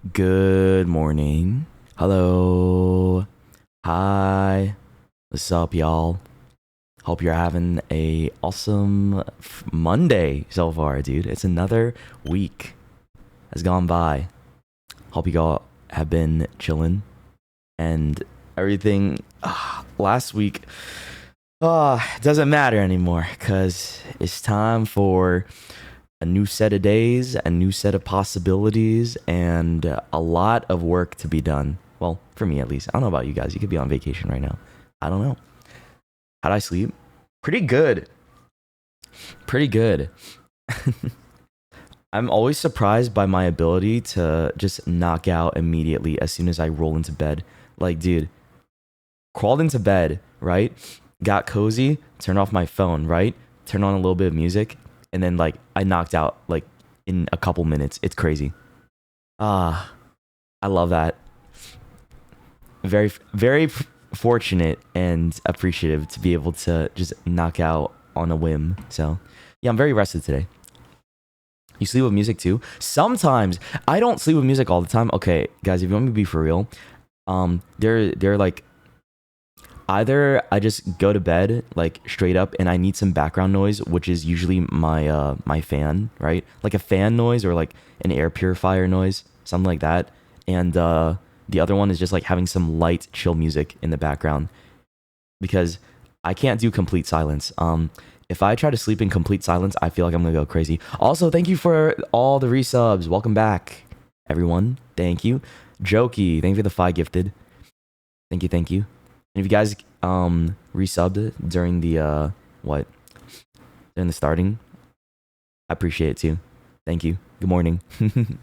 Good morning. Hello. Hi. What's up, y'all? Hope you're having a awesome Monday so far, dude. It's another week has gone by. Hope you all have been chilling and everything. Last week, doesn't matter anymore because it's time for a new set of days, a new set of possibilities, and a lot of work to be done. Well, for me at least. I don't know about you guys. You could be on vacation right now. I don't know. How'd I sleep? Pretty good. Pretty good. I'm always surprised by my ability to just knock out immediately as soon as I roll into bed. Like, dude, crawled into bed, right? Got cozy, turned off my phone, right? Turned on a little bit of music, and then like I knocked out like in a couple minutes. It's crazy. I love that. Very fortunate and appreciative to be able to just knock out on a whim. So yeah, I'm very rested today. You sleep with music too? Sometimes. I don't sleep with music all the time. Okay, guys, if you want me to be for real, they're like either I just go to bed like straight up and I need some background noise, which is usually my fan, right? Like a fan noise or like an air purifier noise, something like that. And the other one is just like having some light chill music in the background because I can't do complete silence. If I try to sleep in complete silence, I feel like I'm gonna go crazy. Also, thank you for all the resubs. Welcome back, everyone. Thank you. Jokey, thank you for the 5 gifted. Thank you, thank you. And if you guys resubbed during the during the starting, I appreciate it too. Thank you. Good morning. You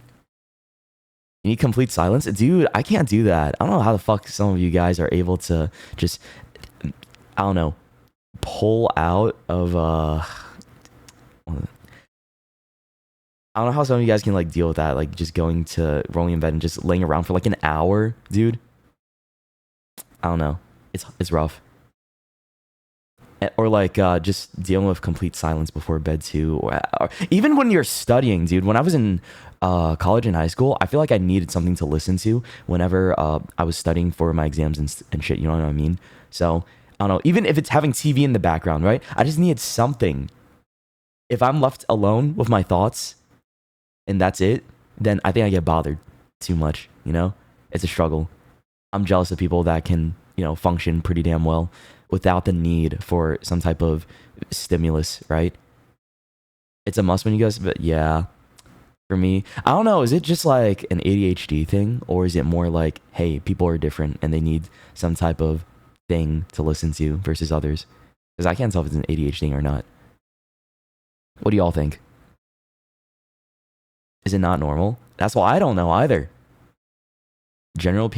need complete silence? Dude, I can't do that. I don't know how the fuck some of you guys are able to just, I don't know, pull out of I don't know how some of you guys can like deal with that, like just rolling in bed and just laying around for like an hour, dude. I don't know. It's rough. Or like just dealing with complete silence before bed too, or even when you're studying, dude. When I was in college and high school, I feel like I needed something to listen to whenever I was studying for my exams and shit. You know what I mean? So I don't know. Even if it's having TV in the background, right? I just needed something. If I'm left alone with my thoughts and that's it, then I think I get bothered too much. You know, it's a struggle. I'm jealous of people that can, function pretty damn well without the need for some type of stimulus, right? It's a must when you guys, but yeah, for me, I don't know. Is it just like an ADHD thing, or is it more like, hey, people are different and they need some type of thing to listen to versus others? Because I can't tell if it's an ADHD thing or not. What do y'all think? Is it not normal? That's why I don't know either. Generally,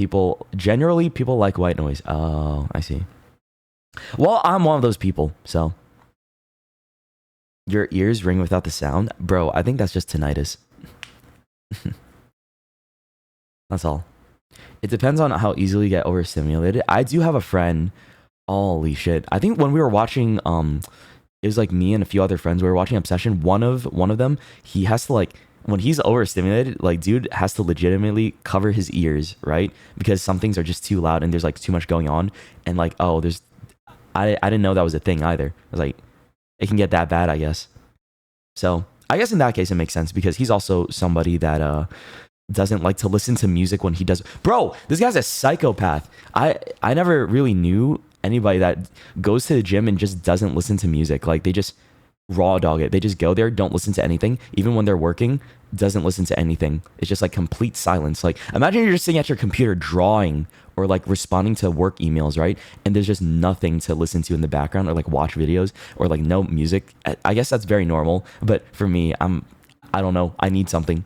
people like white noise. Oh, I see. Well, I'm one of those people, so. Your ears ring without the sound? Bro, I think that's just tinnitus. That's all. It depends on how easily you get overstimulated. I do have a friend. Holy shit. I think when we were watching, it was like me and a few other friends, we were watching Obsession. One of them, he has to like, when he's overstimulated, like dude has to legitimately cover his ears, right? Because some things are just too loud and there's like too much going on. And like, I didn't know that was a thing either. I was like, it can get that bad, I guess. So I guess in that case, it makes sense because he's also somebody that doesn't like to listen to music when he does. Bro, this guy's a psychopath. I never really knew anybody that goes to the gym and just doesn't listen to music. Like they just raw dog it. They just go there, don't listen to anything. Even when they're working, doesn't listen to anything. It's just like complete silence. Like imagine you're just sitting at your computer drawing or like responding to work emails, right? And there's just nothing to listen to in the background or like watch videos or like no music. I guess that's very normal. But for me, I don't know. I need something.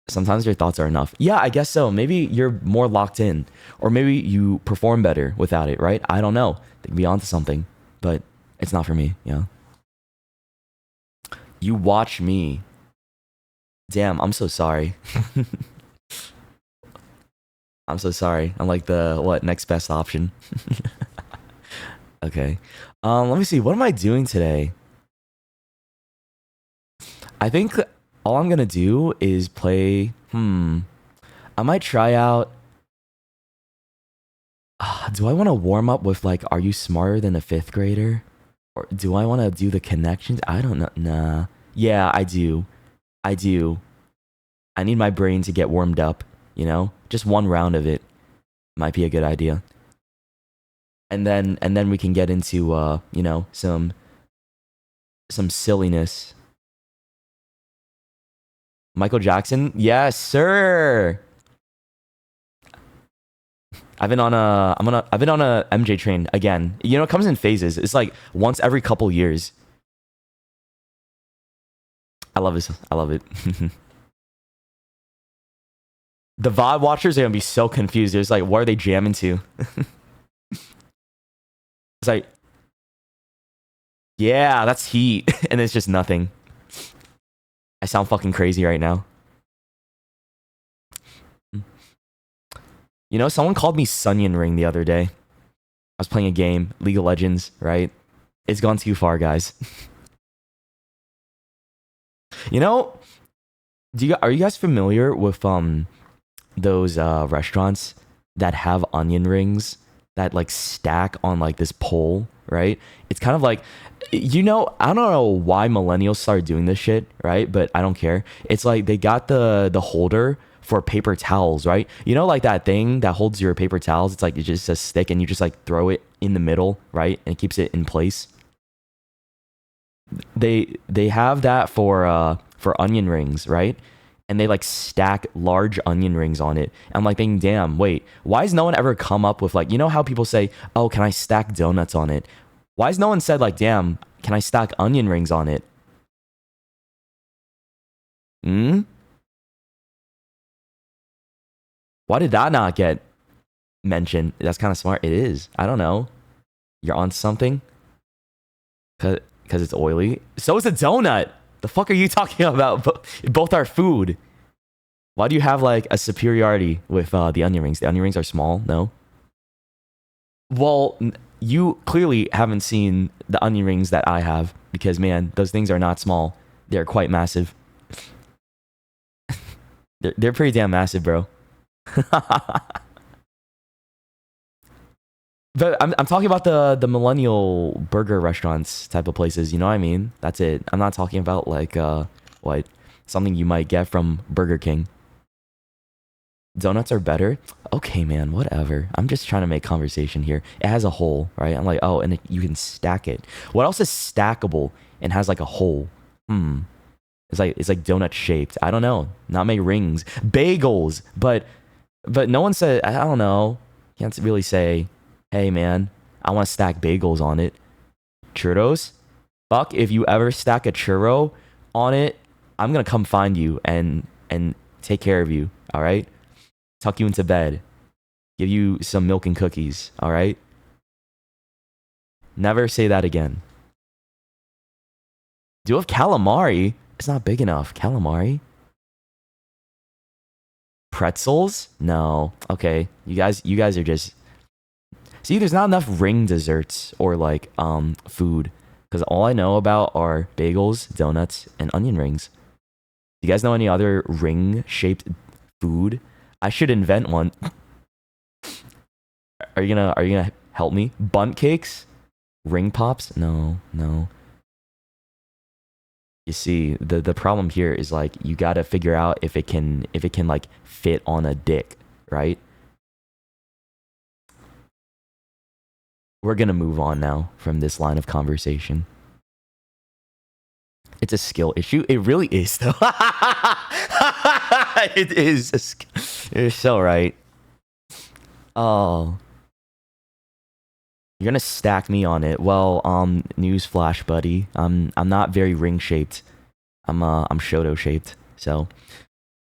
Sometimes your thoughts are enough. Yeah, I guess so. Maybe you're more locked in or maybe you perform better without it, right? I don't know. They can be onto something, but it's not for me. Yeah. You watch me. Damn, I'm so sorry. I'm so sorry. I'm like the next best option. Okay. Let me see. What am I doing today? I think all I'm gonna do is play. I might try out. Do I want to warm up with like, are you smarter than a fifth grader? Or do I want to do the connections? I don't know. Nah. Yeah, I do. I do. I need my brain to get warmed up, you know? Just one round of it might be a good idea. And then we can get into you know, some silliness. Michael Jackson? Yes, sir. I've been on a MJ train again. You know, it comes in phases. It's like once every couple years. I love this. I love it. The VOD watchers are gonna be so confused. It's like, what are they jamming to? It's like, yeah, that's heat. And it's just nothing. I sound fucking crazy right now. You know, someone called me Sunyon Ring the other day. I was playing a game, League of Legends, right? It's gone too far, guys. You know, are you guys familiar with those restaurants that have onion rings that like stack on like this pole, right? It's kind of like, you know, I don't know why millennials started doing this shit, right? But I don't care. It's like they got the holder for paper towels, right? You know, like that thing that holds your paper towels. It's like it's just a stick and you just like throw it in the middle, right? And it keeps it in place. They have that for onion rings, right? And they like stack large onion rings on it. I'm like thinking, damn, wait, why has no one ever come up with like, you know how people say, oh, can I stack donuts on it? Why has no one said like, damn, can I stack onion rings on it? Why did that not get mentioned? That's kind of smart. It is. I don't know. You're on something? Because it's oily. So is a donut. The fuck are you talking about? Both are food. Why do you have like a superiority with the onion rings? The onion rings are small, no? Well, you clearly haven't seen the onion rings that I have because, man, those things are not small. They're quite massive. They're pretty damn massive, bro. But I'm talking about the millennial burger restaurants type of places. You know what I mean? That's it. I'm not talking about like what something you might get from Burger King. Donuts are better. Okay, man. Whatever. I'm just trying to make conversation here. It has a hole, right? I'm like, oh, and you can stack it. What else is stackable and has like a hole? It's like donut shaped. I don't know. Not many rings. Bagels, but no one said. I don't know. Can't really say. Hey man, I want to stack bagels on it. Churros? Fuck, if you ever stack a churro on it, I'm gonna come find you and take care of you, alright? Tuck you into bed. Give you some milk and cookies, alright? Never say that again. Do you have calamari? It's not big enough. Calamari? Pretzels? No. Okay. You guys are just... See, there's not enough ring desserts or like food because all I know about are bagels, donuts, and onion rings. Do you guys know any other ring-shaped food? I should invent one. Are you gonna help me? Bundt cakes? Ring pops? No. You see, the problem here is like you gotta figure out if it can like fit on a dick, right? We're gonna move on now from this line of conversation. It's a skill issue. It really is, though. It is. You're so right. Oh, you're gonna stack me on it. Well, newsflash, buddy. I'm not very ring shaped. I'm Shoto shaped. So,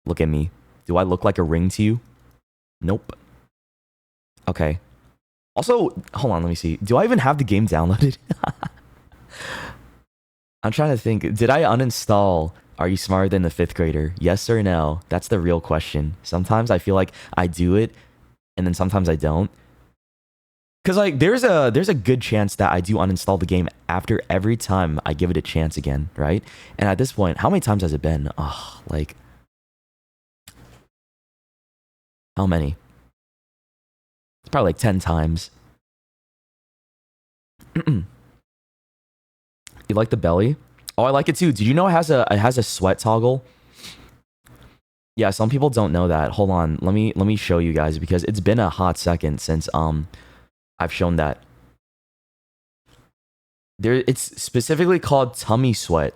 look at me. Do I look like a ring to you? Nope. Okay. Also, hold on, let me see. Do I even have the game downloaded? I'm trying to think. Did I uninstall Are You Smarter Than the Fifth Grader? Yes or no? That's the real question. Sometimes I feel like I do it, and then sometimes I don't. Because like there's a good chance that I do uninstall the game after every time I give it a chance again, right? And at this point, how many times has it been? Oh, like how many? It's probably like 10 times. You like the belly? Oh, I like it too. Did you know it has a sweat toggle? Yeah, some people don't know that. Hold on, let me show you guys because it's been a hot second since I've shown that. It's specifically called tummy sweat.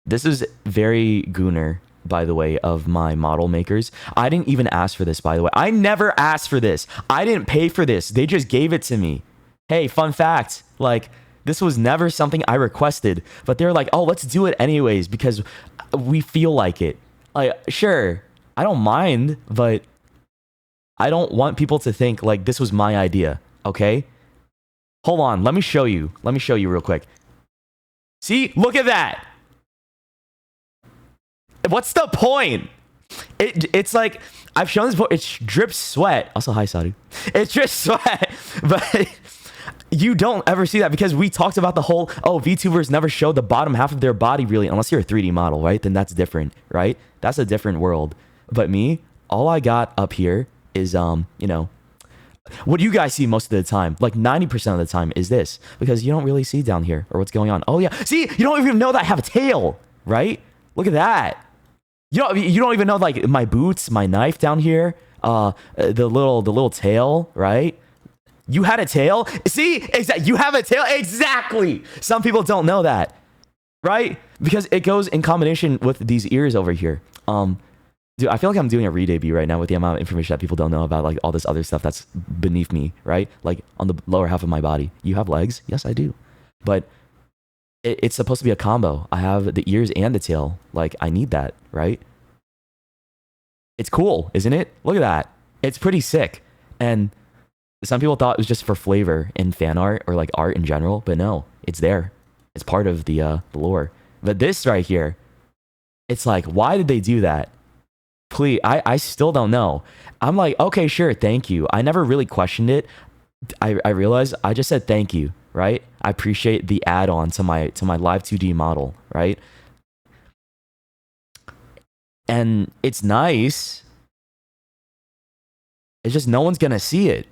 This is very Gooner, by the way, of my model makers. I didn't even ask for this, by the way. I never asked for this. I didn't pay for this. They just gave it to me. Hey, fun fact, like this was never something I requested, but they're like, oh, let's do it anyways because we feel like it. Like, sure, I don't mind, but I don't want people to think like this was my idea, okay? Hold on, let me show you. Let me show you real quick. See, look at that. What's the point? It's like, I've shown this before, it drips sweat. Also, hi, Sadu. It drips sweat, but you don't ever see that because we talked about the whole, oh, VTubers never show the bottom half of their body really, unless you're a 3D model, right? Then that's different, right? That's a different world. But me, all I got up here is, you know, what do you guys see most of the time? Like 90% of the time is this, because you don't really see down here or what's going on. Oh yeah, see, you don't even know that I have a tail, right? Look at that. You don't even know like my boots, my knife down here, the little tail, right? You had a tail? See? You have a tail? Exactly. Some people don't know that, right? Because it goes in combination with these ears over here. Dude, I feel like I'm doing a re-debut right now with the amount of information that people don't know about, like all this other stuff that's beneath me, right? Like on the lower half of my body. You have legs? Yes, I do. But it's supposed to be a combo. I have the ears and the tail. Like, I need that, right? It's cool, isn't it? Look at that. It's pretty sick. And some people thought it was just for flavor in fan art or like art in general, but no, it's there. It's part of the lore. But this right here, it's like, why did they do that? Please, I still don't know. I'm like, okay, sure, thank you. I never really questioned it. I realized I just said thank you, right? I appreciate the add-on to my live 2D model, right? And it's nice. It's just no one's gonna see it.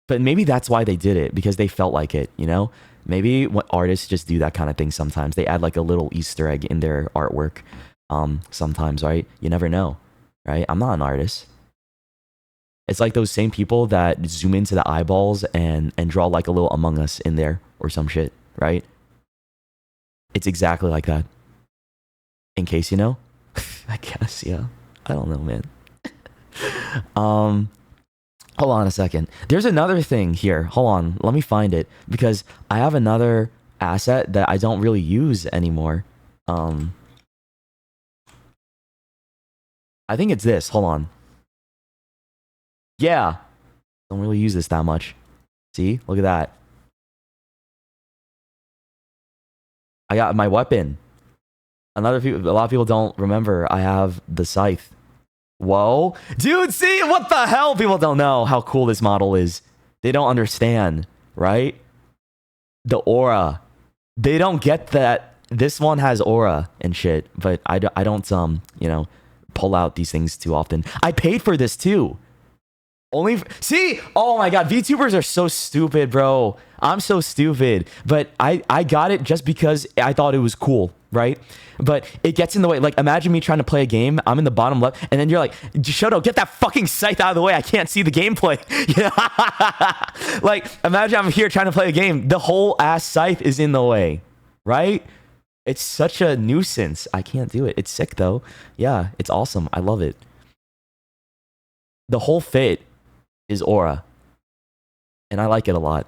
But maybe that's why they did it, because they felt like it, you know? Maybe what artists just do that kind of thing sometimes. They add like a little Easter egg in their artwork sometimes, right? You never know, right? I'm not an artist. It's like those same people that zoom into the eyeballs and draw like a little Among Us in there or some shit, right? It's exactly like that. In case you know. I guess, yeah. I don't know, man. Hold on a second. There's another thing here. Hold on. Let me find it. Because I have another asset that I don't really use anymore. I think it's this. Hold on. Yeah. Don't really use this that much. See? Look at that. I got my weapon. A lot of people don't remember I have the scythe. Whoa. Dude, see? What the hell? People don't know how cool this model is. They don't understand, right? The aura. They don't get that this one has aura and shit, but I don't you know, pull out these things too often. I paid for this too. See? Oh my god, VTubers are so stupid, bro. I'm so stupid. But I got it just because I thought it was cool, right? But it gets in the way. Like, imagine me trying to play a game. I'm in the bottom left, and then you're like, Shoto, get that fucking scythe out of the way. I can't see the gameplay. Yeah. Like, imagine I'm here trying to play a game. The whole ass scythe is in the way, right? It's such a nuisance. I can't do it. It's sick, though. Yeah, it's awesome. I love it. The whole fit is aura, and I like it a lot.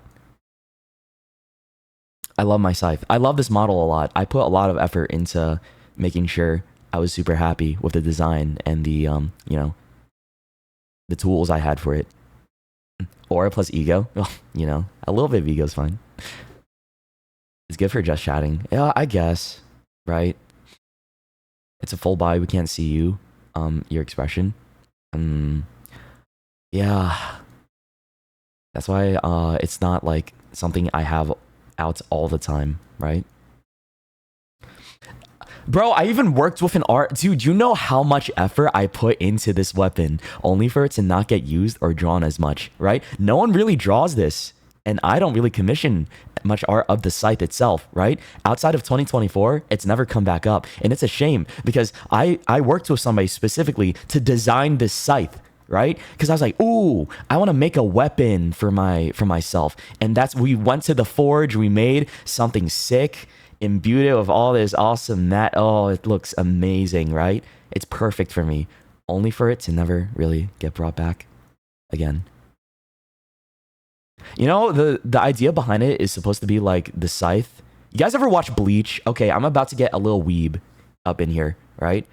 I love my scythe. I love this model a lot. I put a lot of effort into making sure I was super happy with the design and the you know, the tools I had for it. Aura plus ego, well, you know, a little bit of ego is fine. It's good for just chatting. Yeah, I guess, right? It's a full body. We can't see you, your expression. Yeah. That's why it's not like something I have out all the time, right? Bro, I even worked with an art. Dude, you know how much effort I put into this weapon only for it to not get used or drawn as much, right? No one really draws this. And I don't really commission much art of the scythe itself, right? Outside of 2024, it's never come back up. And it's a shame because I worked with somebody specifically to design this scythe, right? Because I was like, ooh, I want to make a weapon for myself. And we went to the forge, we made something sick, imbued it with all this awesome oh, it looks amazing, right? It's perfect for me, only for it to never really get brought back again. You know, the idea behind it is supposed to be like the scythe. You guys ever watch Bleach? Okay, I'm about to get a little weeb up in here, right?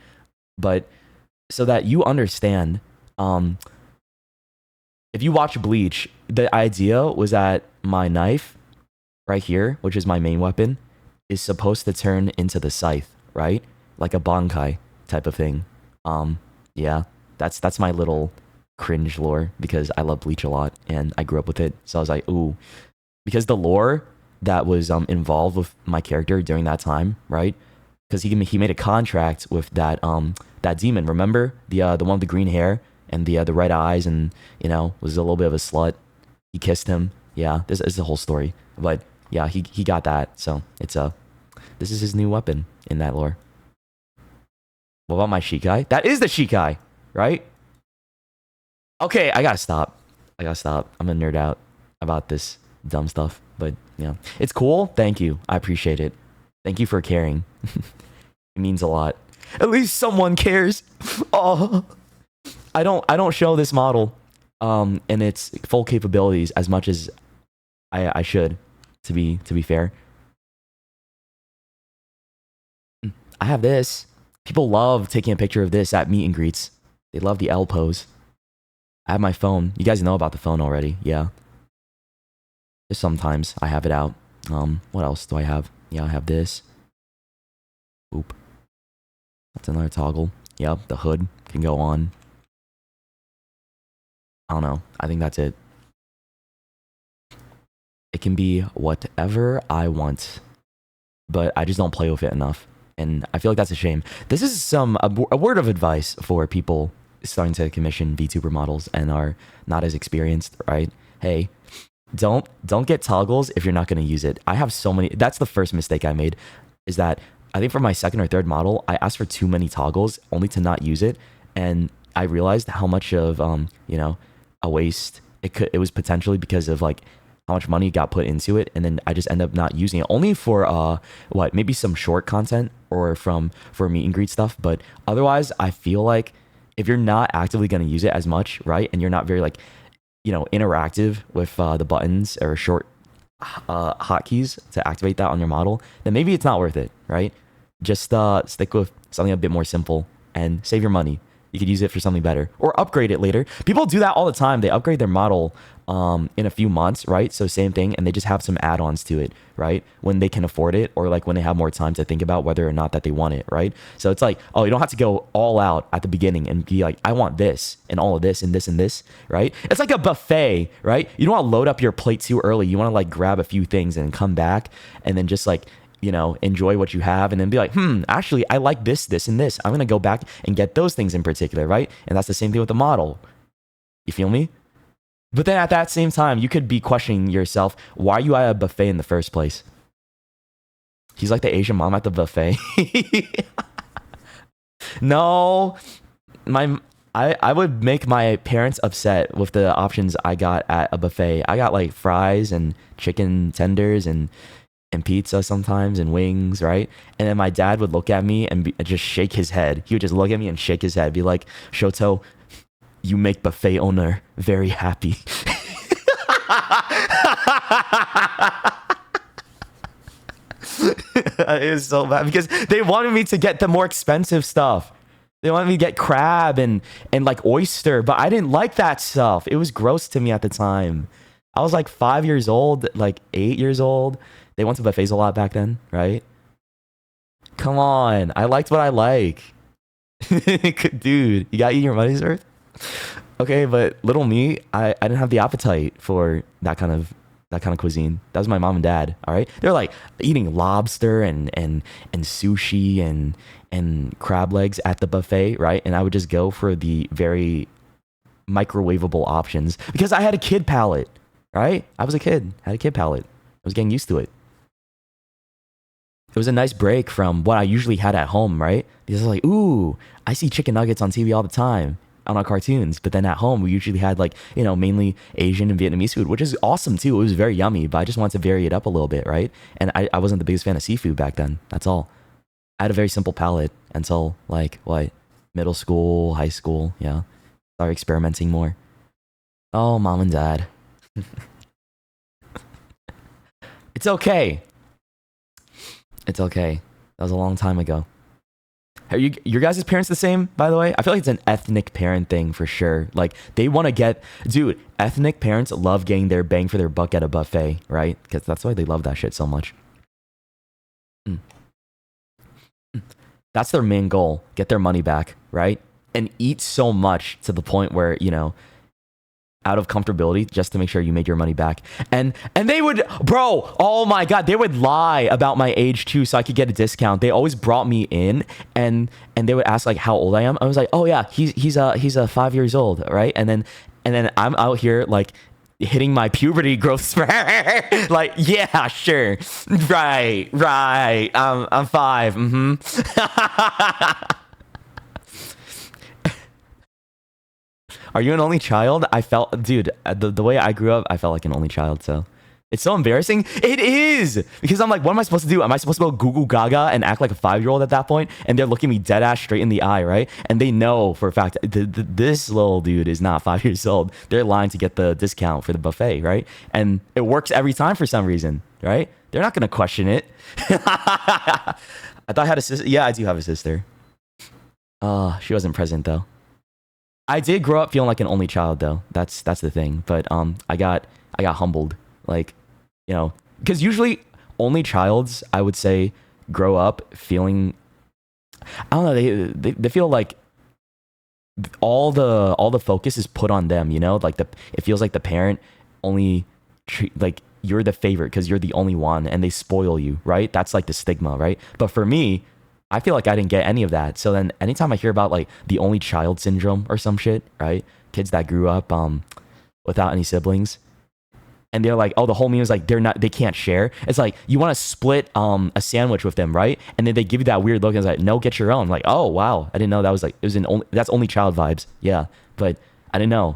But so that you understand, if you watch Bleach, the idea was that my knife right here, which is my main weapon, is supposed to turn into the scythe, right? Like a bankai type of thing. Yeah, that's my little cringe lore because I love Bleach a lot and I grew up with it. So I was like, ooh, because the lore that was involved with my character during that time, right? Because he made a contract with that demon. Remember the one with the green hair and the red eyes and was a little bit of a slut. He kissed him. Yeah, this is the whole story. But yeah, he got that. So it's this is his new weapon in that lore. What about my Shikai? That is the Shikai, right? Okay, I gotta stop. I'm gonna nerd out about this dumb stuff. But yeah, it's cool. Thank you. I appreciate it. Thank you for caring. It means a lot. At least someone cares. Oh, I don't show this model and its full capabilities as much as I should. To be fair, I have this. People love taking a picture of this at meet and greets. They love the L pose. I have my phone. You guys know about the phone already. Yeah. Just sometimes I have it out. What else do I have? Yeah, I have this. Oop. That's another toggle. Yep, the hood can go on. I don't know. I think that's it. It can be whatever I want, but I just don't play with it enough. And I feel like that's a shame. This is a word of advice for people starting to commission VTuber models and are not as experienced, right? Hey, don't get toggles if you're not going to use it. I have so many. That's the first mistake I made, is that I think for my second or third model, I asked for too many toggles only to not use it. And I realized how much of, a waste it was potentially because of like how much money got put into it. And then I just end up not using it only for, maybe some short content or for meet and greet stuff. But otherwise, I feel like if you're not actively going to use it as much, right? And you're not very interactive with the buttons or short hotkeys to activate that on your model, then maybe it's not worth it, right? Just stick with something a bit more simple and save your money. You could use it for something better or upgrade it later. People do that all the time. They upgrade their model in a few months, right? So same thing, and they just have some add-ons to it, right? When they can afford it or like when they have more time to think about whether or not that they want it, right? So it's like, oh, you don't have to go all out at the beginning and be like, I want this and all of this and this and this, right? It's like a buffet, right? You don't want to load up your plate too early. You want to like grab a few things and come back and then just like, enjoy what you have and then be like, actually, I like this, this, and this. I'm going to go back and get those things in particular, right? And that's the same thing with the model. You feel me? But then at that same time, you could be questioning yourself, why are you at a buffet in the first place? He's like the Asian mom at the buffet. No, I would make my parents upset with the options I got at a buffet. I got like fries and chicken tenders and pizza sometimes and wings, right? And then my dad would look at me and just shake his head. He would just look at me and shake his head, be like, Shoto, you make buffet owner very happy. It was so bad because they wanted me to get the more expensive stuff. They wanted me to get crab and like oyster, but I didn't like that stuff. It was gross to me at the time. I was like 5 years old, like 8 years old. They went to buffets a lot back then, right? Come on. I liked what I like. Dude, you gotta eat your money's worth? Okay, but little me, I didn't have the appetite for that kind of cuisine. That was my mom and dad. All right, they're like eating lobster and sushi and crab legs at the buffet, right? And I would just go for the very microwavable options because I had a kid palate, right? I was a kid, had a kid palate. I was getting used to it. It was a nice break from what I usually had at home, right? Because I was like, ooh, I see chicken nuggets on TV all the time on our cartoons. But then at home, we usually had like, you know, mainly Asian and Vietnamese food, which is awesome too. It was very yummy, but I just wanted to vary it up a little bit, right? And I wasn't the biggest fan of seafood back then. That's all. I had a very simple palate until like, what, middle school, high school. Yeah. Started experimenting more. Oh, mom and dad. It's okay. It's okay. That was a long time ago. Are your guys' parents the same, by the way? I feel like it's an ethnic parent thing for sure. Like, they want to get... Dude, ethnic parents love getting their bang for their buck at a buffet, right? Because that's why they love that shit so much. That's their main goal. Get their money back, right? And eat so much to the point where, you know, out of comfortability just to make sure you made your money back. And they would, bro, oh my God, they would lie about my age too so I could get a discount. They always brought me in and they would ask like how old I am. I was like, oh yeah, he's 5 years old, right? And then I'm out here like hitting my puberty growth spurt. Like, yeah, sure. Right. I'm 5. Are you an only child? I felt, dude, the way I grew up, I felt like an only child, so. It's so embarrassing. It is! Because I'm like, what am I supposed to do? Am I supposed to go Goo Goo Gaga and act like a 5-year-old at that point? And they're looking me dead ass straight in the eye, right? And they know for a fact, this little dude is not 5 years old. They're lying to get the discount for the buffet, right? And it works every time for some reason, right? They're not going to question it. I thought I had a sister. Yeah, I do have a sister. She wasn't present though. I did grow up feeling like an only child though. That's the thing. But I got humbled. Like, you know, because usually only childs, I would say, grow up feeling, I don't know, they feel like all the focus is put on them, you know? Like it feels like the parent only like you're the favorite because you're the only one and they spoil you, right? That's like the stigma, right? But for me, I feel like I didn't get any of that. So then anytime I hear about like the only child syndrome or some shit, right? Kids that grew up without any siblings. And they're like, oh, the whole meme is like, they can't share. It's like, you want to split a sandwich with them, right? And then they give you that weird look and it's like, no, get your own. I'm like, oh, wow. I didn't know that was like, that's only child vibes. Yeah. But I didn't know.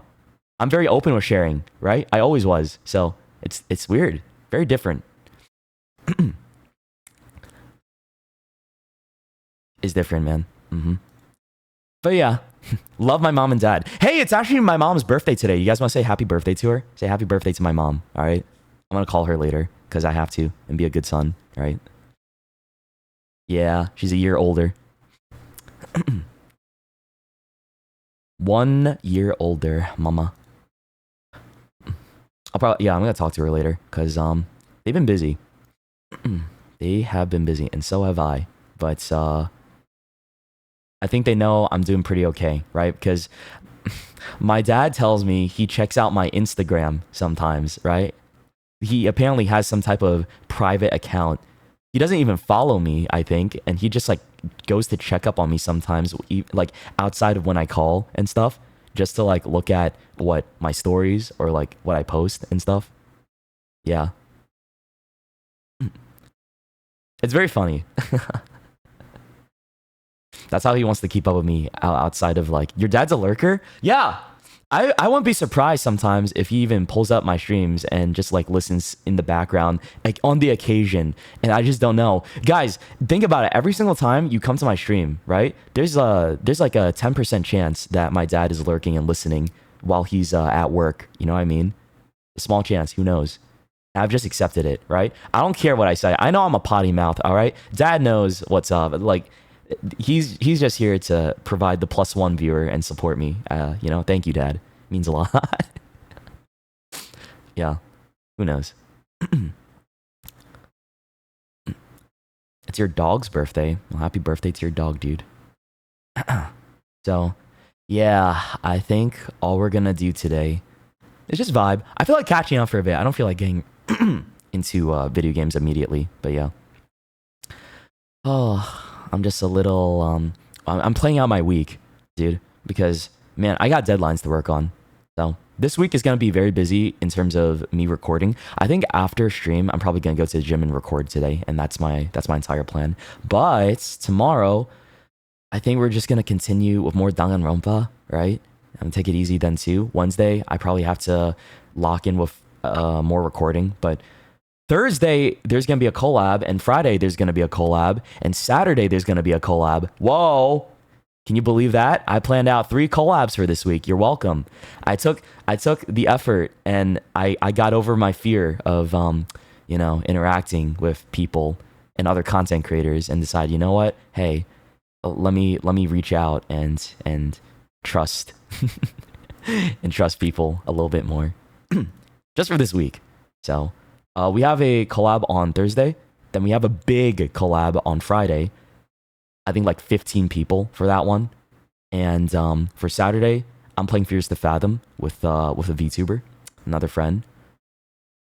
I'm very open with sharing, right? I always was. So it's weird. Very different. It's different, man. But yeah, love my mom and dad. Hey, it's actually my mom's birthday today. You guys want to say happy birthday to her? Say happy birthday to my mom, all right? I'm going to call her later because I have to and be a good son, all right? Yeah, she's a year older. 1 year older, mama. I'm going to talk to her later because they've been busy. They have been busy and so have I. But I think they know I'm doing pretty okay, right? Because my dad tells me he checks out my Instagram sometimes, right? He apparently has some type of private account. He doesn't even follow me, I think, and he just like goes to check up on me sometimes, like outside of when I call and stuff, just to like look at what my stories or like what I post and stuff. Yeah. It's very funny. That's how he wants to keep up with me outside of like, your dad's a lurker? Yeah. I won't be surprised sometimes if he even pulls up my streams and just like listens in the background, like on the occasion. And I just don't know. Guys, think about it. Every single time you come to my stream, right? There's like a 10% chance that my dad is lurking and listening while he's at work. You know what I mean? A small chance. Who knows? I've just accepted it, right? I don't care what I say. I know I'm a potty mouth, all right? Dad knows what's up. Like, he's just here to provide the +1 viewer and support me. You know, thank you, Dad. Means a lot. Yeah, who knows? It's your dog's birthday. Well, happy birthday to your dog, dude. So, Yeah, I think all we're gonna do today is just vibe. I feel like catching up for a bit. I don't feel like getting into video games immediately, but yeah. Oh, I'm just a little I'm playing out my week, dude, because man, I got deadlines to work on. So this week is gonna be very busy in terms of me recording. I think after stream, I'm probably gonna go to the gym and record today, and that's my entire plan. But tomorrow, I think we're just gonna continue with more Danganronpa, right? And take it easy then too. Wednesday, I probably have to lock in with more recording, but Thursday, there's going to be a collab, and Friday, there's going to be a collab, and Saturday, there's going to be a collab. Whoa! Can you believe that? I planned out 3 collabs for this week. You're welcome. I took the effort, and I got over my fear of, interacting with people and other content creators and decide, you know what? Hey, let me reach out and trust and trust people a little bit more just for this week. So we have a collab on Thursday. Then we have a big collab on Friday. I think like 15 people for that one. And for Saturday, I'm playing Fears to Fathom with a VTuber, another friend.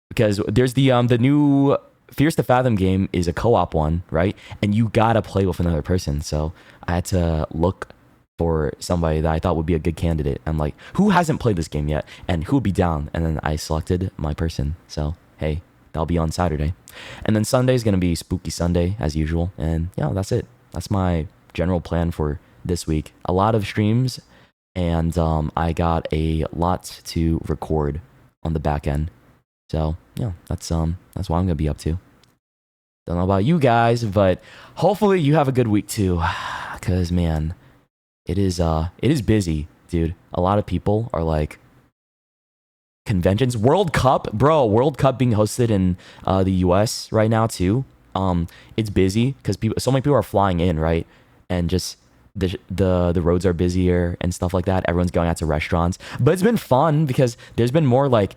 Because there's the new Fears to Fathom game is a co-op one, right? And you gotta play with another person. So I had to look for somebody that I thought would be a good candidate. I'm like, who hasn't played this game yet? And who would be down? And then I selected my person. So, hey, that'll be on Saturday. And then Sunday is going to be Spooky Sunday, as usual. And yeah, that's it. That's my general plan for this week. A lot of streams, and I got a lot to record on the back end. So yeah, that's what I'm going to be up to. Don't know about you guys, but hopefully you have a good week too. Because, man, it is busy, dude. A lot of people are like, conventions, World Cup being hosted in the US right now too. It's busy because so many people are flying in, right? And just the roads are busier and stuff like that. Everyone's going out to restaurants, but it's been fun because there's been more, like,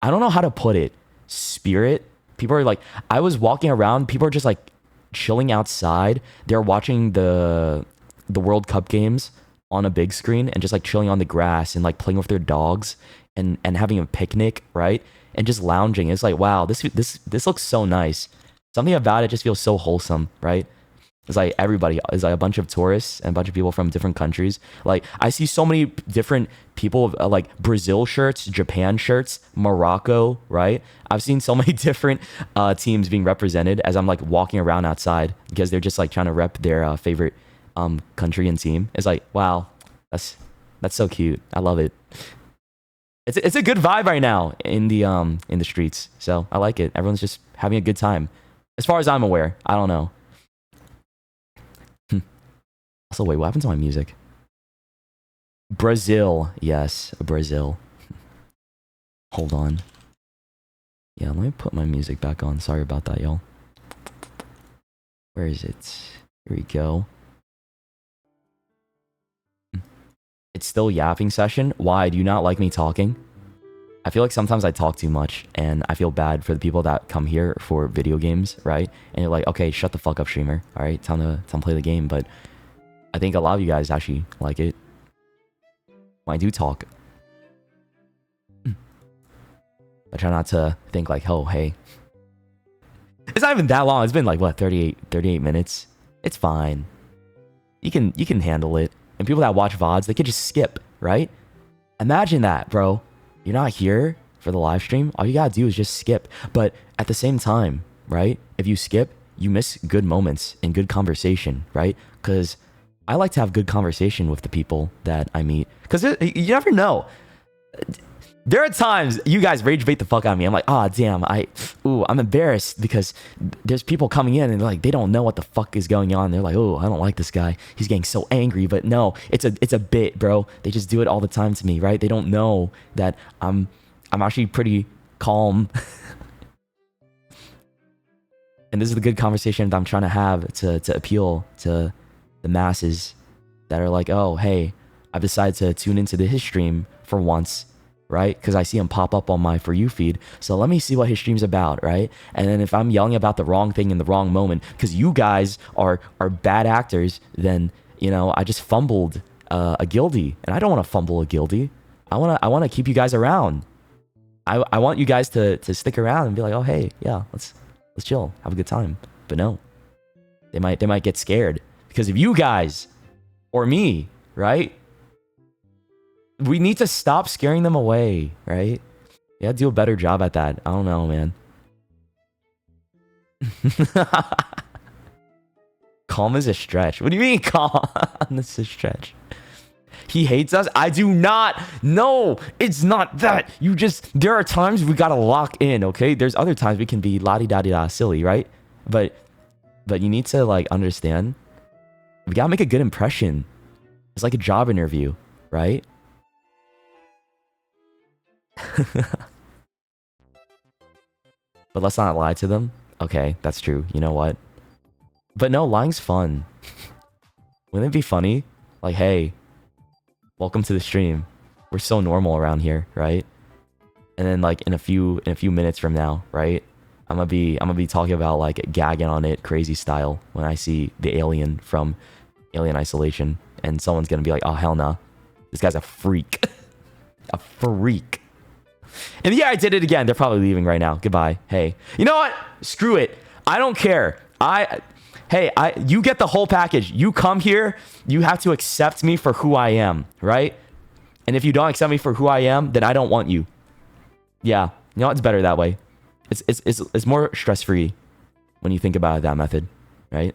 I don't know how to put it, spirit. People are like, I was walking around, people are just like chilling outside. They're watching the World Cup games on a big screen and just like chilling on the grass and like playing with their dogs and having a picnic, right? And just lounging. It's like, wow, this looks so nice. Something about it just feels so wholesome, right? It's like everybody is like a bunch of tourists and a bunch of people from different countries. Like I see so many different people like Brazil shirts, Japan shirts, Morocco, right? I've seen so many different teams being represented as I'm like walking around outside because they're just like trying to rep their favorite country and team. It's like, wow, that's so cute. I love it. It's a good vibe right now in the streets. So I like it. Everyone's just having a good time. As far as I'm aware. I don't know. Also, wait, what happened to my music? Brazil. Yes, Brazil. Hold on. Yeah, let me put my music back on. Sorry about that, y'all. Where is it? Here we go. It's still yapping session. Why? Do you not like me talking? I feel like sometimes I talk too much, and I feel bad for the people that come here for video games, right? And you're like, okay, shut the fuck up, streamer. All right, time to play the game. But I think a lot of you guys actually like it when I do talk. I try not to think like, oh, hey. It's not even that long. It's been like, what, 38 minutes? It's fine. You can handle it. And people that watch VODs, they could just skip, right? Imagine that, bro. You're not here for the live stream. All you gotta do is just skip. But at the same time, right? If you skip, you miss good moments and good conversation, right? Because I like to have good conversation with the people that I meet. Because you never know. There are times you guys rage bait the fuck out of me. I'm like, oh, damn, I'm embarrassed because there's people coming in and like, they don't know what the fuck is going on. They're like, oh, I don't like this guy. He's getting so angry. But no, it's a bit, bro. They just do it all the time to me, right? They don't know that I'm actually pretty calm. And this is the good conversation that I'm trying to have to appeal to the masses that are like, oh, hey, I've decided to tune into his stream for once, right? Because I see him pop up on my For You feed. So let me see what his stream's about, right? And then if I'm yelling about the wrong thing in the wrong moment, because you guys are bad actors, then, you know, I just fumbled a guildie, and I don't want to fumble a guildie. I want to keep you guys around. I want you guys to stick around and be like, oh hey, yeah, let's chill, have a good time. But no, they might get scared because of you guys or me, right? We need to stop scaring them away, right? Yeah, do a better job at that. I don't know, man. Calm is a stretch. What do you mean calm? This is a stretch. He hates us? I do not. No, it's not that. You just, there are times we gotta lock in, okay? There's other times we can be la-di-da-di-da silly, right? But you need to like understand, we gotta make a good impression. It's like a job interview, right? But let's not lie to them. Okay, that's true. You know what? But no, lying's fun. Wouldn't it be funny? Like, hey, welcome to the stream. We're so normal around here, right? And then like in a few minutes from now, right? I'm gonna be talking about like gagging on it crazy style when I see the alien from Alien Isolation, and someone's gonna be like, oh hell nah, this guy's a freak. A freak. And yeah, I did it again. They're probably leaving right now. Goodbye. Hey, you know what? Screw it. I don't care. You get the whole package. You come here, you have to accept me for who I am, right? And if you don't accept me for who I am, then I don't want you. Yeah, you know, it's better that way. It's more stress-free when you think about it that method, right?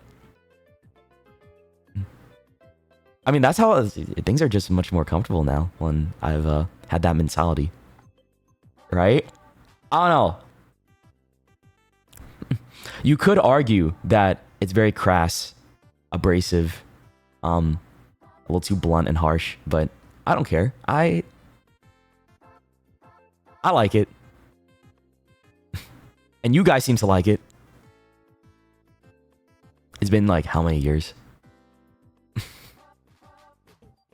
I mean, that's how things are just much more comfortable now when I've had that mentality. Right? I don't know. You could argue that it's very crass, abrasive, a little too blunt and harsh, but I don't care. I like it. And you guys seem to like it. It's been like how many years?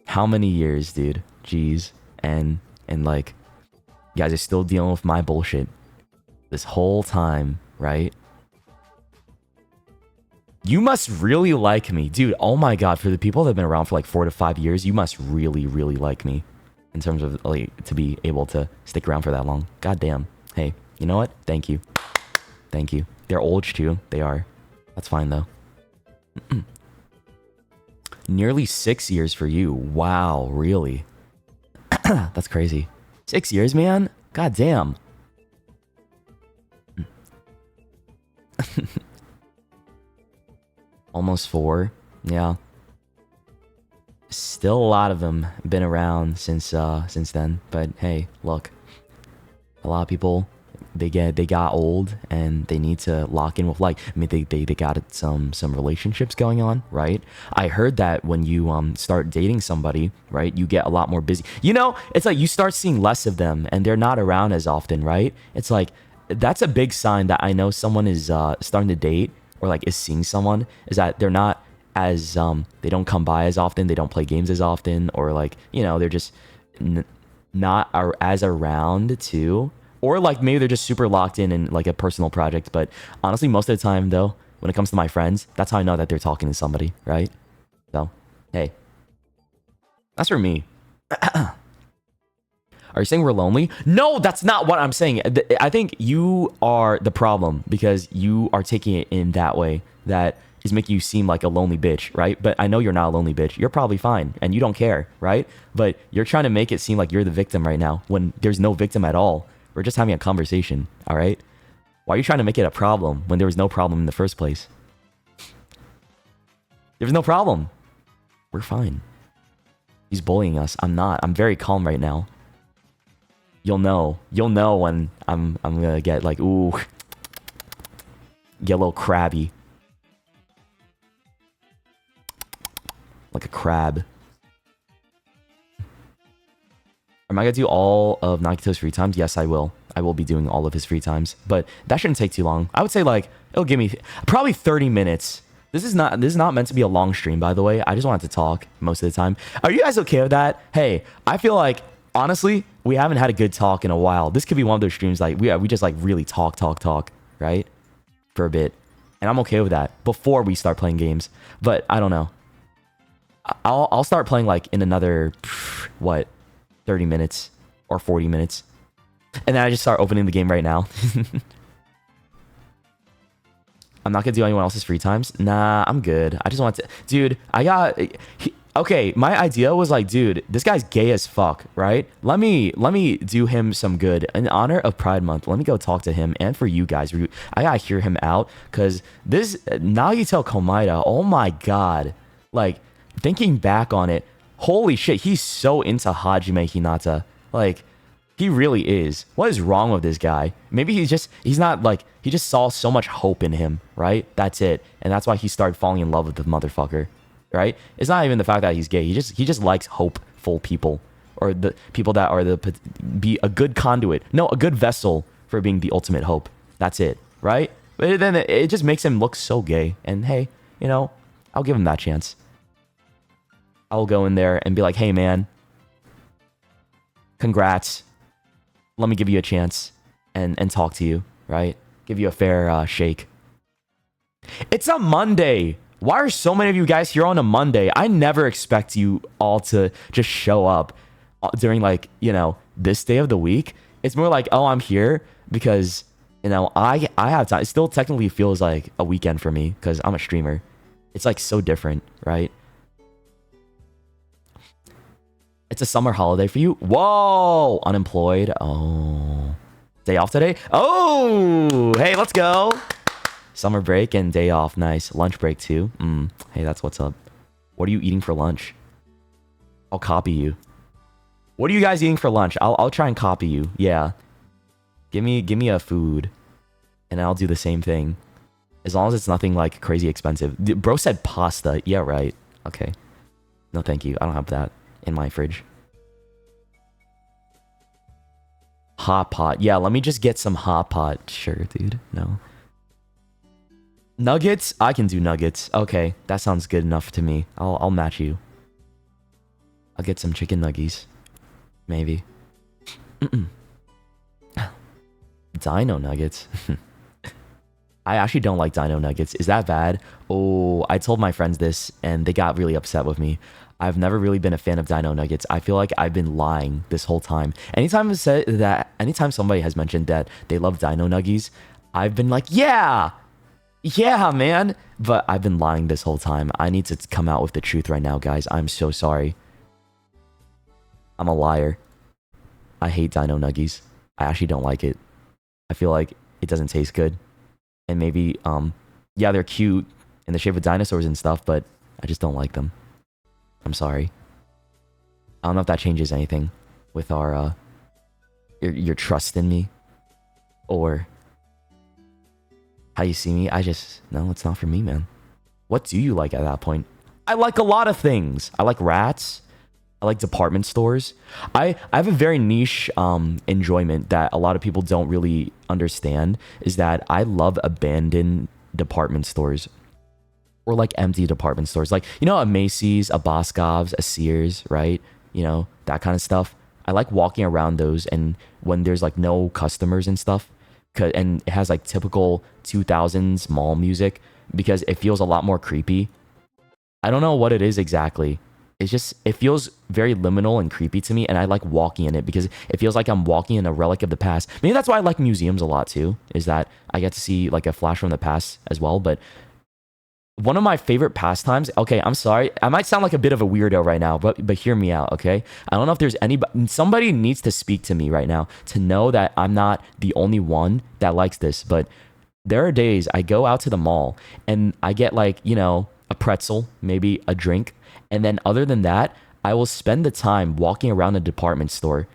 How many years, dude? Jeez. And like, you guys are still dealing with my bullshit this whole time, right? You must really like me. Dude, oh my god, for the people that have been around for like 4 to 5 years, you must really, really like me. In terms of like to be able to stick around for that long. God damn. Hey, you know what? Thank you. Thank you. They're old too. They are. That's fine though. Nearly 6 years for you. Wow, really? That's crazy. 6 years, man? God damn. Almost 4. Yeah. Still a lot of them been around since then. But hey, look. A lot of people, they got old and they need to lock in with like, I mean, they got some relationships going on, right? I heard that when you start dating somebody, right, you get a lot more busy. You know, it's like you start seeing less of them and they're not around as often, right? It's like that's a big sign that I know someone is starting to date or like is seeing someone, is that they're not as they don't come by as often, they don't play games as often, or like, you know, they're just not as around too. Or like maybe they're just super locked in like a personal project. But honestly, most of the time though, when it comes to my friends, that's how I know that they're talking to somebody, right? So, hey. That's for me. Are you saying we're lonely? No, that's not what I'm saying. I think you are the problem because you are taking it in that way that is making you seem like a lonely bitch, right? But I know you're not a lonely bitch. You're probably fine and you don't care, right? But you're trying to make it seem like you're the victim right now when there's no victim at all. We're just having a conversation, all right? Why are you trying to make it a problem when there was no problem in the first place? There was no problem. We're fine. He's bullying us. I'm not. I'm very calm right now. You'll know. You'll know when I'm gonna get like, ooh. Get a little crabby. Like a crab. Am I gonna do all of Nagito's free times? Yes, I will. I will be doing all of his free times, but that shouldn't take too long. I would say like it'll give me probably 30 minutes. This is not meant to be a long stream, by the way. I just wanted to talk most of the time. Are you guys okay with that? Hey, I feel like honestly, we haven't had a good talk in a while. This could be one of those streams like we just like really talk, right? For a bit. And I'm okay with that before we start playing games. But I don't know. I'll start playing like in another what 30 minutes or 40 minutes. And then I just start opening the game right now. I'm not gonna do anyone else's free times. Nah, I'm good. I just want to, dude. Okay, my idea was like, dude, this guy's gay as fuck, right? Let me do him some good in honor of Pride Month. Let me go talk to him, and for you guys, I gotta hear him out because this Nagito Komaeda. Oh my god, like thinking back on it, holy shit, he's so into Hajime Hinata, like. He really is. What is wrong with this guy? Maybe he just saw so much hope in him, right? That's it. And that's why he started falling in love with the motherfucker, right? It's not even the fact that he's gay. He just likes hopeful people, or the people that are be a good conduit. No, a good vessel for being the ultimate hope. That's it, right? But then it just makes him look so gay. And hey, I'll give him that chance. I'll go in there and be like, hey man, congrats. Let me give you a chance and talk to you, right? Give you a fair shake. It's a Monday. Why are so many of you guys here on a Monday? I never expect you all to just show up during like, this day of the week. It's more like, oh, I'm here because, I have time. It still technically feels like a weekend for me because I'm a streamer. It's like so different, right? It's a summer holiday for you. Whoa, unemployed. Oh, day off today. Oh, hey, let's go. Summer break and day off. Nice. Lunch break too. Hey, that's what's up. What are you eating for lunch? I'll copy you. What are you guys eating for lunch? I'll try and copy you. Yeah. Give me a food, and I'll do the same thing. As long as it's nothing like crazy expensive. Bro said pasta. Yeah, right. Okay. No, thank you. I don't have that in my fridge. Hot pot. Yeah, let me just get some hot pot. Sure, dude. No. Nuggets? I can do nuggets. Okay, that sounds good enough to me. I'll match you. I'll get some chicken nuggies. Maybe. Dino nuggets. I actually don't like dino nuggets. Is that bad? Oh, I told my friends this and they got really upset with me. I've never really been a fan of dino nuggets. I feel like I've been lying this whole time. Anytime somebody has mentioned that they love dino nuggies, I've been like, yeah, man. But I've been lying this whole time. I need to come out with the truth right now, guys. I'm so sorry. I'm a liar. I hate dino nuggies. I actually don't like it. I feel like it doesn't taste good. And maybe, yeah, they're cute in the shape of dinosaurs and stuff, but I just don't like them. I'm sorry. I don't know if that changes anything with our your trust in me or how you see me. No, it's not for me, man. What do you like at that point? I like a lot of things. I like rats. I like department stores. I have a very niche enjoyment that a lot of people don't really understand, is that I love abandoned department stores. Or like empty department stores, like, a Macy's, a Boscov's, a Sears, right? That kind of stuff. I like walking around those, and when there's like no customers and stuff, and it has like typical 2000s mall music, because it feels a lot more creepy. I don't know what it is exactly. It feels very liminal and creepy to me, and I like walking in it because it feels like I'm walking in a relic of the past. Maybe that's why I like museums a lot too, is that I get to see like a flash from the past as well, but one of my favorite pastimes, okay, I'm sorry, I might sound like a bit of a weirdo right now, but hear me out, okay? I don't know if there's somebody needs to speak to me right now to know that I'm not the only one that likes this, but there are days I go out to the mall and I get like, a pretzel, maybe a drink, and then other than that, I will spend the time walking around a department store,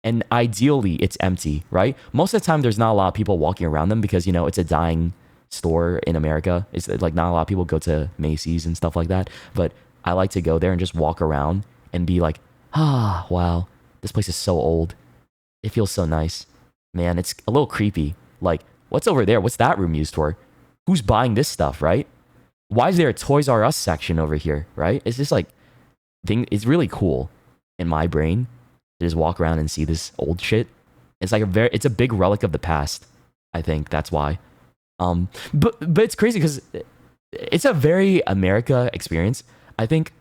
and ideally it's empty, right? Most of the time there's not a lot of people walking around them because, it's a dying store in America. It's like not a lot of people go to Macy's and stuff like that, but I like to go there and just walk around and be like, wow, this place is so old. It feels so nice. Man, it's a little creepy. Like, what's over there? What's that room used for? Who's buying this stuff, right? Why is there a Toys R Us section over here, right? It's just like, it's really cool in my brain to just walk around and see this old shit. It's like it's a big relic of the past. I think that's why. But it's crazy because it's a very America experience. I think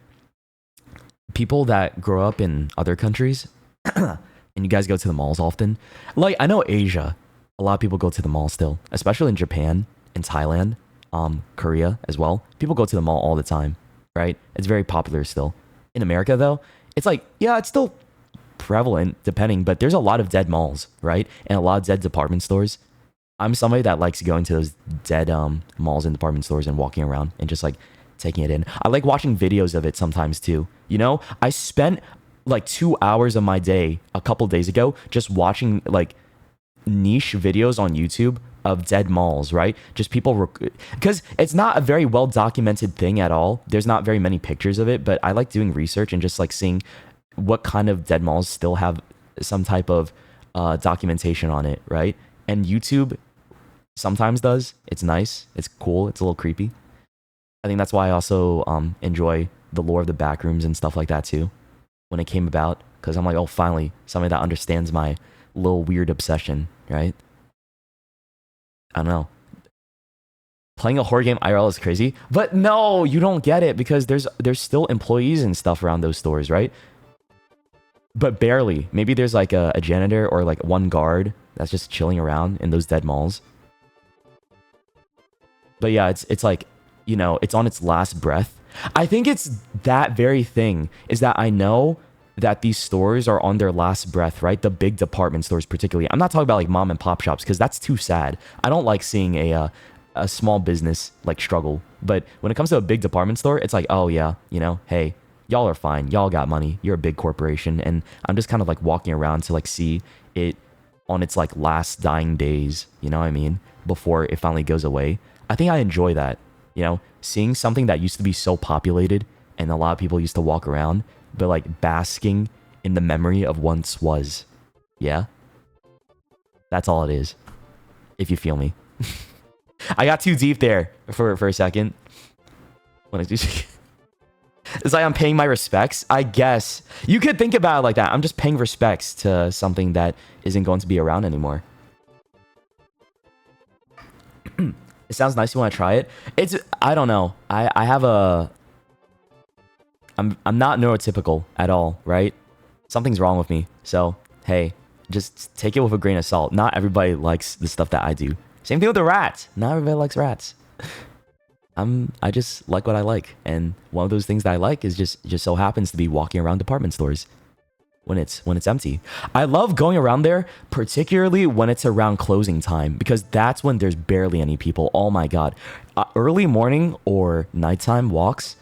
people that grow up in other countries and you guys go to the malls often, like I know Asia, a lot of people go to the mall still, especially in Japan, in Thailand, Korea as well. People go to the mall all the time, right? It's very popular still. In America though, it's like, yeah, it's still prevalent depending, but there's a lot of dead malls, right? And a lot of dead department stores. I'm somebody that likes going to those dead malls and department stores and walking around and just like taking it in. I like watching videos of it sometimes too. You know, I spent like 2 hours of my day a couple days ago just watching like niche videos on YouTube of dead malls, right? Just people, because it's not a very well documented thing at all. There's not very many pictures of it, but I like doing research and just like seeing what kind of dead malls still have some type of documentation on it, right? And YouTube sometimes does. It's nice. It's cool. It's a little creepy. I think that's why I also enjoy the lore of the backrooms and stuff like that too when it came about, because I'm like, oh, finally, somebody that understands my little weird obsession, right? I don't know. Playing a horror game IRL is crazy, but no, you don't get it because there's still employees and stuff around those stores, right? But barely. Maybe there's like a janitor or like one guard that's just chilling around in those dead malls. But yeah, it's like, you know, it's on its last breath. I think it's that very thing is that I know that these stores are on their last breath, right? The big department stores particularly. I'm not talking about like mom and pop shops because that's too sad. I don't like seeing a small business like struggle. But when it comes to a big department store, it's like, oh yeah, you know, hey, y'all are fine. Y'all got money. You're a big corporation. And I'm just kind of like walking around to like see it on its like last dying days, you know what I mean? Before it finally goes away. I think I enjoy that, you know, seeing something that used to be so populated and a lot of people used to walk around, but like basking in the memory of once was. Yeah? That's all it is. If you feel me. I got too deep there for a second. It's like I'm paying my respects, I guess. You could think about it like that. I'm just paying respects to something that isn't going to be around anymore. It sounds nice. You want to try it? I don't know. I have a... I'm not neurotypical at all, right? Something's wrong with me. So, hey, just take it with a grain of salt. Not everybody likes the stuff that I do. Same thing with the rats. Not everybody likes rats. I just like what I like. And one of those things that I like is just so happens to be walking around department stores when it's empty. I love going around there, particularly when it's around closing time, because that's when there's barely any people. Oh my God. Early morning or nighttime walks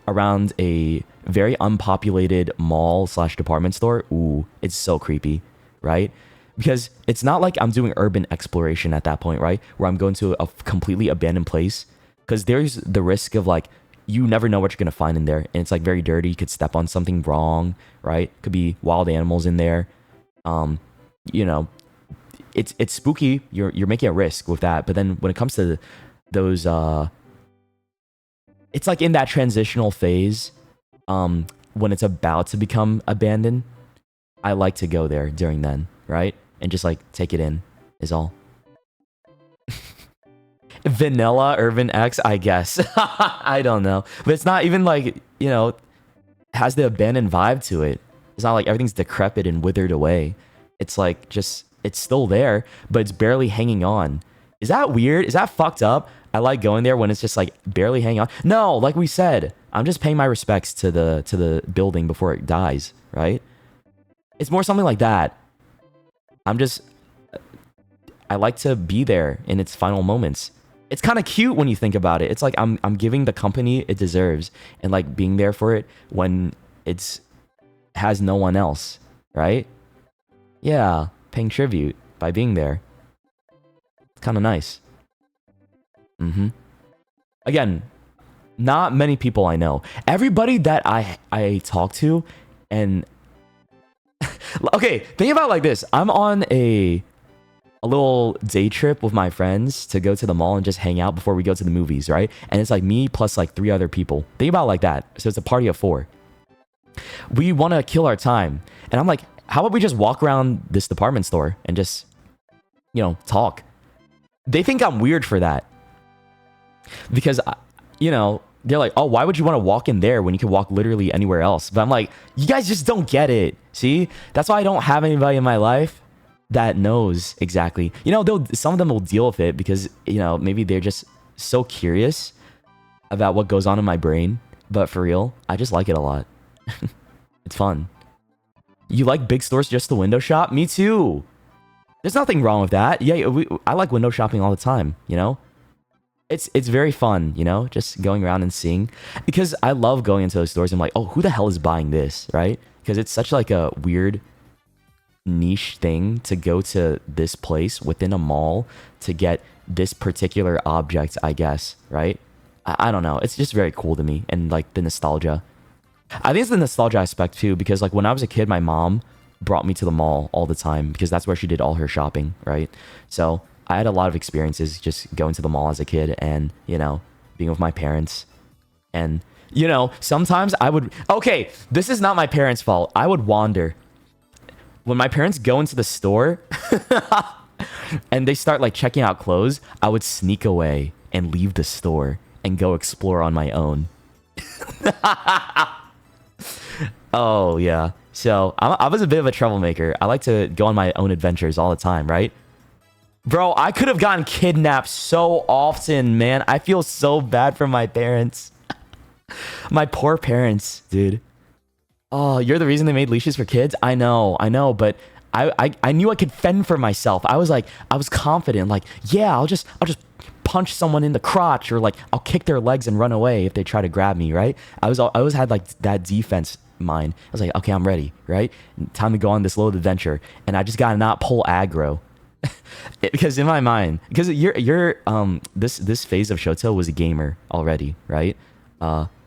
around a very unpopulated mall / department store. Ooh, it's so creepy, right? Because it's not like I'm doing urban exploration at that point, right? Where I'm going to a completely abandoned place. Because there's the risk of like, you never know what you're going to find in there. And it's like very dirty. You could step on something wrong, right? Could be wild animals in there. You know, it's spooky. You're making a risk with that. But then when it comes to those, it's like in that transitional phase, when it's about to become abandoned, I like to go there during then, right? And just like take it in is all. Vanilla Urban X, I guess. I don't know. But it's not even like, you know, has the abandoned vibe to it. It's not like everything's decrepit and withered away. It's like just, it's still there, but it's barely hanging on. Is that weird? Is that fucked up? I like going there when it's just like barely hanging on. No, like we said, I'm just paying my respects to the building before it dies, right? It's more something like that. I like to be there in its final moments. It's kind of cute when you think about it. It's like I'm giving the company it deserves and like being there for it when it's has no one else, right? Yeah, paying tribute by being there. It's kind of nice. Again, not many people I know. Everybody that I talk to and okay, think about it like this. I'm on a little day trip with my friends to go to the mall and just hang out before we go to the movies, right? And it's like me plus like 3 other people. Think about it like that. So it's a party of 4. We want to kill our time. And I'm like, how about we just walk around this department store and just, you know, talk? They think I'm weird for that. Because, you know, they're like, oh, why would you want to walk in there when you can walk literally anywhere else? But I'm like, you guys just don't get it. See, that's why I don't have anybody in my life that knows exactly. You know, some of them will deal with it because, you know, maybe they're just so curious about what goes on in my brain. But for real, I just like it a lot. It's fun. You like big stores just to window shop? Me too. There's nothing wrong with that. Yeah, I like window shopping all the time, you know? It's very fun, you know? Just going around and seeing. Because I love going into those stores and I'm like, oh, who the hell is buying this, right? Because it's such like a weird niche thing to go to this place within a mall to get this particular object, I guess, right? I don't know. It's just very cool to me and like the nostalgia. I think it's the nostalgia aspect too because like when I was a kid, my mom brought me to the mall all the time because that's where she did all her shopping, right? So I had a lot of experiences just going to the mall as a kid and, you know, being with my parents. And, you know, sometimes I would... Okay, this is not my parents' fault. I would wander. When my parents go into the store and they start like checking out clothes, I would sneak away and leave the store and go explore on my own. Oh, yeah. So I was a bit of a troublemaker. I like to go on my own adventures all the time, right? Bro, I could have gotten kidnapped so often, man. I feel so bad for my parents. My poor parents, dude. Oh, you're the reason they made leashes for kids? I know, but I knew I could fend for myself. I was confident, like, yeah, I'll just punch someone in the crotch or like I'll kick their legs and run away if they try to grab me, right? I always had like that defense mind. I was like, okay, I'm ready, right? Time to go on this little adventure. And I just gotta not pull aggro. Because in my mind, because you're this phase of Shoto was a gamer already, right?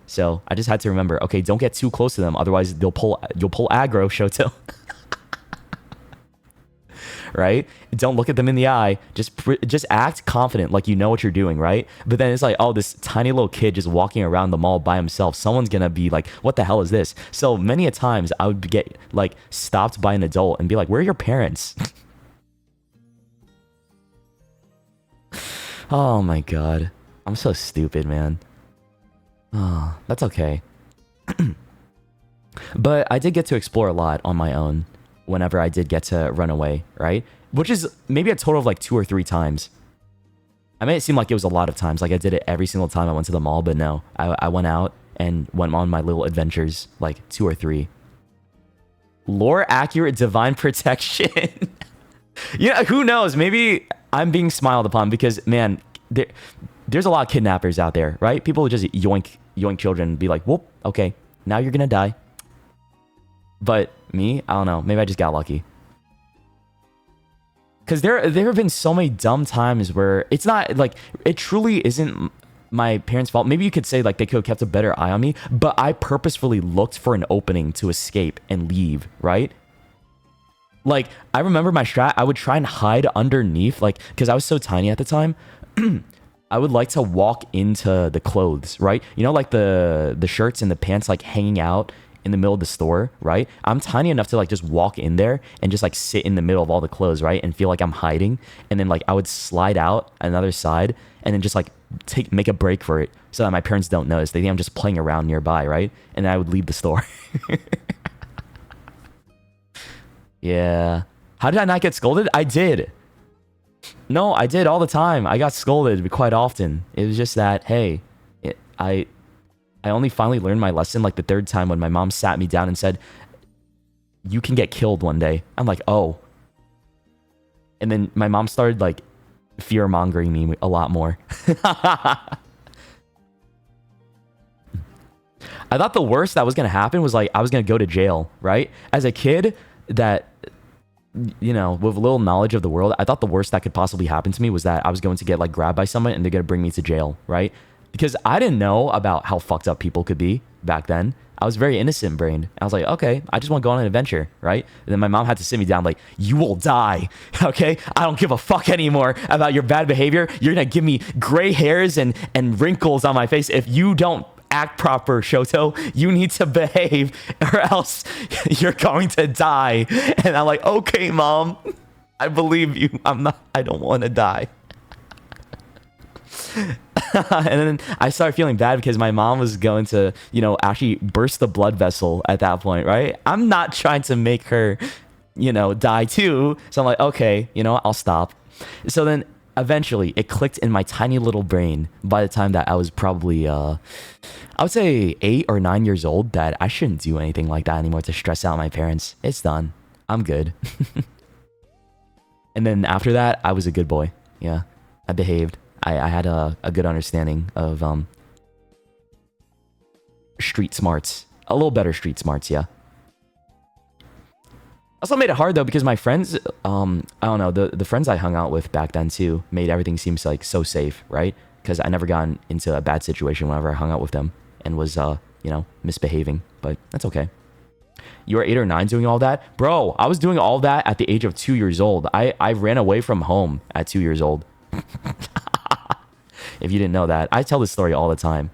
So I just had to remember, okay, don't get too close to them, otherwise you'll pull aggro, Shoto. Right? Don't look at them in the eye. Just act confident, like you know what you're doing, right? But then it's like, oh, this tiny little kid just walking around the mall by himself. Someone's gonna be like, what the hell is this? So many a times I would get like stopped by an adult and be like, where are your parents? Oh my god. I'm so stupid, man. Oh, that's okay. But I did get to explore a lot on my own whenever I did get to run away, right? Which is maybe a total of like 2 or 3 times. I made it seem like it was a lot of times. Like I did it every single time I went to the mall, but no. I went out and went on my little adventures, like 2 or 3. Lore accurate divine protection. Yeah, who knows? Maybe I'm being smiled upon because, man, there's a lot of kidnappers out there, right? People just yoink children and be like, whoop, okay, now you're gonna die. But me, I don't know. Maybe I just got lucky. Because there have been so many dumb times where it's not like it truly isn't my parents' fault. Maybe you could say like they could have kept a better eye on me, but I purposefully looked for an opening to escape and leave, right? Like I remember my strat, I would try and hide underneath, like because I was so tiny at the time. I would like to walk into the clothes, right? You know, like the shirts and the pants like hanging out in the middle of the store, right? I'm tiny enough to like just walk in there and just like sit in the middle of all the clothes, right? And feel like I'm hiding. And then like I would slide out another side and then just like make a break for it so that my parents don't notice. They think I'm just playing around nearby, right? And then I would leave the store. Yeah. How did I not get scolded? I did. No, I did all the time. I got scolded quite often. It was just that, hey, I only finally learned my lesson like the 3rd time when my mom sat me down and said, you can get killed one day. I'm like, oh. And then my mom started like fear-mongering me a lot more. I thought the worst that was going to happen was like I was going to go to jail, right? As a kid that, you know, with little knowledge of the world, I thought the worst that could possibly happen to me was that I was going to get like grabbed by someone and they're going to bring me to jail, right? Because I didn't know about how fucked up people could be back then. I was very innocent brained. I was like, okay, I just want to go on an adventure, right? And then my mom had to sit me down like, you will die, okay? I don't give a fuck anymore about your bad behavior. You're going to give me gray hairs and wrinkles on my face if you don't act proper, Shoto. You need to behave or else you're going to die. And I'm like, okay, mom, I believe you. I don't want to die. And then I started feeling bad because my mom was going to, actually burst the blood vessel at that point, right? I'm not trying to make her, die too. So I'm like, okay, I'll stop. So then eventually it clicked in my tiny little brain by the time that I was probably, I would say 8 or 9 years old, that I shouldn't do anything like that anymore to stress out my parents. It's done. I'm good. And then after that, I was a good boy. Yeah, I behaved. I had a good understanding of street smarts. A little better street smarts, yeah. Also made it hard though because my friends, I don't know, the friends I hung out with back then too made everything seem like so safe, right? Because I never got into a bad situation whenever I hung out with them and was, misbehaving. But that's okay. You were 8 or 9 doing all that? Bro, I was doing all that at the age of 2 years old. I ran away from home at 2 years old. If you didn't know that. I tell this story all the time.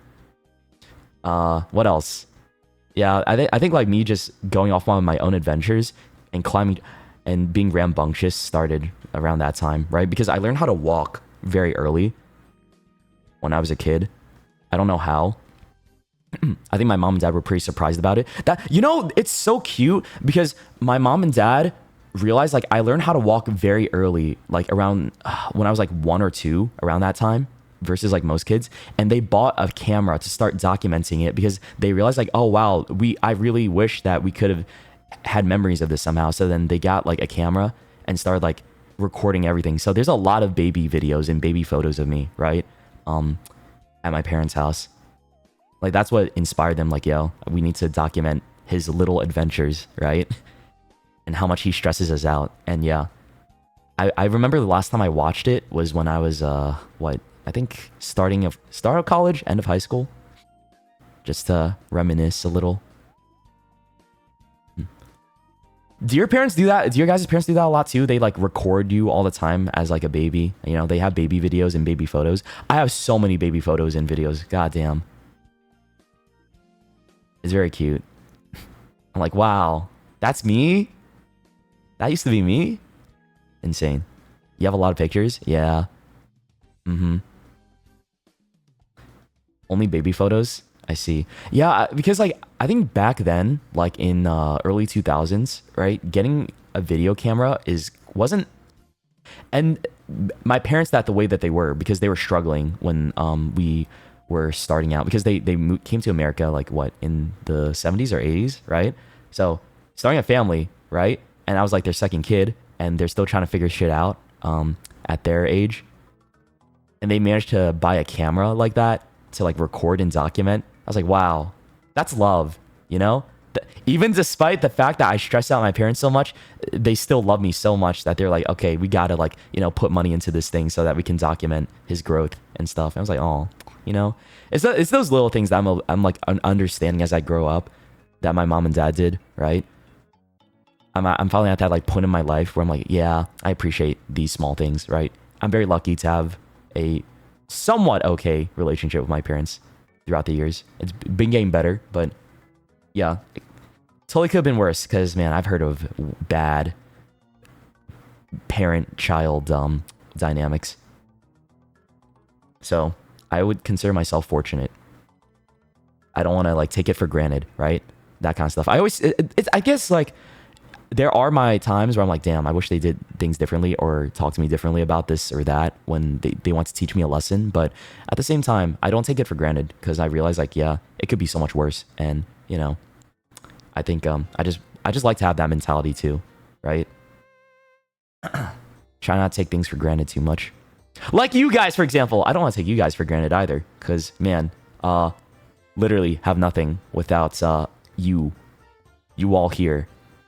What else? Yeah, I think like me just going off on my own adventures and climbing and being rambunctious started around that time, right? Because I learned how to walk very early when I was a kid. I don't know how. I think my mom and dad were pretty surprised about it. It's so cute because my mom and dad realized like I learned how to walk very early, like around when I was like 1 or 2, around that time, versus like most kids. And they bought a camera to start documenting it because they realized like, oh wow, I really wish that we could have had memories of this somehow. So then they got like a camera and started like recording everything. So there's a lot of baby videos and baby photos of me, right? At my parents' house. Like that's what inspired them. Like, yo, we need to document his little adventures, right? And how much he stresses us out. And yeah, I remember the last time I watched it was when I was I think start of college, end of high school, just to reminisce a little. Do your parents do that? Do your guys' parents do that a lot too? They like record you all the time as like a baby. They have baby videos and baby photos. I have so many baby photos and videos. God damn. It's very cute. I'm like, wow, that's me? That used to be me? Insane. You have a lot of pictures? Yeah. Only baby photos? I see. Yeah, because like, I think back then, like in early 2000s, right? Getting a video camera wasn't... And my parents, the way that they were, because they were struggling when we were starting out, because they came to America like what, in the 70s or 80s, right? So starting a family, right? And I was like their second kid, and they're still trying to figure shit out at their age, and they managed to buy a camera like that to like record and document. I was like, wow, that's love, even despite the fact that I stress out my parents so much, they still love me so much that they're like, okay, we gotta like put money into this thing so that we can document his growth and stuff. And I was like, oh, it's those little things that I'm like understanding as I grow up that my mom and dad did, right? I'm finally at that like point in my life where I'm like, yeah, I appreciate these small things, right? I'm very lucky to have a somewhat okay relationship with my parents throughout the years. It's been getting better, but yeah, it totally could have been worse because, man, I've heard of bad parent-child dynamics. So I would consider myself fortunate. I don't want to like take it for granted, right? That kind of stuff. I guess like there are my times where I'm like, damn, I wish they did things differently or talk to me differently about this or that when they want to teach me a lesson. But at the same time, I don't take it for granted because I realize like, yeah, it could be so much worse. And, I think I just like to have that mentality too, right? Try not to take things for granted too much. Like you guys, for example. I don't want to take you guys for granted either because, man, literally have nothing without you all here.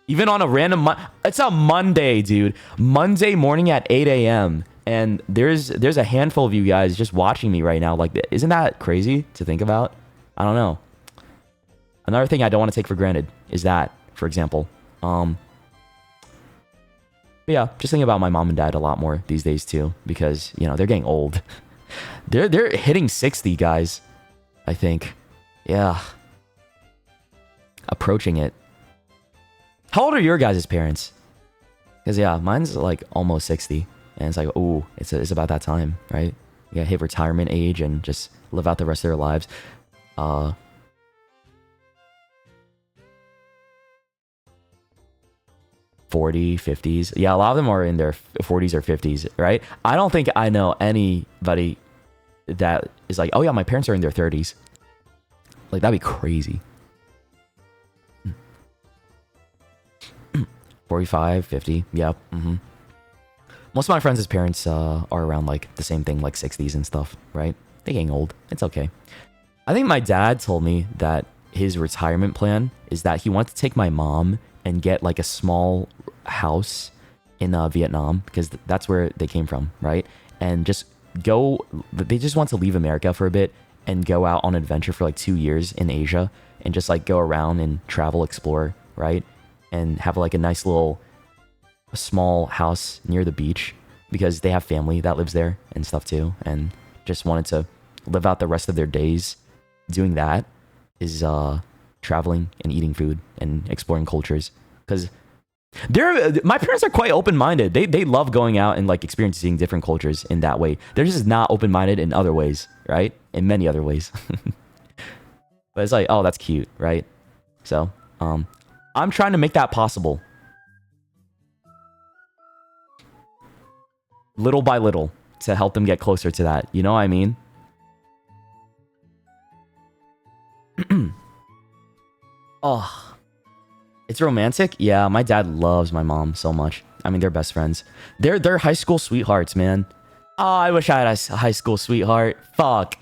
Even on a random... It's a Monday, dude. Monday morning at 8 a.m. And there's a handful of you guys just watching me right now. Like, isn't that crazy to think about? I don't know. Another thing I don't want to take for granted is that, for example. But yeah, just thinking about my mom and dad a lot more these days too. Because, they're getting old. They're hitting 60, guys. I think. Yeah. Approaching it. How old are your guys' parents? Because, yeah, mine's like almost 60. And it's like, ooh, it's about that time, right? yeah, hit retirement age and just live out the rest of their lives. 40, 50s. Yeah, a lot of them are in their 40s or 50s, right? I don't think I know anybody that is like, oh yeah, my parents are in their 30s. Like, that'd be crazy. 45, 50, yep. Most of my friends' parents are around like the same thing, like 60s and stuff, right? They're getting old. It's okay. I think my dad told me that his retirement plan is that he wants to take my mom and get like a small house in Vietnam, because that's where they came from, right? And just go, they just want to leave America for a bit and go out on an adventure for like 2 years in Asia and just like go around and travel, explore, right? And have like a nice little small house near the beach, because they have family that lives there and stuff too, and just wanted to live out the rest of their days doing that, is traveling and eating food and exploring cultures. Because my parents are quite open-minded. They love going out and like experiencing different cultures in that way. They're just not open-minded in other ways, right? In many other ways. But it's like, oh, that's cute, right? So I'm trying to make that possible, little by little, to help them get closer to that. You know what I mean? Oh, it's romantic. Yeah, my dad loves my mom so much. I mean, they're best friends. They're high school sweethearts, man. Oh, I wish I had a high school sweetheart. Fuck.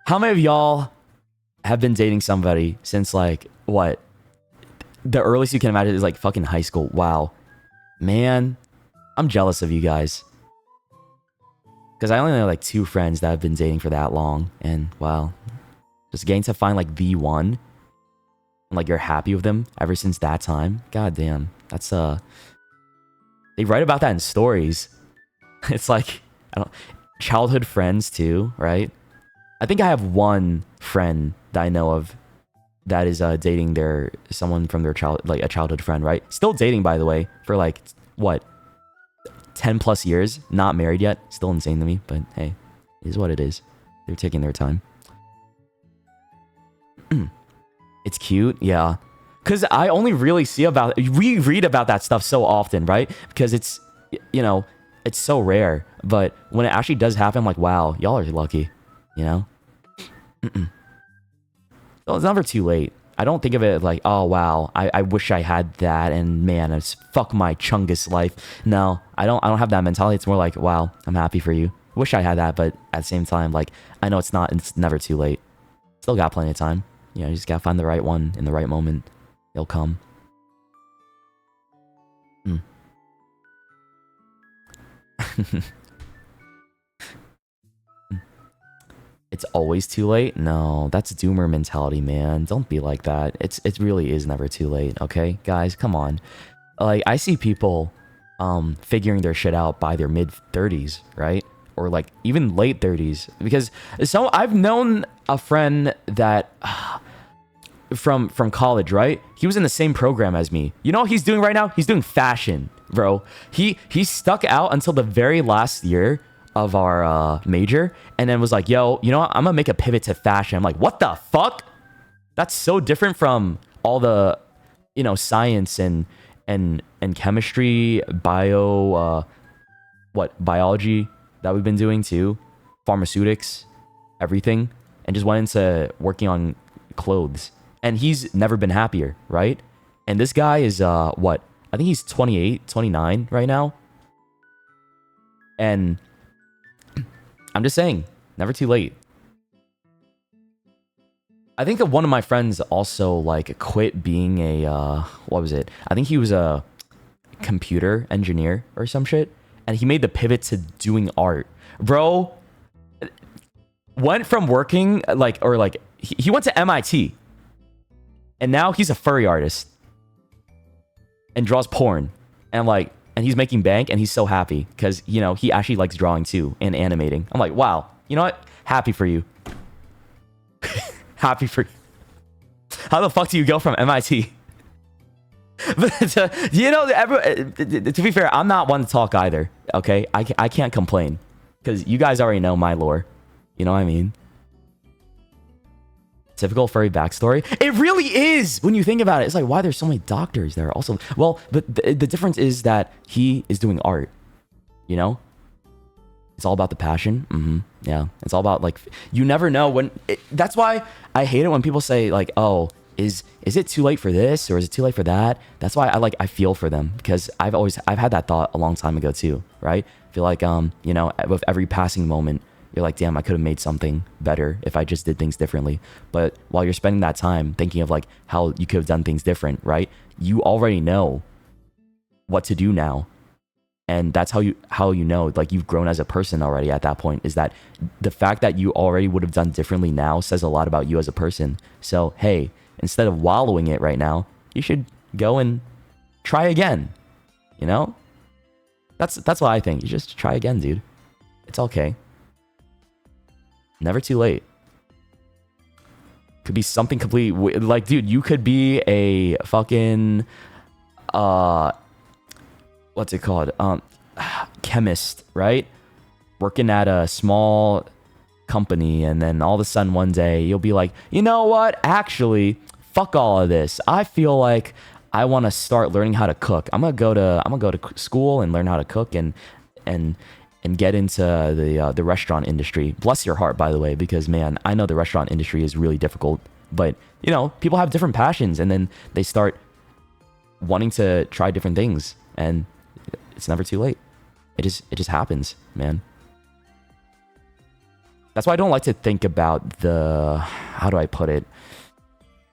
How many of y'all have been dating somebody since like what? The earliest you can imagine is like fucking high school. Wow, man, I'm jealous of you guys. Because I only know like 2 friends that have been dating for that long, and wow, just getting to find like the one, and like you're happy with them ever since that time. God damn, that's they write about that in stories. It's like, I don't, childhood friends too, right? I think I have one friend that I know of that is dating someone from their a childhood friend, right? Still dating, by the way, for like what, 10 plus years, not married yet. Still insane to me, but hey, it is what it is. They're taking their time. It's cute, yeah. Because I only really we read about that stuff so often, right? Because it's, you know, it's so rare. But when it actually does happen, I'm like, wow, y'all are lucky, you know? So it's never too late. I don't think of it like, oh wow, I wish I had that, and man, it's fuck my chungus life. No, I don't have that mentality. It's more like, wow, I'm happy for you. Wish I had that, but at the same time, like, I know it's never too late. Still got plenty of time. You know, you just gotta find the right one in the right moment. It'll come. It's always too late? No, that's doomer mentality, man. Don't be like that. It really is never too late, okay? Guys, come on. Like, I see people figuring their shit out by their mid-30s, right? Or like even late 30s. Because so I've known a friend that from college, right? He was in the same program as me. You know what he's doing right now? He's doing fashion, bro. He stuck out until the very last year of our major, and then was like, yo, you know what? I'm gonna make a pivot to fashion. I'm like, what the fuck? That's so different from all the, you know, science and chemistry, biology that we've been doing too, pharmaceutics, everything, and just went into working on clothes. And he's never been happier, right? And this guy is what? I think he's 28, 29 right now. And I'm just saying, never too late. I think that one of my friends also like quit being a what was it? I think he was a computer engineer or some shit, and he made the pivot to doing art. Bro went from working he went to MIT, and now he's a furry artist and draws porn, and he's making bank, and he's so happy because, you know, he actually likes drawing too and animating. I'm like, wow, you know what? Happy for you. Happy for you. How the fuck do you go from MIT? You know, to be fair, I'm not one to talk either, okay? I can't complain. because you guys already know my lore. You know what I mean? Typical furry backstory. It really is when you think about it. It's like, why there's so many doctors there also. Well, but the difference is that he is doing art. You know? It's all about the passion. Yeah. It's all about, like, you never know when... that's why I hate it when people say, like, oh, is it too late for this or is it too late for that? That's why I feel for them, because I've had that thought a long time ago too, right? I feel like, you know, with every passing moment, you're like, damn, I could have made something better if I just did things differently. But while you're spending that time thinking of like how you could have done things different, right? You already know what to do now. And that's how you know, like, you've grown as a person already at that point, is that the fact that you already would have done differently now says a lot about you as a person. So, hey, instead of wallowing it right now, you should go and try again. You know? That's what I think. You just try again, dude. It's okay. Never too late. Could be something completely... like, dude, you could be a fucking... what's it called? Chemist, right? Working at a small company, and then all of a sudden one day you'll be like, you know what? Actually, fuck all of this. I feel like I want to start learning how to cook. I'm gonna go to school and learn how to cook and get into the restaurant industry. Bless your heart, by the way, because man, I know the restaurant industry is really difficult. But you know, people have different passions, and then they start wanting to try different things, and it's never too late. It just happens, man. That's why I don't like to think about the, how do I put it,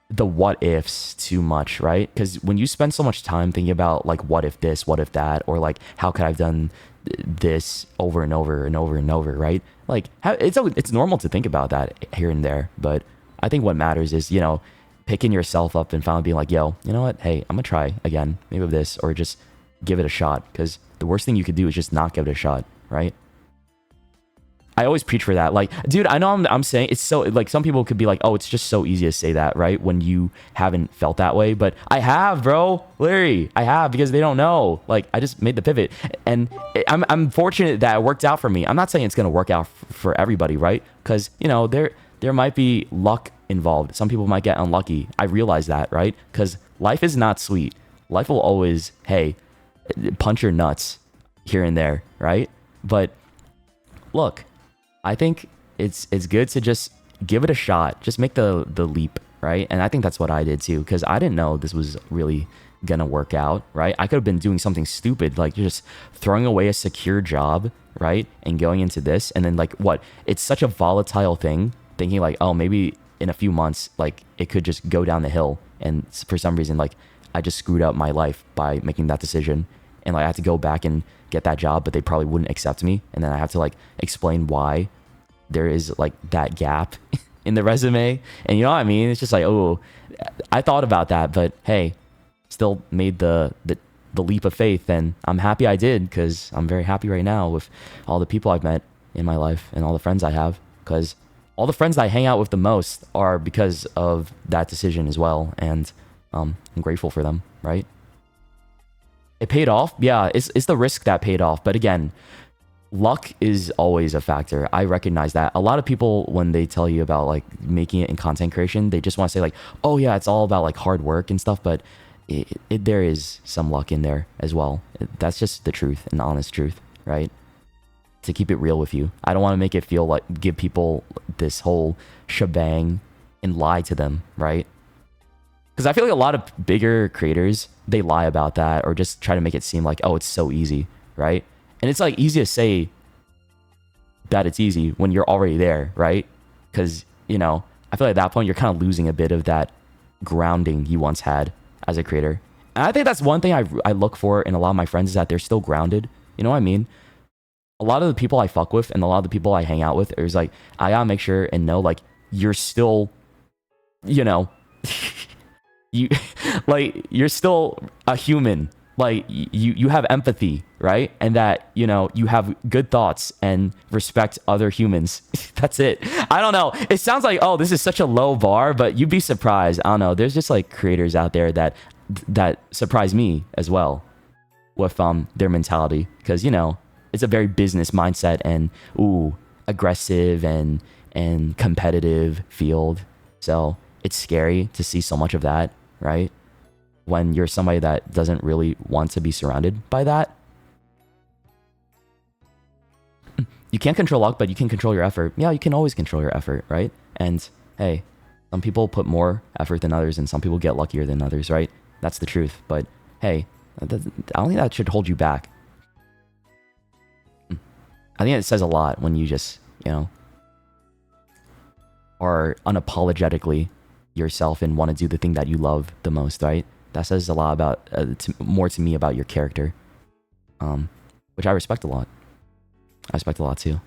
the what ifs too much, right? Because when you spend so much time thinking about like, what if this, what if that, or like, how could I have done this over and over and over and over, right? Like, it's normal to think about that here and there, but I think what matters is, you know, picking yourself up and finally being like, yo, you know what? Hey, I'm gonna try again, maybe with this, or just give it a shot. Because the worst thing you could do is just not give it a shot, right? I always preach for that. Like, dude, I know I'm saying it's so, like, some people could be like, oh, it's just so easy to say that, right? When you haven't felt that way. But I have, bro. Larry, I have, because they don't know. Like, I just made the pivot. And I'm fortunate that it worked out for me. I'm not saying it's going to work out for everybody, right? Because, you know, there might be luck involved. Some people might get unlucky. I realize that, right? Because life is not sweet. Life will always, hey, punch your nuts here and there, right? But look, I think it's good to just give it a shot. Just make the leap, right? And I think that's what I did too, because I didn't know this was really gonna work out, right? I could have been doing something stupid, like just throwing away a secure job, right? And going into this, and then like, what? It's such a volatile thing, thinking like, oh, maybe in a few months, like, it could just go down the hill. And for some reason, like, I just screwed up my life by making that decision. And like, I had to go back and get that job, but they probably wouldn't accept me. And then I have to like explain why there is like that gap in the resume. And you know what I mean? It's just like, oh, I thought about that, but hey, still made the leap of faith. And I'm happy I did, because I'm very happy right now with all the people I've met in my life and all the friends I have, because all the friends that I hang out with the most are because of that decision as well. And I'm grateful for them, right? It paid off. Yeah, it's the risk that paid off. But again, luck is always a factor. I recognize that. A lot of people, when they tell you about like making it in content creation, they just want to say like, oh yeah, it's all about like hard work and stuff. But there is some luck in there as well. That's just the truth, and the honest truth, right? To keep it real with you. I don't want to make it feel like, give people this whole shebang and lie to them, right? Because I feel like a lot of bigger creators, they lie about that, or just try to make it seem like, oh, it's so easy, right? And it's like easy to say that it's easy when you're already there, right? Because, you know, I feel like at that point, you're kind of losing a bit of that grounding you once had as a creator. And I think that's one thing I look for in a lot of my friends, is that they're still grounded. You know what I mean? A lot of the people I fuck with and a lot of the people I hang out with, is like, I gotta make sure and know, like, you're still, you know, you're still a human. Like, you have empathy, right? And that, you know, you have good thoughts and respect other humans. That's it. I don't know. It sounds like, oh, this is such a low bar, but you'd be surprised. I don't know. There's just like creators out there that surprise me as well with their mentality. Because, you know, it's a very business mindset and aggressive and competitive field. So it's scary to see so much of that, right? When you're somebody that doesn't really want to be surrounded by that. You can't control luck, but you can control your effort. Yeah, you can always control your effort, right? And hey, some people put more effort than others and some people get luckier than others, right? That's the truth. But hey, I don't think that should hold you back. I think it says a lot when you just, you know, are unapologetically yourself and want to do the thing that you love the most, right? That says a lot about, more to me about your character, which I respect a lot. I respect a lot too.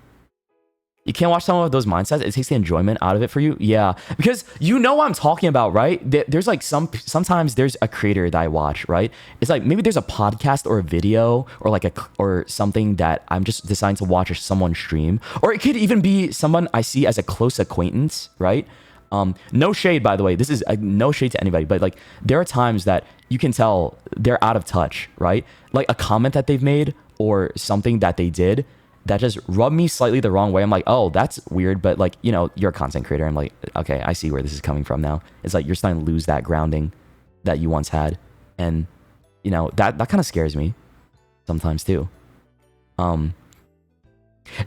You can't watch some of those mindsets. It takes the enjoyment out of it for you. Yeah, because you know what I'm talking about, right? There's like sometimes there's a creator that I watch, right? It's like maybe there's a podcast or a video or like or something that I'm just deciding to watch someone stream, or it could even be someone I see as a close acquaintance, right? No shade, by the way. This is no shade to anybody, but like there are times that you can tell they're out of touch, right? Like a comment that they've made or something that they did that just rubbed me slightly the wrong way. I'm like, oh, that's weird. But like, you know, you're a content creator. I'm like, okay, I see where this is coming from now. It's like you're starting to lose that grounding that you once had. And, you know, that kind of scares me sometimes too.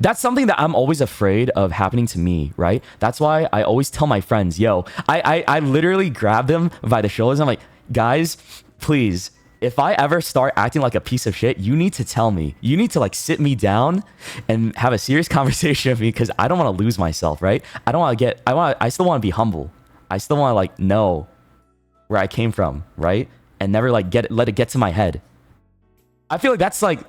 That's something that I'm always afraid of happening to me, right? That's why I always tell my friends, yo, I literally grab them by the shoulders. I'm like, guys, please, if I ever start acting like a piece of shit, you need to tell me. You need to like sit me down and have a serious conversation with me because I don't want to lose myself, right? I don't want to get, I still want to be humble. I still want to like know where I came from, right? And never like let it get to my head. I feel like that's like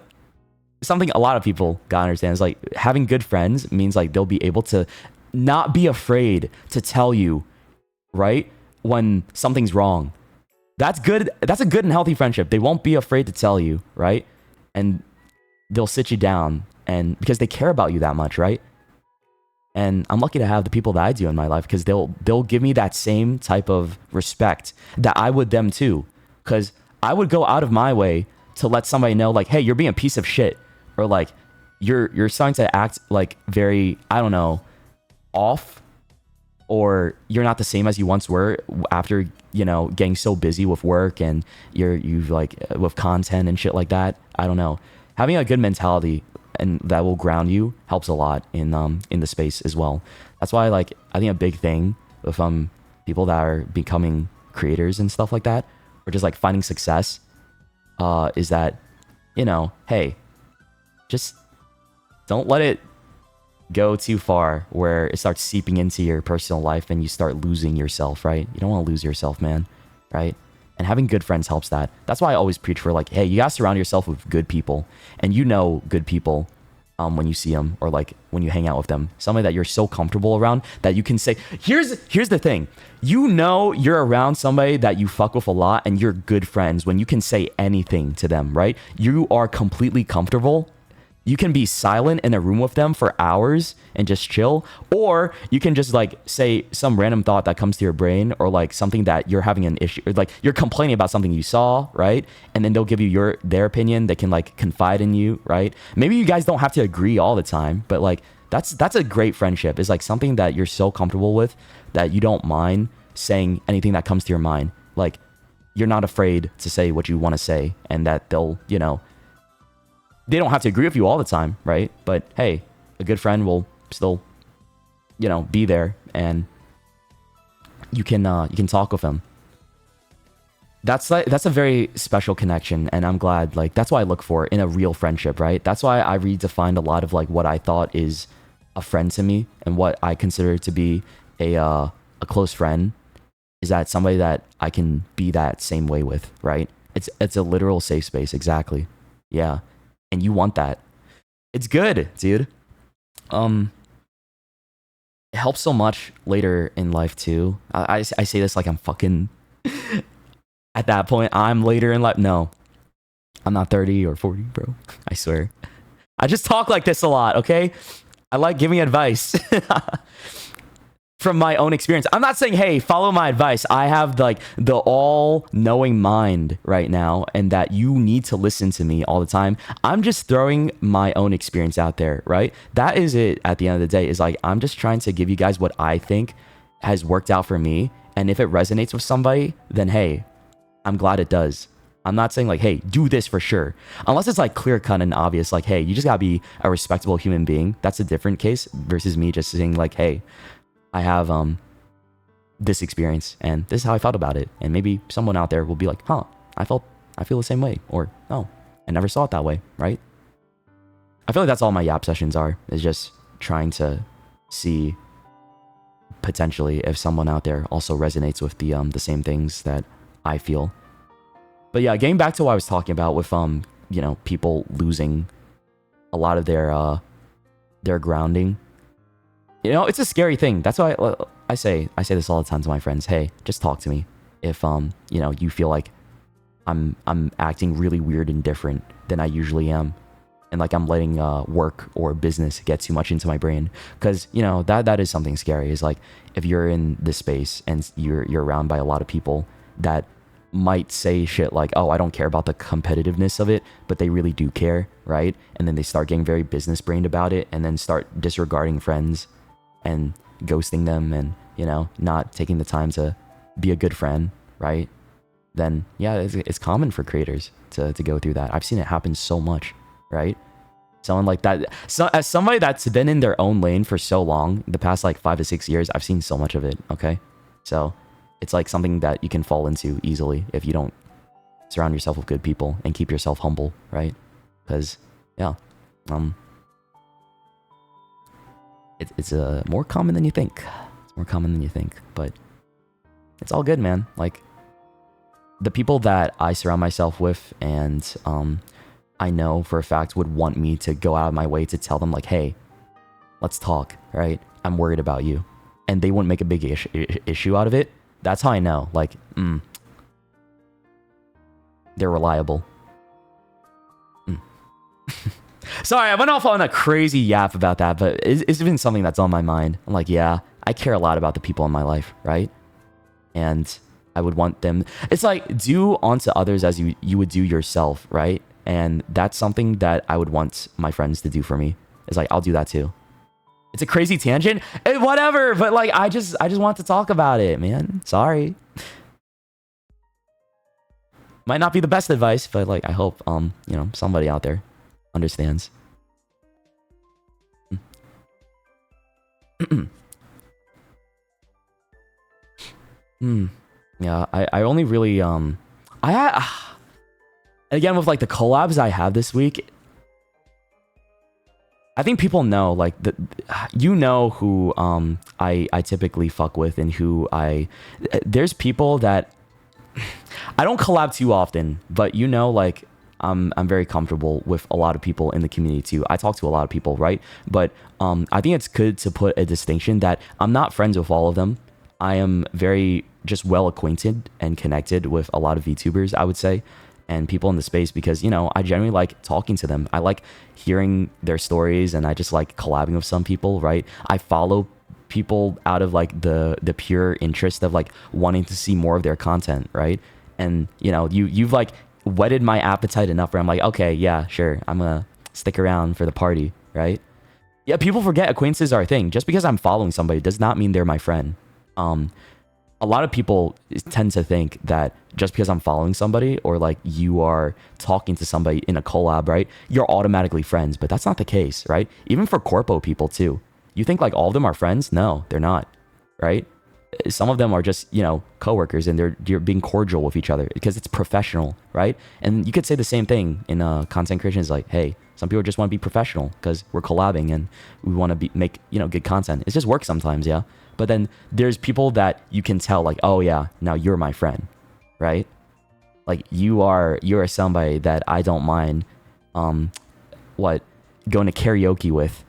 something a lot of people gotta understand is like having good friends means like they'll be able to not be afraid to tell you, right? When something's wrong. That's good. That's a good and healthy friendship. They won't be afraid to tell you, right? And they'll sit you down and because they care about you that much, right? And I'm lucky to have the people that I do in my life because they'll give me that same type of respect that I would them too. Because I would go out of my way to let somebody know like, hey, you're being a piece of shit. Or like you're starting to act like very, I don't know, off. Or you're not the same as you once were after, you know, getting so busy with work and you've like with content and shit like that. I don't know. Having a good mentality and that will ground you helps a lot in the space as well. That's why like I think a big thing with people that are becoming creators and stuff like that, or just like finding success, is that, you know, hey, just don't let it go too far where it starts seeping into your personal life and you start losing yourself, right? You don't want to lose yourself, man, right? And having good friends helps that. That's why I always preach for like, hey, you gotta surround yourself with good people. And you know good people when you see them or like when you hang out with them. Somebody that you're so comfortable around that you can say, here's the thing. You know you're around somebody that you fuck with a lot and you're good friends when you can say anything to them, right? You are completely comfortable. You can be silent in a room with them for hours and just chill, or you can just like say some random thought that comes to your brain or like something that you're having an issue, or like you're complaining about something you saw, right? And then they'll give you their opinion. They can like confide in you, right? Maybe you guys don't have to agree all the time, but like that's a great friendship. It's like something that you're so comfortable with that you don't mind saying anything that comes to your mind. Like you're not afraid to say what you want to say, and that they'll, you know, they don't have to agree with you all the time, right? But hey, a good friend will still, you know, be there, and you can talk with them. That's a very special connection, and I'm glad, like, that's what I look for in a real friendship, right? That's why I redefined a lot of like what I thought is a friend to me and what I consider to be a close friend is that somebody that I can be that same way with, right? It's a literal safe space, exactly. Yeah. And you want that. It's good, dude. It helps so much later in life too. I say this like I'm fucking at that point. I'm later in life. No, I'm not 30 or 40, bro. I swear. I just talk like this a lot, okay? I like giving advice. from my own experience. I'm not saying, hey, follow my advice. I have like the all-knowing mind right now, and that you need to listen to me all the time. I'm just throwing my own experience out there, right? That is it at the end of the day, is like, I'm just trying to give you guys what I think has worked out for me. And if it resonates with somebody, then hey, I'm glad it does. I'm not saying like, hey, do this for sure. Unless it's like clear cut and obvious, like, hey, you just gotta be a respectable human being. That's a different case versus me just saying like, hey, I have this experience and this is how I felt about it. And maybe someone out there will be like, huh, I feel the same way. Or, no, I never saw it that way, right? I feel like that's all my yap sessions are, is just trying to see potentially if someone out there also resonates with the same things that I feel. But yeah, getting back to what I was talking about with you know, people losing a lot of their grounding. You know, it's a scary thing. That's why I say this all the time to my friends. Hey, just talk to me if you know, you feel like I'm acting really weird and different than I usually am, and like I'm letting work or business get too much into my brain. Because you know, that is something scary. Is like, if you're in this space and you're around by a lot of people that might say shit like, oh, I don't care about the competitiveness of it, but they really do care, right? And then they start getting very business brained about it, and then start disregarding friends and ghosting them, and you know, not taking the time to be a good friend, right? Then yeah, it's common for creators to go through that. I've seen it happen so much, right? Someone like that, so as somebody that's been in their own lane for so long, the past like 5 to 6 years, I've seen so much of it. Okay, so it's like something that you can fall into easily if you don't surround yourself with good people and keep yourself humble, right? Because yeah, it's more common than you think. It's more common than you think, but it's all good, man. Like, the people that I surround myself with, and I know for a fact would want me to go out of my way to tell them like, hey, let's talk, right? I'm worried about you, and they wouldn't make a big issue out of it. That's how I know, like, they're reliable. Sorry, I went off on a crazy yap about that, but it's been something that's on my mind. I'm like, yeah, I care a lot about the people in my life, right? And I would want them... It's like, do unto others as you would do yourself, right? And that's something that I would want my friends to do for me. It's like, I'll do that too. It's a crazy tangent, whatever, but like, I just want to talk about it, man. Sorry. Might not be the best advice, but like, I hope you know, somebody out there understands. Yeah, I only really again, with like the collabs I have this week, I think people know, like, you know who I typically fuck with, and who there's people that I don't collab too often, but you know, like, I'm very comfortable with a lot of people in the community too. I talk to a lot of people, right? But I think it's good to put a distinction that I'm not friends with all of them. I am very just well acquainted and connected with a lot of VTubers, I would say, and people in the space, because, you know, I generally like talking to them. I like hearing their stories, and I just like collabing with some people, right? I follow people out of like the pure interest of like wanting to see more of their content, right? And you know, you've like whetted my appetite enough where I'm like, okay, yeah, sure, I'm gonna stick around for the party, right? Yeah, people forget acquaintances are a thing. Just because I'm following somebody does not mean they're my friend. A lot of people tend to think that just because I'm following somebody, or like you are talking to somebody in a collab, right, you're automatically friends. But that's not the case, right? Even for corpo people too. You think like all of them are friends? No, they're not, right? Some of them are just, you know, coworkers, and you're being cordial with each other because it's professional, right? And you could say the same thing in content creation. Is like, hey, some people just want to be professional because we're collabing and we want to make, you know, good content. It's just work sometimes, yeah. But then there's people that you can tell like, oh yeah, now you're my friend, right? Like you're somebody that I don't mind, going to karaoke with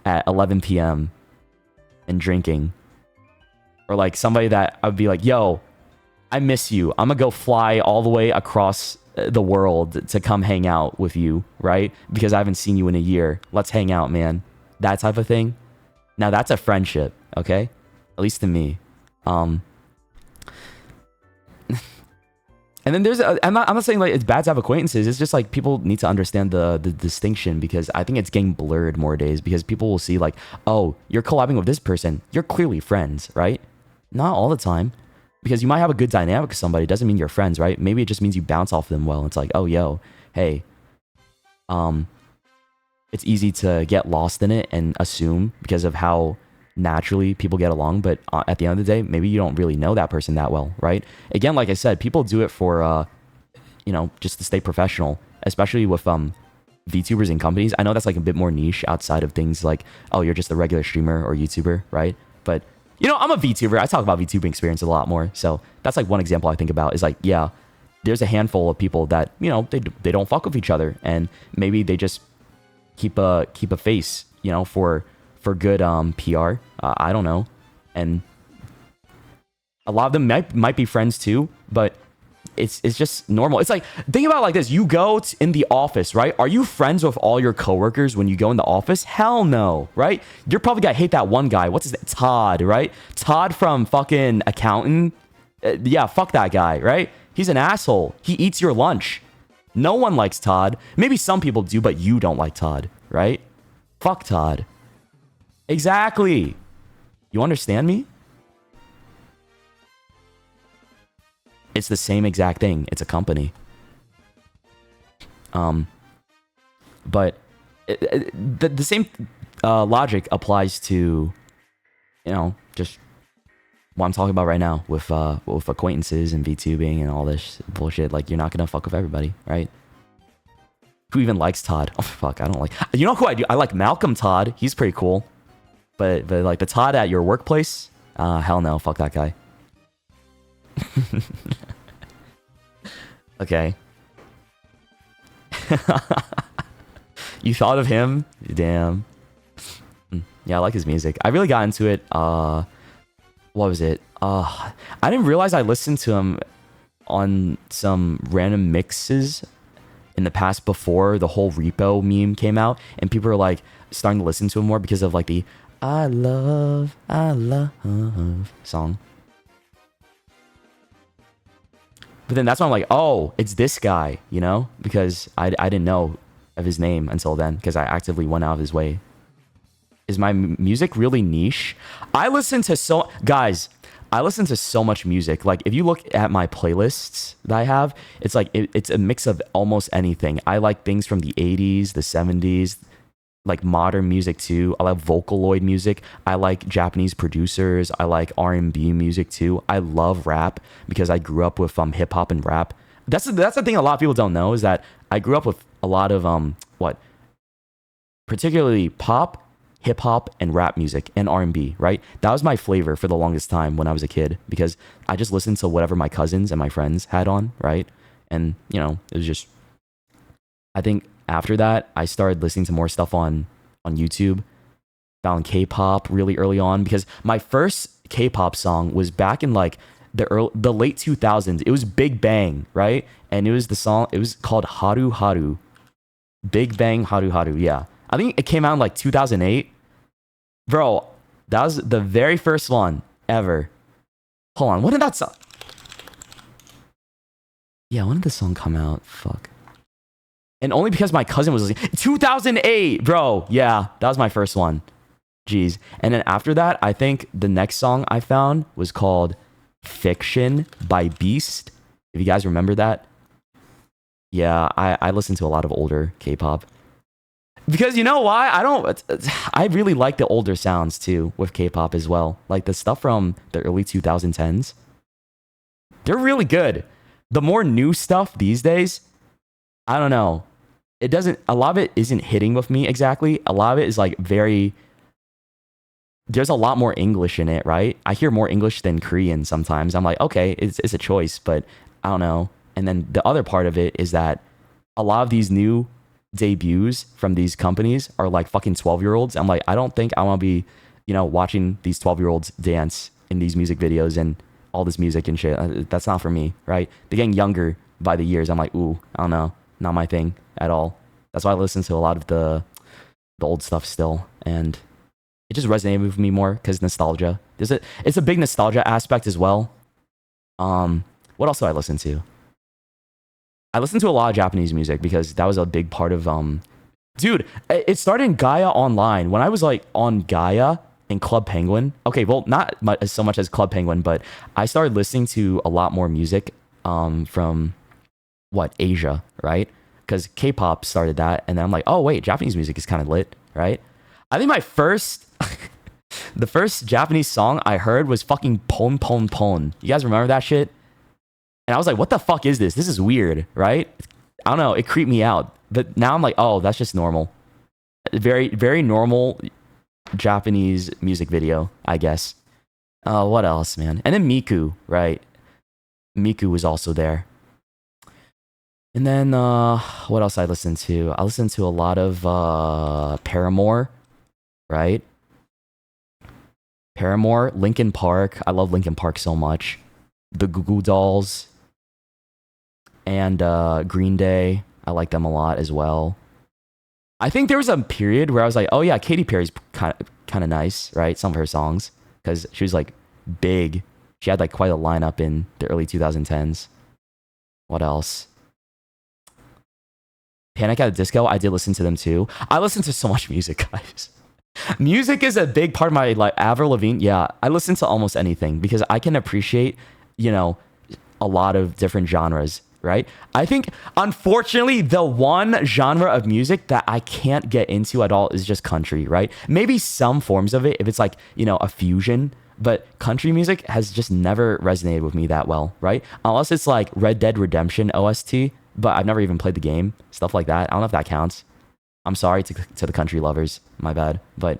at 11 p.m. and drinking. Or like somebody that I'd be like, yo, I miss you. I'm gonna go fly all the way across the world to come hang out with you, right? Because I haven't seen you in a year. Let's hang out, man. That type of thing. Now that's a friendship, okay? At least to me. And then I'm not saying like it's bad to have acquaintances. It's just like people need to understand the distinction, because I think it's getting blurred more days, because people will see like, oh, you're collabing with this person, you're clearly friends, right? Not all the time, because you might have a good dynamic with somebody, doesn't mean you're friends, right? Maybe it just means you bounce off them well. It's like, oh, yo, hey, it's easy to get lost in it and assume because of how naturally people get along, but at the end of the day, maybe you don't really know that person that well, right? Again, like I said, people do it for just to stay professional, especially with VTubers and companies. I know that's like a bit more niche outside of things like, oh, you're just a regular streamer or YouTuber, right? But I'm a VTuber. I talk about VTubing experience a lot more, so that's like one example I think about is like, yeah, there's a handful of people that they don't fuck with each other, and maybe they just keep a face for good PR. I don't know. And a lot of them might be friends too, but it's just normal. It's like, think about it like this. You go in the office, right? Are you friends with all your coworkers when you go in the office? Hell no, right? You're probably gonna hate that one guy. What's his name? Todd, right? Todd from fucking accounting. Yeah, fuck that guy, right? He's an asshole. He eats your lunch. No one likes Todd. Maybe some people do, but you don't like Todd, right? Fuck Todd. Exactly. You understand me? It's the same exact thing. It's a company. But the same logic applies to, just what I'm talking about right now with acquaintances and VTubing and all this bullshit. Like, you're not gonna fuck with everybody, right? Who even likes Todd? Oh fuck, I don't like. You know who I do? I like Malcolm Todd. He's pretty cool. But like the Todd at your workplace, hell no, fuck that guy. Okay. You thought of him? Damn. Yeah, I like his music. I really got into it. What was it? I didn't realize I listened to him on some random mixes in the past before the whole repo meme came out, and people are like starting to listen to him more because of like the I love song. But then that's when I'm like, oh, it's this guy, because I didn't know of his name until then, because I actively went out of his way. Is my music really niche? I listen to so much music. Like, if you look at my playlists that I have, it's like it's a mix of almost anything. I like things from the 80s, the 70s, like modern music too. I like Vocaloid music. I like Japanese producers. I like R&B music too. I love rap because I grew up with hip hop and rap. That's the thing a lot of people don't know, is that I grew up with a lot of particularly pop, hip hop, and rap music and R&B, right? That was my flavor for the longest time when I was a kid, because I just listened to whatever my cousins and my friends had on, right? And it was just, I think after that, I started listening to more stuff on YouTube. Found K-pop really early on, because my first K-pop song was back in like the late 2000s. It was Big Bang, right? And it was called Haru Haru. Big Bang Haru Haru, yeah. I think it came out in like 2008. Bro, that was the very first one ever. Hold on, when did that song? Yeah, when did the song come out? Fuck. And only because my cousin was listening. 2008, bro. Yeah, that was my first one. Jeez. And then after that, I think the next song I found was called Fiction by Beast. If you guys remember that. Yeah, I listen to a lot of older K-pop. Because you know why? I really like the older sounds too with K-pop as well. Like the stuff from the early 2010s. They're really good. The more new stuff these days, I don't know. A lot of it isn't hitting with me exactly. A lot of it is like there's a lot more English in it, right? I hear more English than Korean sometimes. I'm like, okay, it's a choice, but I don't know. And then the other part of it is that a lot of these new debuts from these companies are like fucking 12-year-olds. I'm like, I don't think I want to be, watching these 12-year-olds dance in these music videos and all this music and shit. That's not for me, right? They're getting younger by the years. I'm like, ooh, I don't know. Not my thing at all. That's why I listen to a lot of the old stuff still. And It just resonated with me more because nostalgia. It's a big nostalgia aspect as well. What else do I listen to? I listen to a lot of Japanese music because that was a big part of dude, it started in Gaia Online. When I was like on Gaia and Club Penguin. Okay, well, not so much as Club Penguin, but I started listening to a lot more music from Asia, right? Because K-pop started that, and then I'm like, oh wait, Japanese music is kind of lit, right? I think my first the first Japanese song I heard was fucking Pon Pon Pon. You guys remember that shit? And I was like, what the fuck is this? This is weird, right? I don't know, it creeped me out. But now I'm like, oh, that's just normal. Very, very normal Japanese music video, I guess. What else, man? And then Miku, right? Miku was also there. And then, what else I listened to? I listened to a lot of Paramore, right? Paramore, Linkin Park. I love Linkin Park so much. The Goo Goo Dolls. And Green Day. I like them a lot as well. I think there was a period where I was like, oh yeah, Katy Perry's kind of nice, right? Some of her songs. Because she was like big. She had like quite a lineup in the early 2010s. What else? Panic at the Disco, I did listen to them too. I listen to so much music, guys. Music is a big part of my life. Avril Lavigne, yeah. I listen to almost anything because I can appreciate, you know, a lot of different genres, right? I think, unfortunately, the one genre of music that I can't get into at all is just country, right? Maybe some forms of it, if it's like, you know, a fusion, but country music has just never resonated with me that well, right? Unless it's like Red Dead Redemption OST, but I've never even played the game, stuff like that. I don't know if that counts. I'm sorry to the country lovers, my bad, but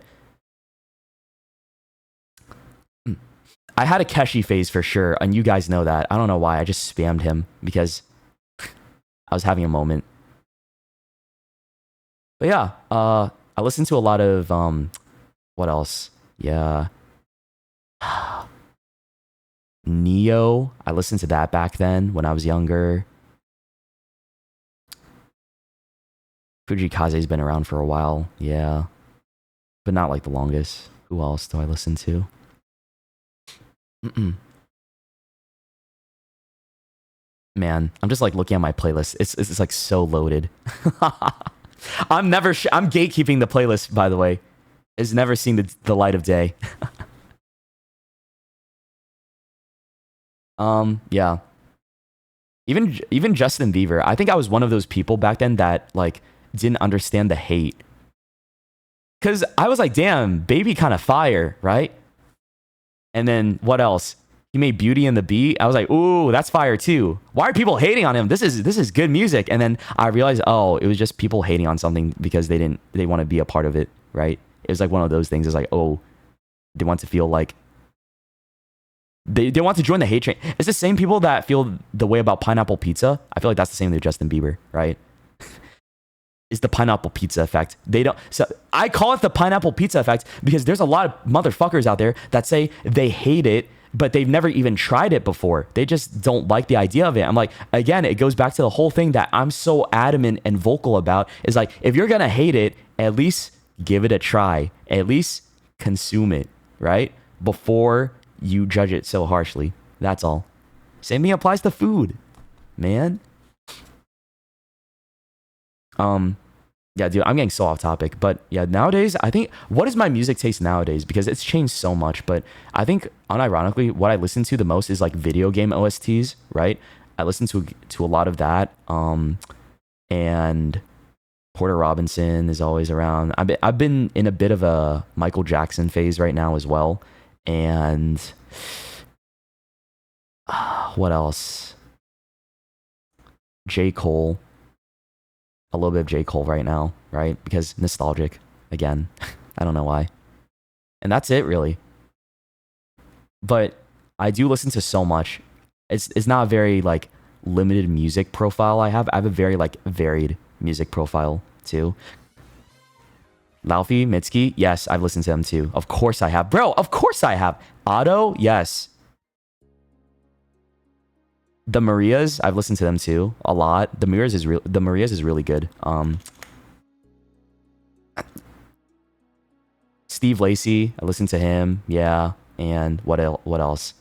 I had a Keshi phase for sure, and you guys know that. I don't know why, I just spammed him because I was having a moment. But yeah, I listened to a lot of, what else? Yeah. Neo, I listened to that back then when I was younger. Fujikaze's been around for a while, yeah. But not like the longest. Who else do I listen to? Man, I'm just like looking at my playlist. It's like so loaded. I'm gatekeeping the playlist, by the way. It's never seen the light of day. Yeah. Even Justin Bieber. I think I was one of those people back then that like didn't understand the hate. Cause I was like, damn, baby kind of fire, right? And then what else? He made Beauty and the Beat. I was like, ooh, that's fire too. Why are people hating on him? This is good music. And then I realized, oh, it was just people hating on something because they want to be a part of it, right? It was like one of those things. It's like, oh, they want to feel like they want to join the hate train. It's the same people that feel the way about pineapple pizza. I feel like that's the same with Justin Bieber, right? It's the pineapple pizza effect. So I call it the pineapple pizza effect because there's a lot of motherfuckers out there that say they hate it, but they've never even tried it before. They just don't like the idea of it. I'm like, again, it goes back to the whole thing that I'm so adamant and vocal about is like, if you're gonna hate it, at least give it a try. At least consume it, right? Before you judge it so harshly. That's all. Same thing applies to food, man. Yeah, dude, I'm getting so off topic, but yeah, nowadays, I think, what is my music taste nowadays? Because it's changed so much, but I think, unironically, what I listen to the most is like video game OSTs, right? I listen to a lot of that, and Porter Robinson is always around. I've been in a bit of a Michael Jackson phase right now as well, and what else? J. Cole. A little bit of J. Cole right now, right? Because nostalgic, again. I don't know why. And that's it, really. But I do listen to so much. It's not a very, like, limited music profile I have. I have a very, like, varied music profile, too. Laufey, Mitski, yes, I've listened to them, too. Of course I have. Bro, of course I have. Otto, yes. The Marias, I've listened to them too a lot. The Marias is really good. Steve Lacy, I listen to him. Yeah. And what else?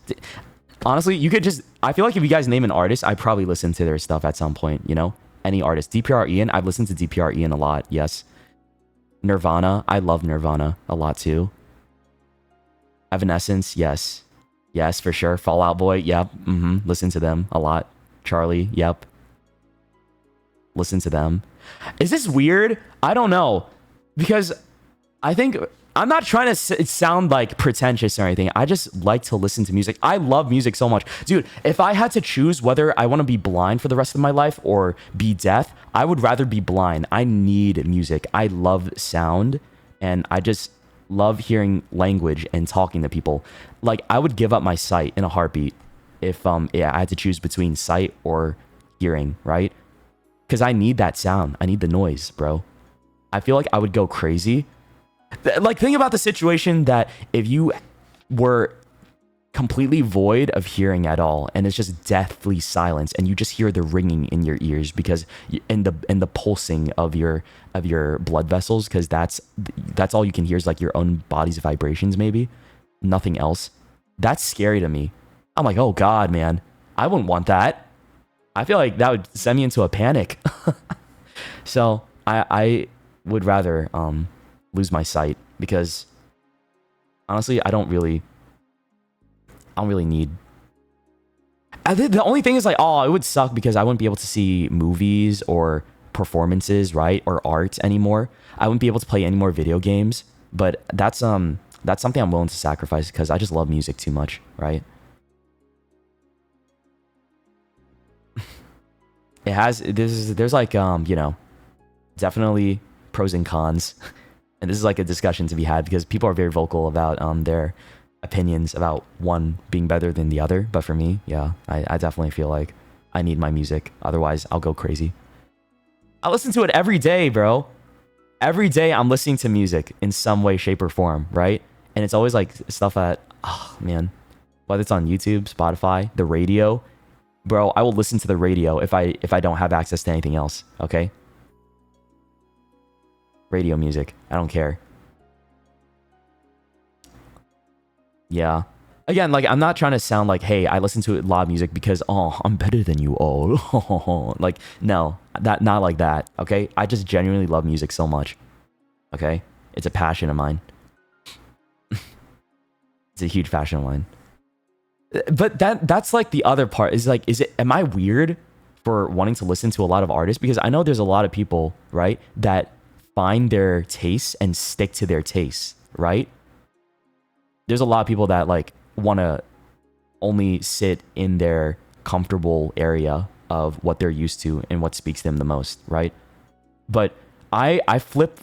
Honestly, you could just, I feel like if you guys name an artist, I probably listen to their stuff at some point, you know? Any artist. DPR Ian, I've listened to DPR Ian a lot, yes. Nirvana, I love Nirvana a lot too. Evanescence, yes. Yes, for sure. Fall Out Boy, yep. Listen to them a lot. Charlie, yep. Listen to them. Is this weird? I don't know. Because I think, I'm not trying to sound like pretentious or anything. I just like to listen to music. I love music so much. Dude, if I had to choose whether I want to be blind for the rest of my life or be deaf, I would rather be blind. I need music. I love sound, and I just love hearing language and talking to people. Like, I would give up my sight in a heartbeat if I had to choose between sight or hearing, right? Because I need that sound. I need the noise, bro. I feel like I would go crazy. Like, think about the situation that if you were completely void of hearing at all, and it's just deathly silence, and you just hear the ringing in your ears because in the pulsing of your blood vessels, because that's all you can hear is like your own body's vibrations, maybe nothing else. That's scary to me. I'm like, oh God, man, I wouldn't want that. I feel like that would send me into a panic. So I would rather lose my sight, because honestly, I don't really need. I think the only thing is like, oh, it would suck because I wouldn't be able to see movies or performances, right, or art anymore. I wouldn't be able to play any more video games, but that's something I'm willing to sacrifice because I just love music too much, right? There's like you know, definitely pros and cons. And this is like a discussion to be had because people are very vocal about their opinions about one being better than the other. But for me, yeah, I definitely feel like I need my music. Otherwise, I'll go crazy. I listen to it every day, bro. Every day I'm listening to music in some way, shape, or form, right? And it's always like stuff that, oh man, whether it's on YouTube, Spotify, the radio, bro, I will listen to the radio if I don't have access to anything else, okay? Radio music. I don't care. Yeah. Again, like, I'm not trying to sound like, hey, I listen to a lot of music because, oh, I'm better than you all. Like, no, not like that, okay? I just genuinely love music so much, okay? It's a passion of mine. It's a huge passion of mine. But that's like the other part is like, am I weird for wanting to listen to a lot of artists? Because I know there's a lot of people, right, that find their tastes and stick to their tastes, right? There's a lot of people that like want to only sit in their comfortable area of what they're used to and what speaks to them the most, right? But I flip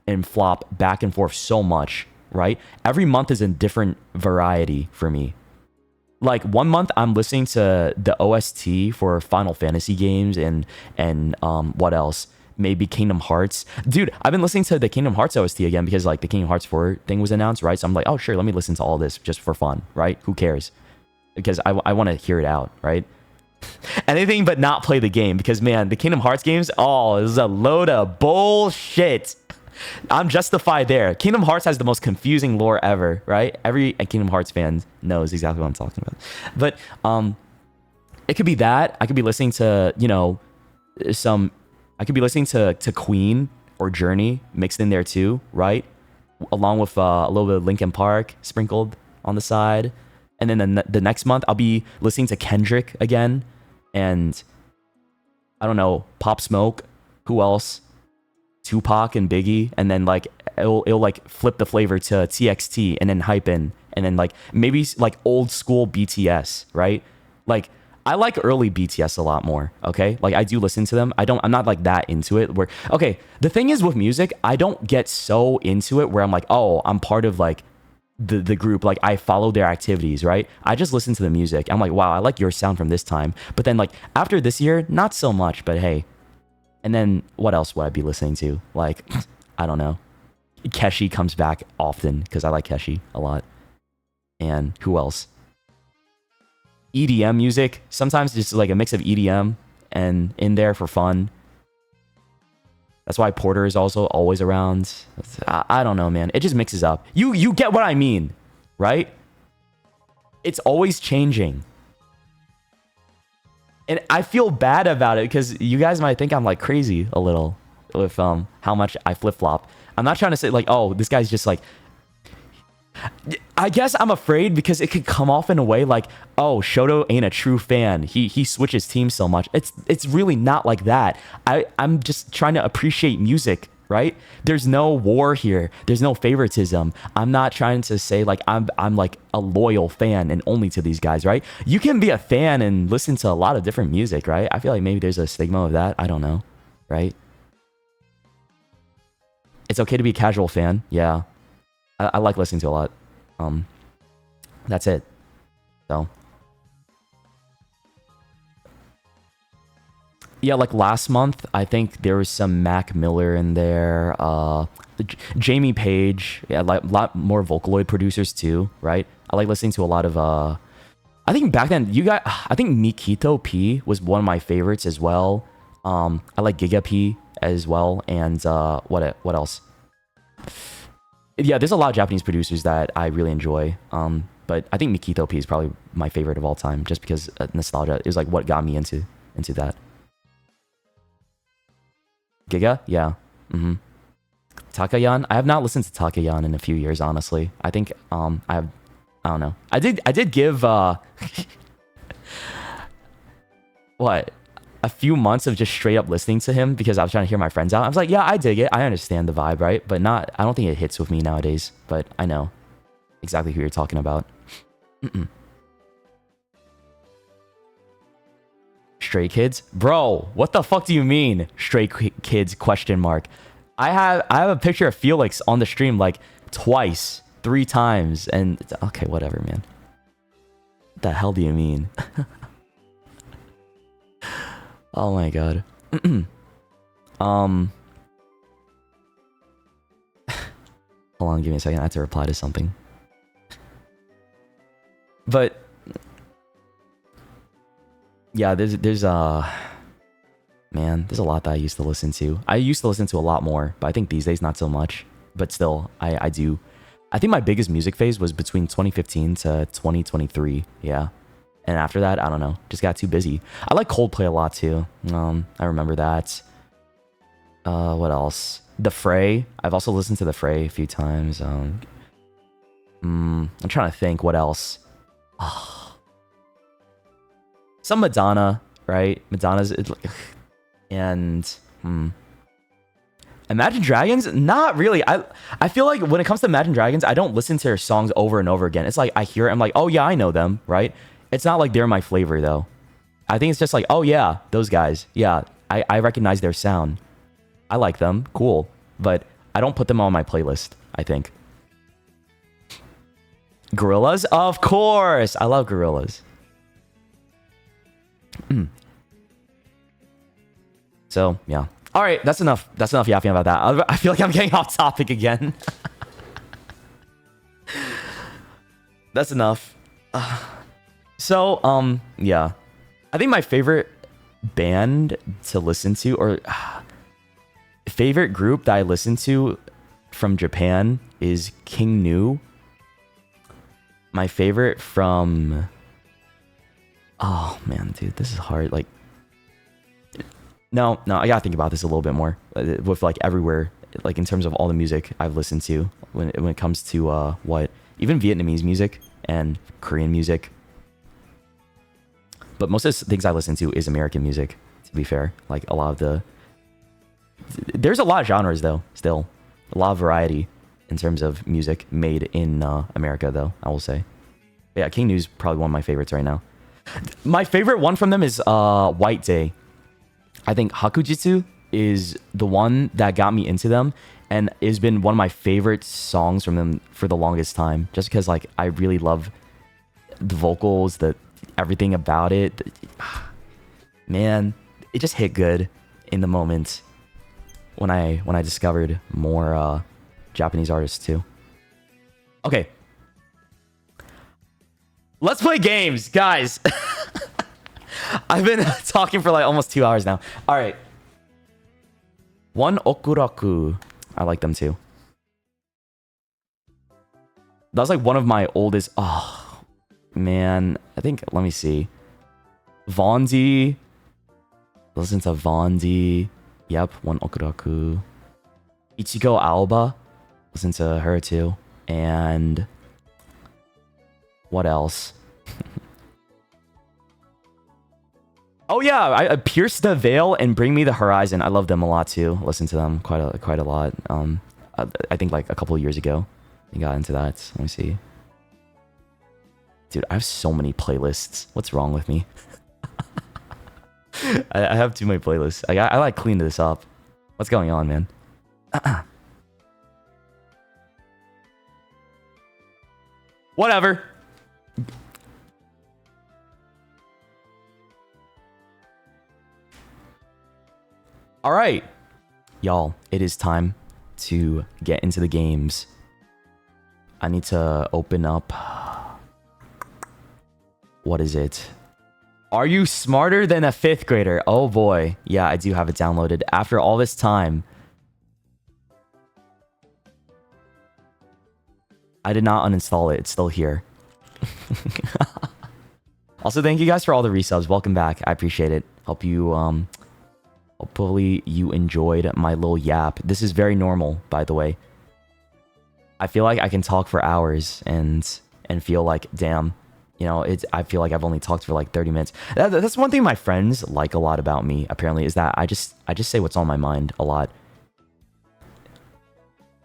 and flop back and forth so much, right? Every month is a different variety for me. Like, one month I'm listening to the OST for Final Fantasy games and what else? Maybe Kingdom Hearts. Dude, I've been listening to the Kingdom Hearts OST again because like the Kingdom Hearts 4 thing was announced, right? So I'm like, oh sure, let me listen to all this just for fun, right? Who cares? Because I want to hear it out, right? Anything but not play the game, because man, the Kingdom Hearts games, oh, this is a load of bullshit. I'm justified there. Kingdom Hearts has the most confusing lore ever, right? Every Kingdom Hearts fan knows exactly what I'm talking about. But it could be that. I could be listening to, you know, I could be listening to Queen or Journey mixed in there too, right? Along with a little bit of Linkin Park sprinkled on the side. And then the next month, I'll be listening to Kendrick again. And I don't know, Pop Smoke. Who else? Tupac and Biggie. And then like it'll like flip the flavor to TXT and then Hypen. And then like maybe like old school BTS, right? Like, I like early BTS a lot more, okay? Like, I do listen to them. I'm not like that into it where, okay, the thing is with music, I don't get so into it where I'm like, oh, I'm part of like the group. Like, I follow their activities, right? I just listen to the music. I'm like, wow, I like your sound from this time. But then like after this year, not so much, but hey. And then what else would I be listening to? Like, I don't know. Keshi comes back often because I like Keshi a lot. And who else? EDM music, sometimes just like a mix of EDM and in there for fun. That's why Porter is also always around. I don't know, man. It just mixes up. You get what I mean, right? It's always changing. And I feel bad about it because you guys might think I'm like crazy a little with how much I flip-flop. I'm not trying to say like, oh, this guy's just like... I guess I'm afraid because it could come off in a way like, oh, Shoto ain't a true fan. He switches teams so much. It's really not like that. I'm just trying to appreciate music, right? There's no war here. There's no favoritism. I'm not trying to say like I'm like a loyal fan and only to these guys, right? You can be a fan and listen to a lot of different music, right? I feel like maybe there's a stigma of that. I don't know, right? It's okay to be a casual fan. Yeah. I like listening to a lot. That's it. So. Yeah, like last month, I think there was some Mac Miller in there. Jamie Page. Yeah, like a lot more Vocaloid producers too, right? I like listening to a lot of... I think back then, I think Mikito P was one of my favorites as well. I like Giga P as well. And what else? Yeah, there's a lot of Japanese producers that I really enjoy. But I think Mikito P is probably my favorite of all time, just because nostalgia is like what got me into that. Giga, yeah. Takayan, I have not listened to Takayan in a few years, honestly. I think I don't know. I did give what, a few months of just straight up listening to him because I was trying to hear my friends out. I was like, yeah, I dig it. I understand the vibe, right? But I don't think it hits with me nowadays. But I know exactly who you're talking about. Stray Kids? Bro, what the fuck do you mean? Stray Kids ? I have a picture of Felix on the stream like twice, 3 times, and okay, whatever, man. What the hell do you mean? Oh my god. Hold on, give me a second. I have to reply to something. But yeah, there's man, there's a lot that I used to listen to. I used to listen to a lot more, but I think these days not so much. But still, I do. I think my biggest music phase was between 2015 to 2023. Yeah. And after that, I don't know. Just got too busy. I like Coldplay a lot too. I remember that. What else? The Fray. I've also listened to The Fray a few times. I'm trying to think what else. Some Madonna, right? Madonna's... And... Imagine Dragons? Not really. I feel like when it comes to Imagine Dragons, I don't listen to their songs over and over again. It's like I hear it, I'm like, oh yeah, I know them, right? It's not like they're my flavor though. I think it's just like, oh yeah, those guys. Yeah, I recognize their sound. I like them, cool. But I don't put them on my playlist, I think. Gorillaz? Of course! I love Gorillaz. So, yeah. Alright, that's enough. That's enough yapping about that. I feel like I'm getting off topic again. That's enough. So, yeah. I think my favorite band to listen to, or favorite group that I listen to from Japan is King Nu. My favorite from... Oh, man, dude, this is hard. Like, no, I gotta think about this a little bit more. With, like, everywhere, like, in terms of all the music I've listened to when it comes to, even Vietnamese music and Korean music. But most of the things I listen to is American music, to be fair. Like, a lot of the... There's a lot of genres, though, still. A lot of variety in terms of music made in America, though, I will say. But yeah, King Nu's probably one of my favorites right now. My favorite one from them is White Day. I think Hakujitsu is the one that got me into them, and has been one of my favorite songs from them for the longest time. Just because, like, I really love the vocals, everything about it. Man, it just hit good in the moment when I discovered more Japanese artists too. Okay. Let's play games, guys. I've been talking for like almost 2 hours now. All right. One Okuraku. I like them too. That was like one of my oldest. Oh, man. I think, let me see. Vondi. Listen to Vondi. Yep, one Okuraku. Ichigo Aoba. Listen to her too. And what else? Oh yeah, I Pierce the Veil and Bring Me the Horizon. I love them a lot too. Listen to them quite a lot. I think like a couple of years ago, I got into that. Let me see. Dude, I have so many playlists. What's wrong with me? I have too many playlists. I like cleaned this up. What's going on, man? Whatever. All right, y'all, it is time to get into the games. I need to open up. What is it? Are you smarter than a 5th grader? Oh boy. Yeah, I do have it downloaded. After all this time, I did not uninstall it. It's still here. Also, thank you guys for all the resubs. Welcome back. I appreciate it. Hope you hopefully you enjoyed my little yap. This is very normal, by the way. I feel like I can talk for hours and feel like, damn, you know, I feel like I've only talked for like 30 minutes. That's one thing my friends like a lot about me, apparently, is that I just say what's on my mind a lot.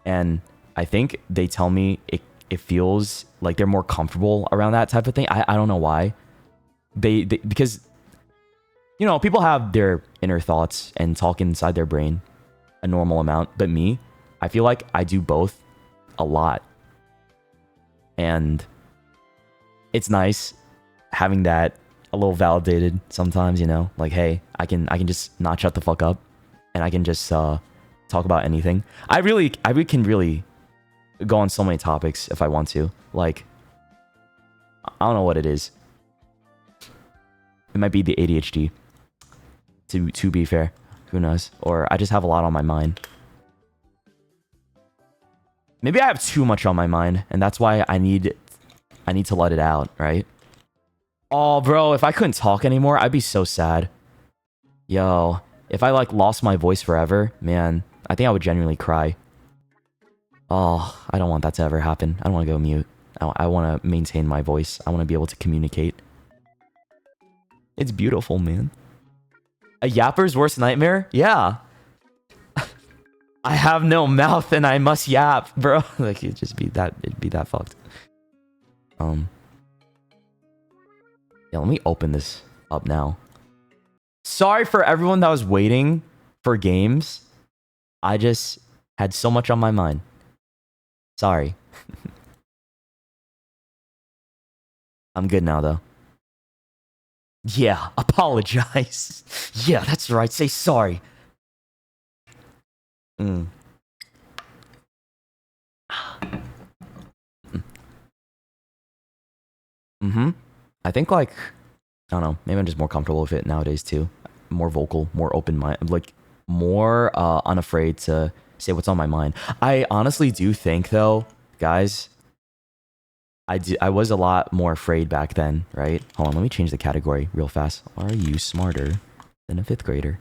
And I think they tell me it feels like they're more comfortable around that type of thing. I don't know why. They because, you know, people have their inner thoughts and talk inside their brain a normal amount. But me, I feel like I do both a lot. And it's nice having that a little validated sometimes, you know? Like, hey, I can just not shut the fuck up. And I can just talk about anything. I can really go on so many topics if I want to. Like, I don't know what it is. It might be the ADHD. To be fair, who knows? Or I just have a lot on my mind. Maybe I have too much on my mind, and that's why I need to let it out, right? Oh, bro, if I couldn't talk anymore, I'd be so sad. Yo, if I like lost my voice forever, man, I think I would genuinely cry. Oh, I don't want that to ever happen. I don't want to go mute. I want to maintain my voice. I want to be able to communicate. It's beautiful, man. A yapper's worst nightmare? Yeah. I have no mouth and I must yap, bro. Like, it'd be that fucked. Yeah, let me open this up now. Sorry for everyone that was waiting for games. I just had so much on my mind. Sorry. I'm good now, though. Yeah, apologize. Yeah, that's right. Say sorry. I think, like, I don't know. Maybe I'm just more comfortable with it nowadays, too. More vocal, more open-minded. Like, more unafraid to say what's on my mind. I honestly do think, though, guys, I was a lot more afraid back then, right? Hold on, let me change the category real fast. Are you smarter than a 5th grader?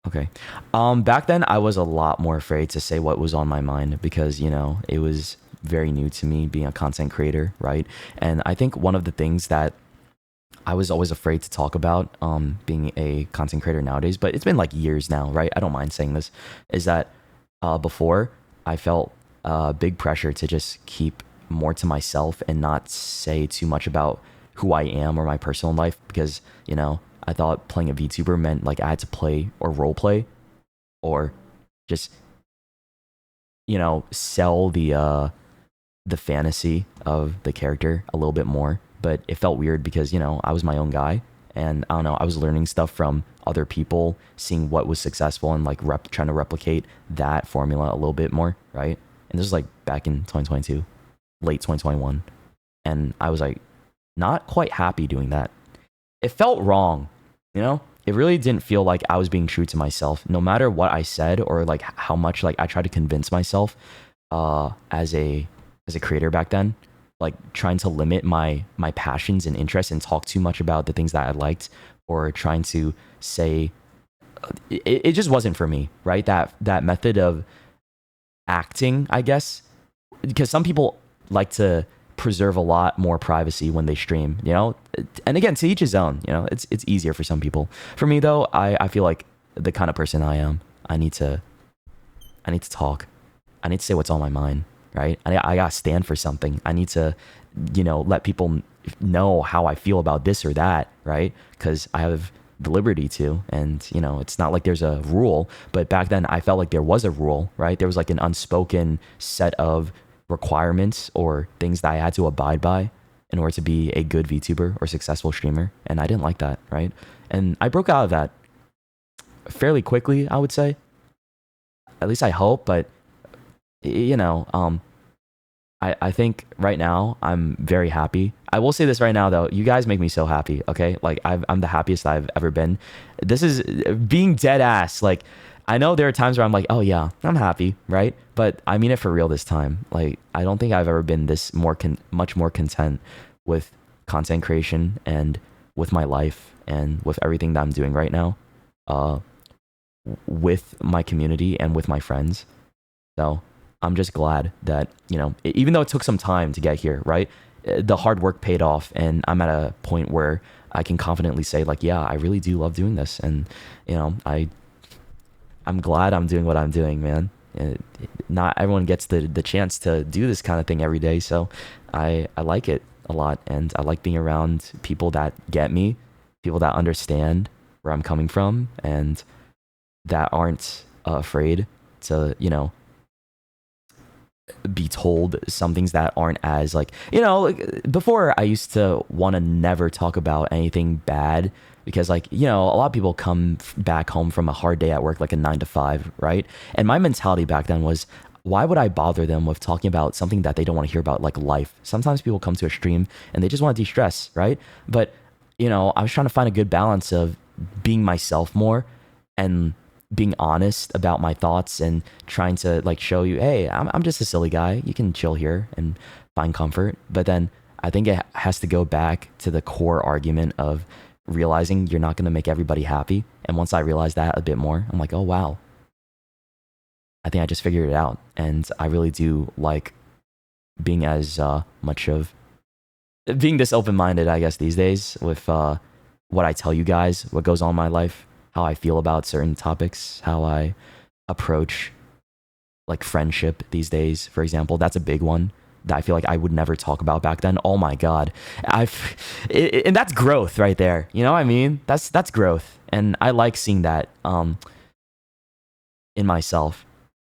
Okay. Back then, I was a lot more afraid to say what was on my mind because, you know, it was very new to me being a content creator, right? And I think one of the things that I was always afraid to talk about being a content creator nowadays, but it's been like years now, right? I don't mind saying this, is that before I felt big pressure to just keep more to myself and not say too much about who I am or my personal life because, you know, I thought playing a VTuber meant like I had to play or role play or just, you know, sell the fantasy of the character a little bit more. But it felt weird because, you know, I was my own guy and I don't know, I was learning stuff from other people, seeing what was successful and like trying to replicate that formula a little bit more, right? And this is like back in 2022, late 2021. And I was like not quite happy doing that. It felt wrong, you know? it really didn't feel like I was being true to myself, no matter what I said or like how much like I tried to convince myself as a creator back then, like trying to limit my passions and interests and talk too much about the things that I liked, or trying to say it just wasn't for me, right? That method of acting, I guess, because some people like to preserve a lot more privacy when they stream, you know? And again, to each his own, you know, it's easier for some people. For me though, I feel like the kind of person I am, I need to talk. I need to say what's on my mind, right? I gotta stand for something. I need to, you know, let people know how I feel about this or that, right? Because I have the liberty to, and you know, it's not like there's a rule, but back then I felt like there was a rule, right? There was like an unspoken set of requirements or things that I had to abide by in order to be a good VTuber or successful streamer, and I didn't like that, right? And I broke out of that fairly quickly, I would say. At least I hope, but you know, I think right now I'm very happy. I will say this right now though, you guys make me so happy, okay? Like I'm the happiest I've ever been. This is being dead ass. Like I know there are times where I'm like, oh yeah, I'm happy, right? But I mean it for real this time. Like I don't think I've ever been this much more content with content creation and with my life and with everything that I'm doing right now, with my community and with my friends. So I'm just glad that, you know, even though it took some time to get here, right? The hard work paid off, and I'm at a point where I can confidently say like, yeah, I really do love doing this. And, you know, I'm glad I'm doing what I'm doing, man. Not everyone gets the chance to do this kind of thing every day. So I like it a lot, and I like being around people that get me, people that understand where I'm coming from, and that aren't afraid to, you know, be told some things that aren't as like, you know, like before I used to want to never talk about anything bad because, like, you know, a lot of people come back home from a hard day at work, like a 9 to 5, right? And my mentality back then was, why would I bother them with talking about something that they don't want to hear about, like life? Sometimes people come to a stream and they just want to de-stress, right? But, you know, I was trying to find a good balance of being myself more and being honest about my thoughts and trying to like show you, hey, I'm just a silly guy. You can chill here and find comfort. But then I think it has to go back to the core argument of realizing you're not going to make everybody happy. And once I realized that a bit more, I'm like, oh, wow. I think I just figured it out. And I really do like being as much of being this open-minded, I guess, these days with what I tell you guys, what goes on in my life, how I feel about certain topics, how I approach like friendship these days, for example. That's a big one that I feel like I would never talk about back then. Oh my God. And that's growth right there. You know what I mean? That's growth. And I like seeing that in myself.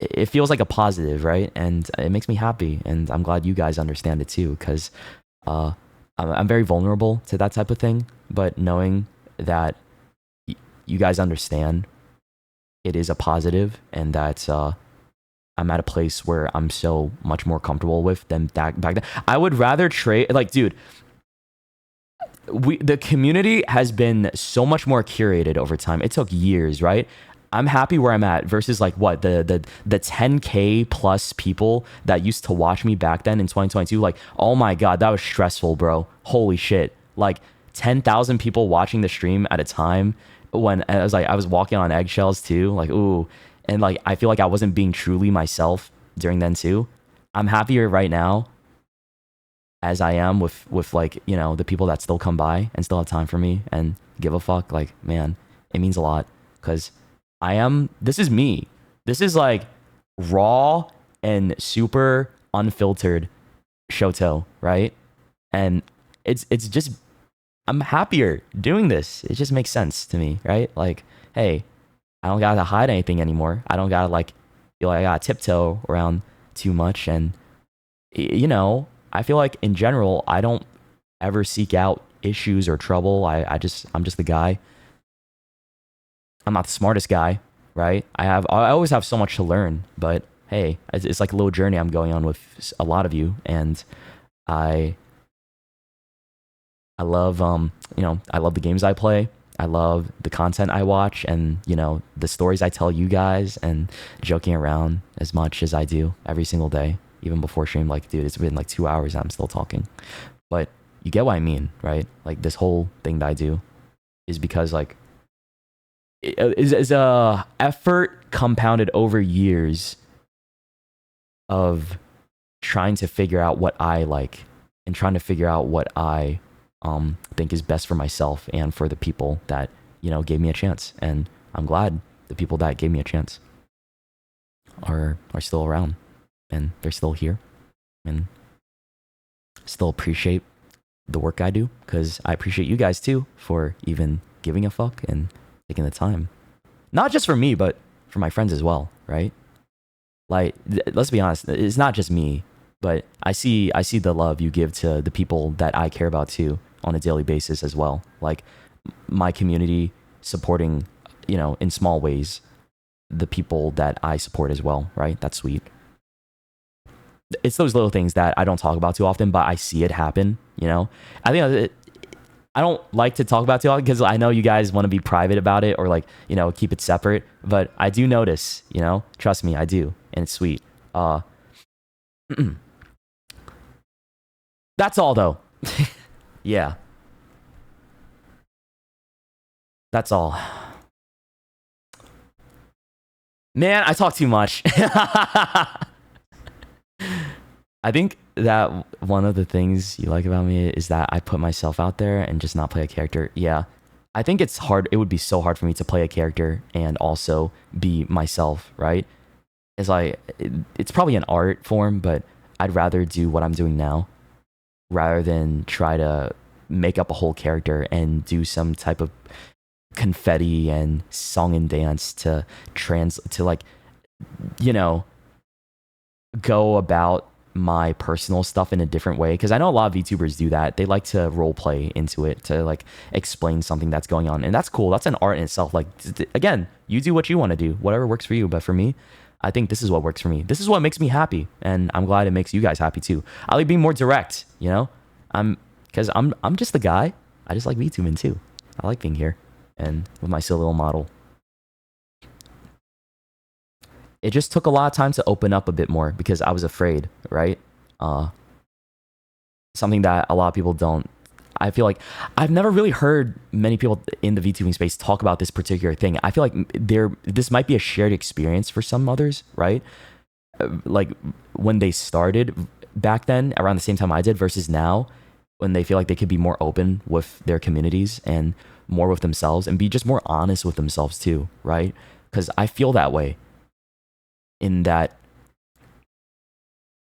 It feels like a positive, right? And it makes me happy. And I'm glad you guys understand it too, because I'm very vulnerable to that type of thing. But knowing that you guys understand it is a positive, and that I'm at a place where I'm so much more comfortable with than back then. I would rather trade, like, dude, the community has been so much more curated over time. It took years, right? I'm happy where I'm at versus like what the 10K plus people that used to watch me back then in 2022. Like, oh my God, that was stressful, bro. Holy shit. Like 10,000 people watching the stream at a time, when I was walking on eggshells too, like, ooh. And like, I feel like I wasn't being truly myself during then too. I'm happier right now as I am with like, you know, the people that still come by and still have time for me and give a fuck. Like, man, it means a lot, because this is me. This is like raw and super unfiltered Shoto, right? And it's just, I'm happier doing this. It just makes sense to me, right? Like, hey, I don't gotta hide anything anymore. I don't gotta like feel like I gotta tiptoe around too much. And you know, I feel like in general, I don't ever seek out issues or trouble. I'm just the guy. I'm not the smartest guy, right? I always have so much to learn, but hey, it's like a little journey I'm going on with a lot of you, and I love, you know, I love the games I play. I love the content I watch and, you know, the stories I tell you guys and joking around as much as I do every single day, even before stream. Like, dude, it's been like 2 hours and I'm still talking. But you get what I mean, right? Like, this whole thing that I do is because, like, is a effort compounded over years of trying to figure out what I like and trying to figure out what I think is best for myself and for the people that, you know, gave me a chance. And I'm glad the people that gave me a chance are still around and they're still here and still appreciate the work I do, because I appreciate you guys too for even giving a fuck and taking the time. Not just for me, but for my friends as well, right? Like, let's be honest, it's not just me, but I see the love you give to the people that I care about too on a daily basis as well. Like, my community supporting, you know, in small ways, the people that I support as well, right? That's sweet. It's those little things that I don't talk about too often, but I see it happen, you know? I think I don't like to talk about it too often because I know you guys want to be private about it or, like, you know, keep it separate, but I do notice, you know? Trust me, I do, and it's sweet. That's all though. Yeah. That's all. Man, I talk too much. I think that one of the things you like about me is that I put myself out there and just not play a character. Yeah. I think it's hard. It would be so hard for me to play a character and also be myself, right? It's like, it's probably an art form, but I'd rather do what I'm doing now rather than try to make up a whole character and do some type of confetti and song and dance to like, you know, go about my personal stuff in a different way, because I know a lot of VTubers do that. They like to role play into it to, like, explain something that's going on, and that's cool. That's an art in itself. Like, again, you do what you want to do, whatever works for you. But for me, I think this is what works for me. This is what makes me happy, and I'm glad it makes you guys happy too. I like being more direct, you know. Because I'm just the guy. I just like VTubing too. I like being here and with my silly little model. It just took a lot of time to open up a bit more because I was afraid, right? Something that a lot of people don't. I feel like I've never really heard many people in the VTubing space talk about this particular thing. I feel like this might be a shared experience for some others, right? Like, when they started back then, around the same time I did, versus now, when they feel like they could be more open with their communities and more with themselves and be just more honest with themselves too, right? Because I feel that way. In that,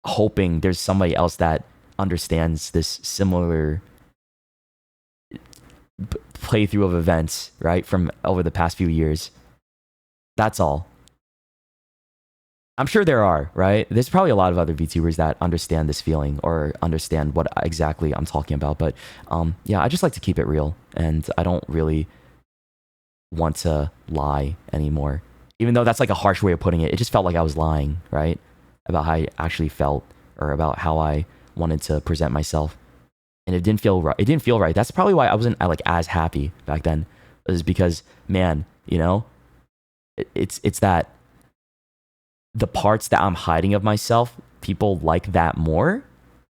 hoping there's somebody else that understands this similar playthrough of events, right, from over the past few years. That's all. I'm sure there are, right? There's probably a lot of other VTubers that understand this feeling or understand what exactly I'm talking about. But yeah, I just like to keep it real, and I don't really want to lie anymore. Even though that's like a harsh way of putting it, it just felt like I was lying, right? About how I actually felt or about how I wanted to present myself. And it didn't feel right. It didn't feel right. That's probably why I wasn't like as happy back then. It was because, man, you know, it's that the parts that I'm hiding of myself, people like that more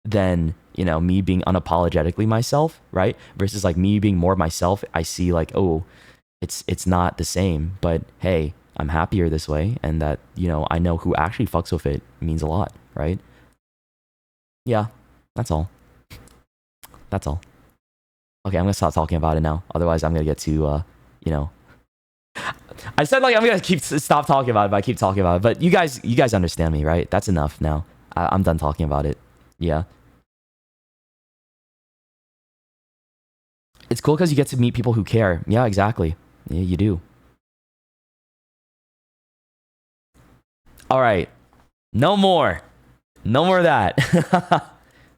than, you know, me being unapologetically myself, right? Versus like me being more myself, I see like, oh, it's not the same, but hey, I'm happier this way, and that, you know, I know who actually fucks with it means a lot, right? Yeah, that's all. That's all. Okay, I'm gonna stop talking about it now. Otherwise, I'm gonna get to, you know. I said like I'm gonna stop talking about it, but I keep talking about it. But you guys understand me, right? That's enough now. I'm done talking about it. Yeah. It's cool because you get to meet people who care. Yeah, exactly. Yeah, you do. All right. No more. No more of that.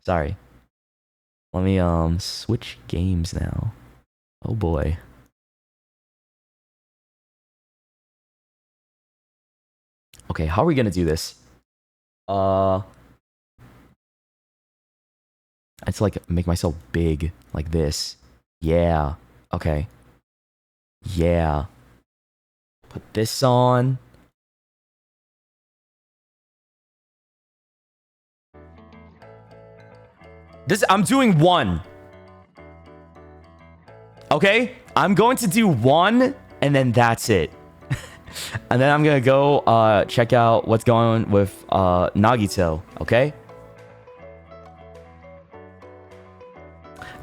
Sorry. Let me switch games now. Oh boy. Okay, how are we gonna do this? I have to like make myself big like this. Yeah. Okay. Yeah. Put this on. I'm doing one. Okay? I'm going to do one, and then that's it. And then I'm gonna go check out what's going on with Nagito, okay?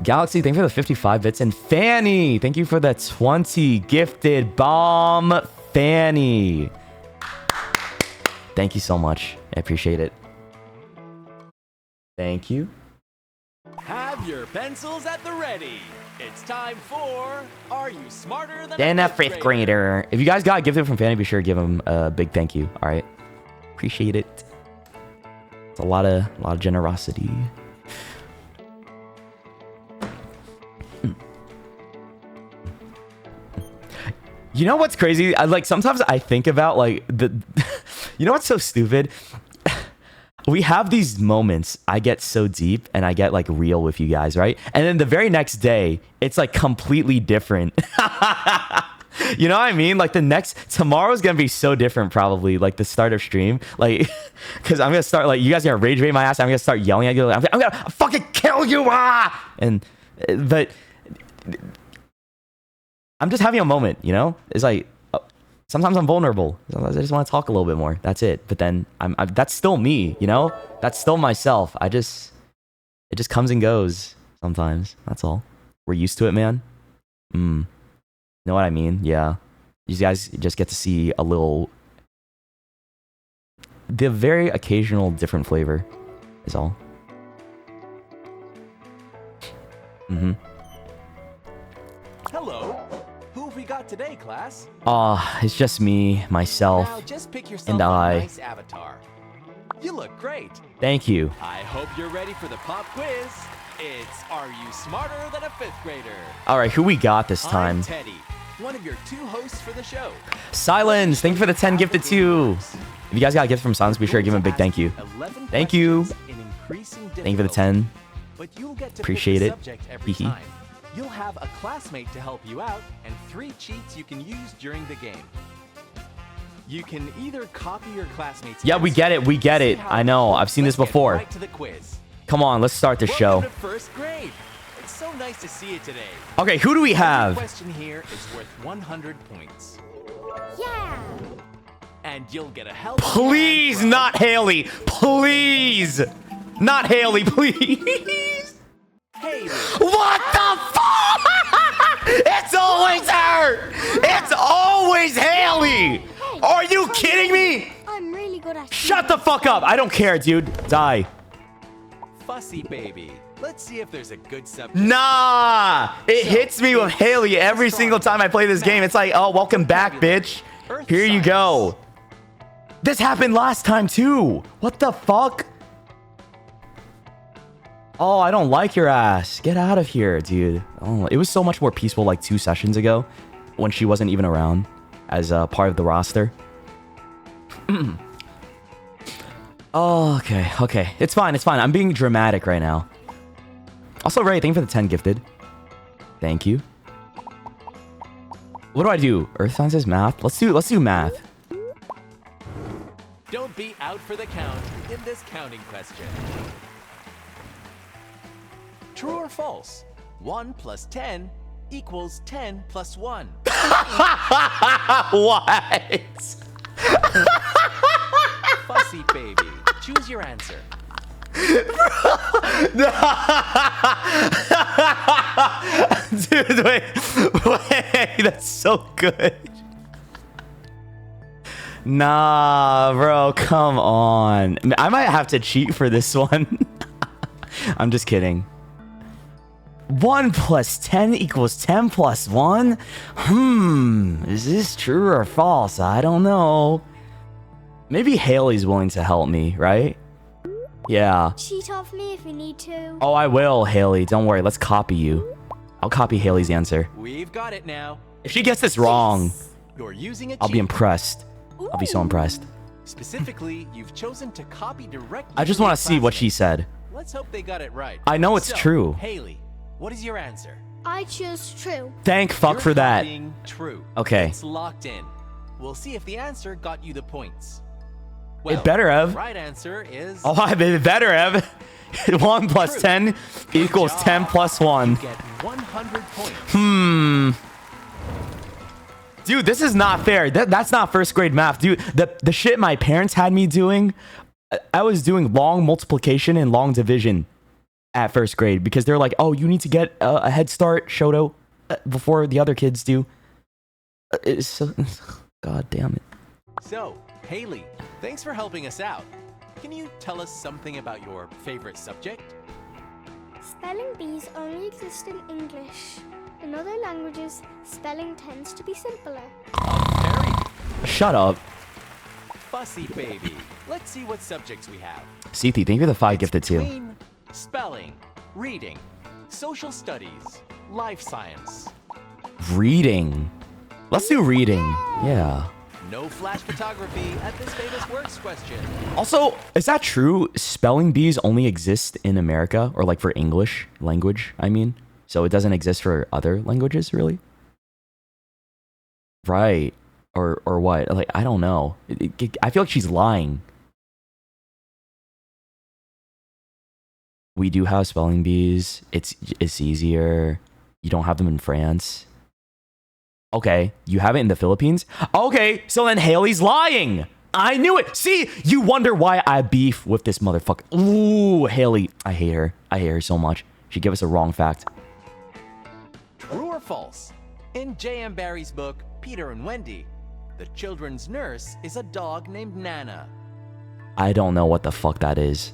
Galaxy, thank you for the 55 bits. And Fanny, thank you for the 20 gifted. Bomb Fanny. Thank you so much. I appreciate it. Thank you. Have your pencils at the ready. It's time for Are You Smarter Than a Fifth Grader? If you guys got gifted from Fanny, be sure to give him a big thank you. All right, appreciate it. It's a lot of generosity. You know what's crazy? Sometimes I think about you know what's so stupid? We have these moments. I get so deep and I get like real with you guys, right? And then the very next day, it's like completely different. You know what I mean? Like tomorrow's gonna be so different, probably. Like the start of stream, like, because I'm gonna start you guys are gonna rage bait my ass. I'm gonna start yelling at you. I'm gonna fucking kill you, but I'm just having a moment, you know? It's like sometimes I'm vulnerable. Sometimes I just want to talk a little bit more. That's it. But then that's still me, you know? That's still myself. It just comes and goes sometimes. That's all. We're used to it, man. Know what I mean? Yeah. You guys just get to see the very occasional different flavor is all. Hello. Who have we got today, class? It's just me, myself, Now just pick yourself and a I. nice avatar. You look great. Thank you. I hope you're ready for the pop quiz. It's Are You Smarter Than a Fifth Grader? All right, who we got this time? I'm Teddy, one of your two hosts for the show. Silence, thank you for the 10 gifted too. If you guys got a gift from Silence, be sure to give him a big thank you. Thank you. Thank you for the 10. But you'll get to Appreciate pick it. the subject every time. You'll have a classmate to help you out and 3 cheats you can use during the game. You can either copy your classmates. Yeah, we get it. We get it. I know. I've seen this before. Right to the quiz. Come on, let's start the show. Welcome to first grade. It's so nice to see you today. Okay, who do we Every have? question here is worth 100 points. Yeah. And you'll get a help. Please, not Haley. Please. Not Haley, please. Haley. What the fuck? It's always her. It's always Haley. Are you kidding me? I'm really good at Shut the fuck up. I don't care, dude. Die. Fussy baby. Let's see if there's a good subject. Nah. It hits me with Haley every single time I play this game. It's like, oh, welcome back, bitch. Here you go. This happened last time, too. What the fuck? Oh, I don't like your ass. Get out of here, dude. Oh, it was so much more peaceful like 2 sessions ago when she wasn't even around as part of the roster. Oh, okay. It's fine. I'm being dramatic right now. Also, Ray, thank you for the 10 gifted. Thank you. What do I do? Earth sciences, math? Let's do math. Don't be out for the count in this counting question. True or false? 1 plus 10 equals 10 plus 1. What? Fussy baby. Choose your answer. Dude, wait, that's so good. Nah, bro, come on. I might have to cheat for this one. I'm just kidding. 1 plus 10 equals 10 plus 1? Is this true or false? I don't know. Maybe Haley's willing to help me, right? Yeah. Cheat off me if you need to. Oh, I will, Haley. Don't worry. Let's copy you. I'll copy Haley's answer. We've got it now. If she gets this wrong, You're using a I'll be cheat. impressed. I'll be so impressed. Specifically, you've chosen to copy directly. I just from want your to see what she classmate. said. Let's hope they got it right. I know it's So, true. Haley, what is your answer? I choose true. Thank fuck You're for that. copying true. Okay. It's locked in. We'll see if the answer got you the points. It better have. The right answer is... Oh, it better have. 1 plus True. 10 equals job. 10 plus 1. You get 100 points. Dude, this is not fair. That's not first grade math. Dude, the shit my parents had me doing, I was doing long multiplication and long division at first grade because they're like, oh, you need to get a head start, Shoto, before the other kids do. It's so, God damn it. So, Haley, thanks for helping us out. Can you tell us something about your favorite subject? Spelling bees only exist in English. In other languages, spelling tends to be simpler. Very Shut up. fussy, baby. Let's see what subjects we have. Sethi, thank you for the 5 gifted too. Between spelling, reading, social studies, life science. Reading. Let's do reading. Yeah. No flash photography at this famous works question. Also, is that true? Spelling bees only exist in America, or like for English language, I mean? So it doesn't exist for other languages, really? Right. Or what? Like, I don't know. I feel like she's lying. We do have spelling bees. It's easier. You don't have them in France. Okay, you have it in the Philippines? Okay, so then Haley's lying. I knew it. See, you wonder why I beef with this motherfucker. Ooh, Haley. I hate her. I hate her so much. She gave us a wrong fact. True or false? In J.M. Barrie's book, Peter and Wendy, the children's nurse is a dog named Nana. I don't know what the fuck that is.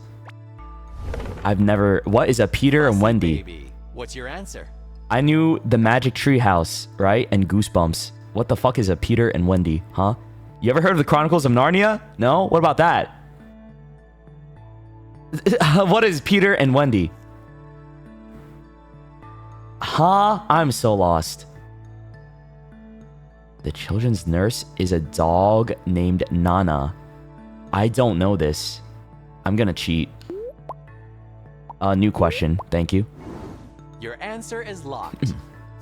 I've never... What is a Peter and Fussy Wendy? Baby. What's your answer? I knew the Magic Tree House, right? And Goosebumps. What the fuck is a Peter and Wendy, huh? You ever heard of the Chronicles of Narnia? No? What about that? What is Peter and Wendy? Huh? I'm so lost. The children's nurse is a dog named Nana. I don't know this. I'm gonna cheat. New question. Thank you. Your answer is locked.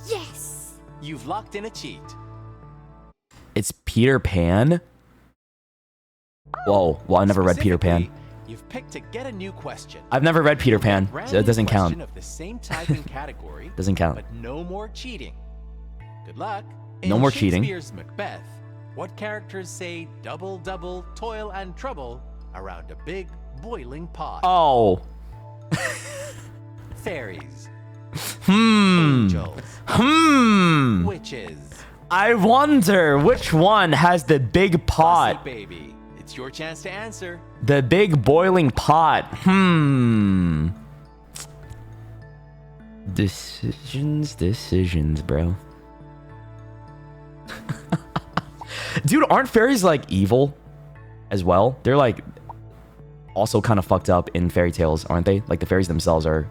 Yes! You've locked in a cheat. It's Peter Pan? Whoa. Well, I never read Peter Pan. Specifically, you've picked to get a new question. I've never read Peter Pan, Brand so it new doesn't question count. Of the same type and category, Doesn't count. but no more cheating. Good luck. No more cheating. In Shakespeare's Macbeth, what characters say double, double, toil and trouble around a big boiling pot? Oh. Fairies, Hmm. angels, witches. I wonder which one has the big Fussy pot. baby. It's your chance to answer. The big boiling pot. Decisions, bro. Dude, aren't fairies like evil as well? They're like also kind of fucked up in fairy tales, aren't they? Like the fairies themselves are.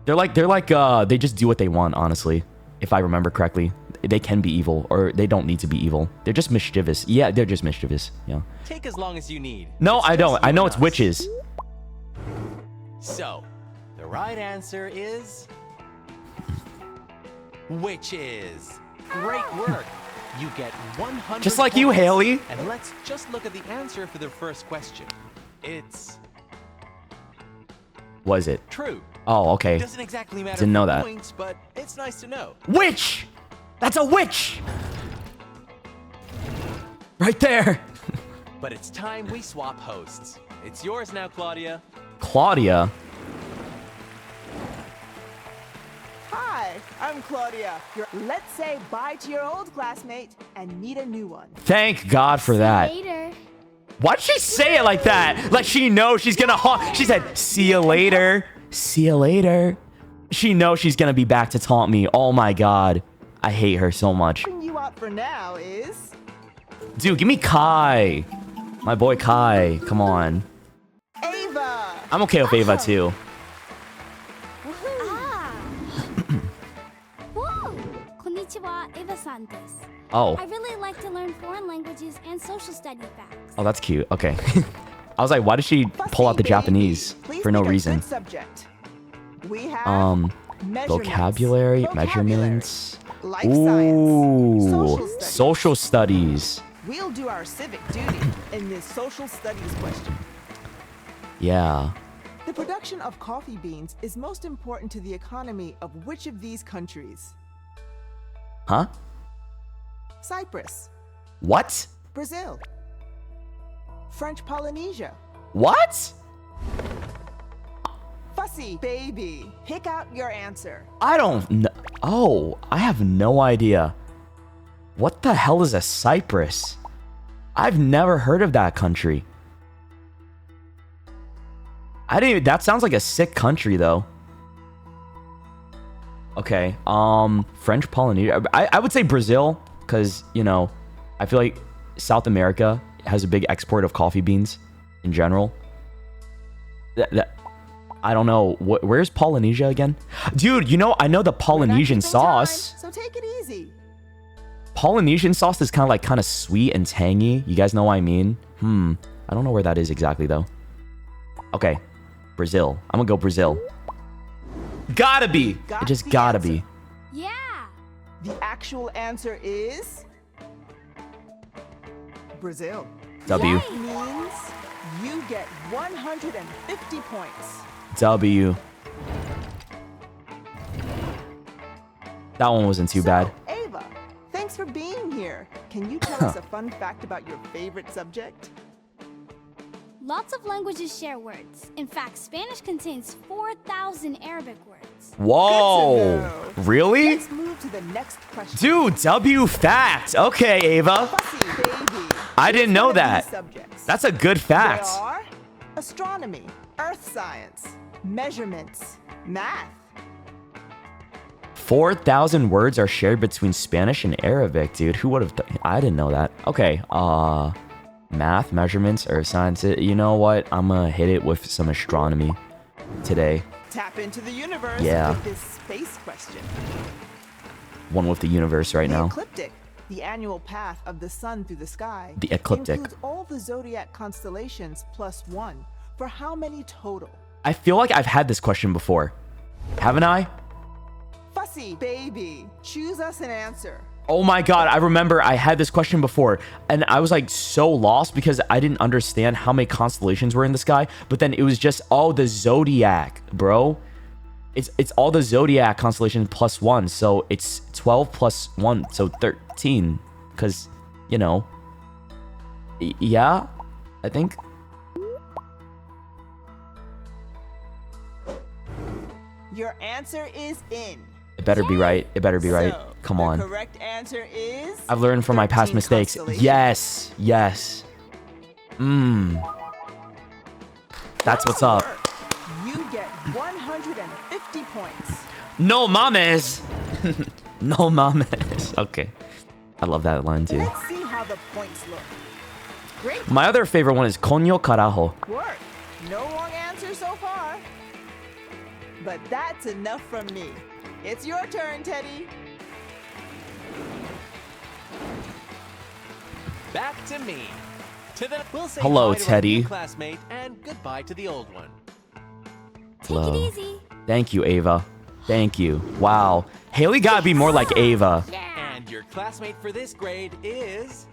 They're like they just do what they want, honestly. If I remember correctly, they can be evil, or they don't need to be evil. They're just mischievous. Yeah, they're just mischievous. Yeah. Take as long as you need. No, It's I just don't. I you know and it's us. witches. So, the right answer is witches. Great work. You get 100 Just like you, points. Haley. And let's just look at the answer for the first question. It's Was it? true. Oh, okay. Doesn't exactly matter Didn't know for that. points, but it's nice to know. Witch! That's a witch! Right there. But it's time we swap hosts. It's yours now, Claudia. Claudia. Hi, I'm Claudia. Let's say bye to your old classmate and meet a new one. Thank God for that. Later. Why'd she say it like that? Like she knows she's gonna She said, see you later. See you later. She knows she's gonna be back to taunt me. Oh my God. I hate her so much. Bring you out for now is Dude, give me Kai. My boy Kai. Come on. Ava. I'm okay with Ava too. Ah. Whoa! Konnichiwa, Eva-san desu. Oh. I really like to learn foreign languages and social study facts. Oh, that's cute. Okay. I was like, why did she pull out the Fussy baby. Japanese Please for no pick a reason? good subject. We have vocabulary, measurements. life Ooh, science, social studies. We'll do our civic duty in this social studies question. Yeah. The production of coffee beans is most important to the economy of which of these countries? Huh? Cyprus, What? Brazil, French Polynesia. What? Fussy baby, pick out your answer. I don't know. Oh, I have no idea. What the hell is a Cyprus? I've never heard of that country. I didn't even, that sounds like a sick country though. Okay, French Polynesia. I would say Brazil, because, you know, I feel like South America has a big export of coffee beans in general. I don't know. Where's Polynesia again? Dude, you know, I know the Polynesian sauce. So take it easy. Polynesian sauce is kind of sweet and tangy. You guys know what I mean? I don't know where that is exactly though. Okay, Brazil. I'm gonna go Brazil. Gotta be. It just gotta be. Yeah. The actual answer is Brazil. W. That means you get 150 points. W. That one wasn't too bad. Ava, thanks for being here. Can you tell us a fun fact about your favorite subject? Lots of languages share words. In fact, Spanish contains 4,000 Arabic words. Whoa. Good to know. Really? Let's move to the next question. Dude, W fact. Okay, Ava. Fussy baby. I didn't Choose know one of that. these subjects. That's a good They fact. are astronomy, earth science, measurements, math. 4,000 words are shared between Spanish and Arabic, dude. Who would have I didn't know that. Okay, math, measurements, earth science. You know what? I'm gonna hit it with some astronomy today. Tap into the universe Yeah. with this space question. One with the universe right The now. ecliptic, the annual path of the sun through the sky, The ecliptic. includes all the zodiac constellations plus one. For how many total? I feel like I've had this question before. Haven't I? Fussy baby, choose us an answer. Oh my god, I remember I had this question before, and I was like so lost because I didn't understand how many constellations were in the sky, but then it was just all the zodiac, bro. It's all the zodiac constellations plus one, so it's 12 plus 1, so 13, because, you know, yeah, I think. Your answer is in. It better be right. It better be right. So, Come the on. correct answer is I've learned from my past 13 mistakes. constellations. Yes, yes. That's what's up. You get 150 points. No mames. No mames. Okay. I love that line too. Let's see how the points look. Great My other favorite one is coño carajo. work. No wrong answer so far. But that's enough from me. It's your turn, Teddy. Back to me. We'll say Hello, hi to our Teddy. new classmate and goodbye to the old one. Take Hello. it easy. Thank you, Ava. Thank you. Wow. Haley gotta be more like Ava. Yeah. And your classmate for this grade is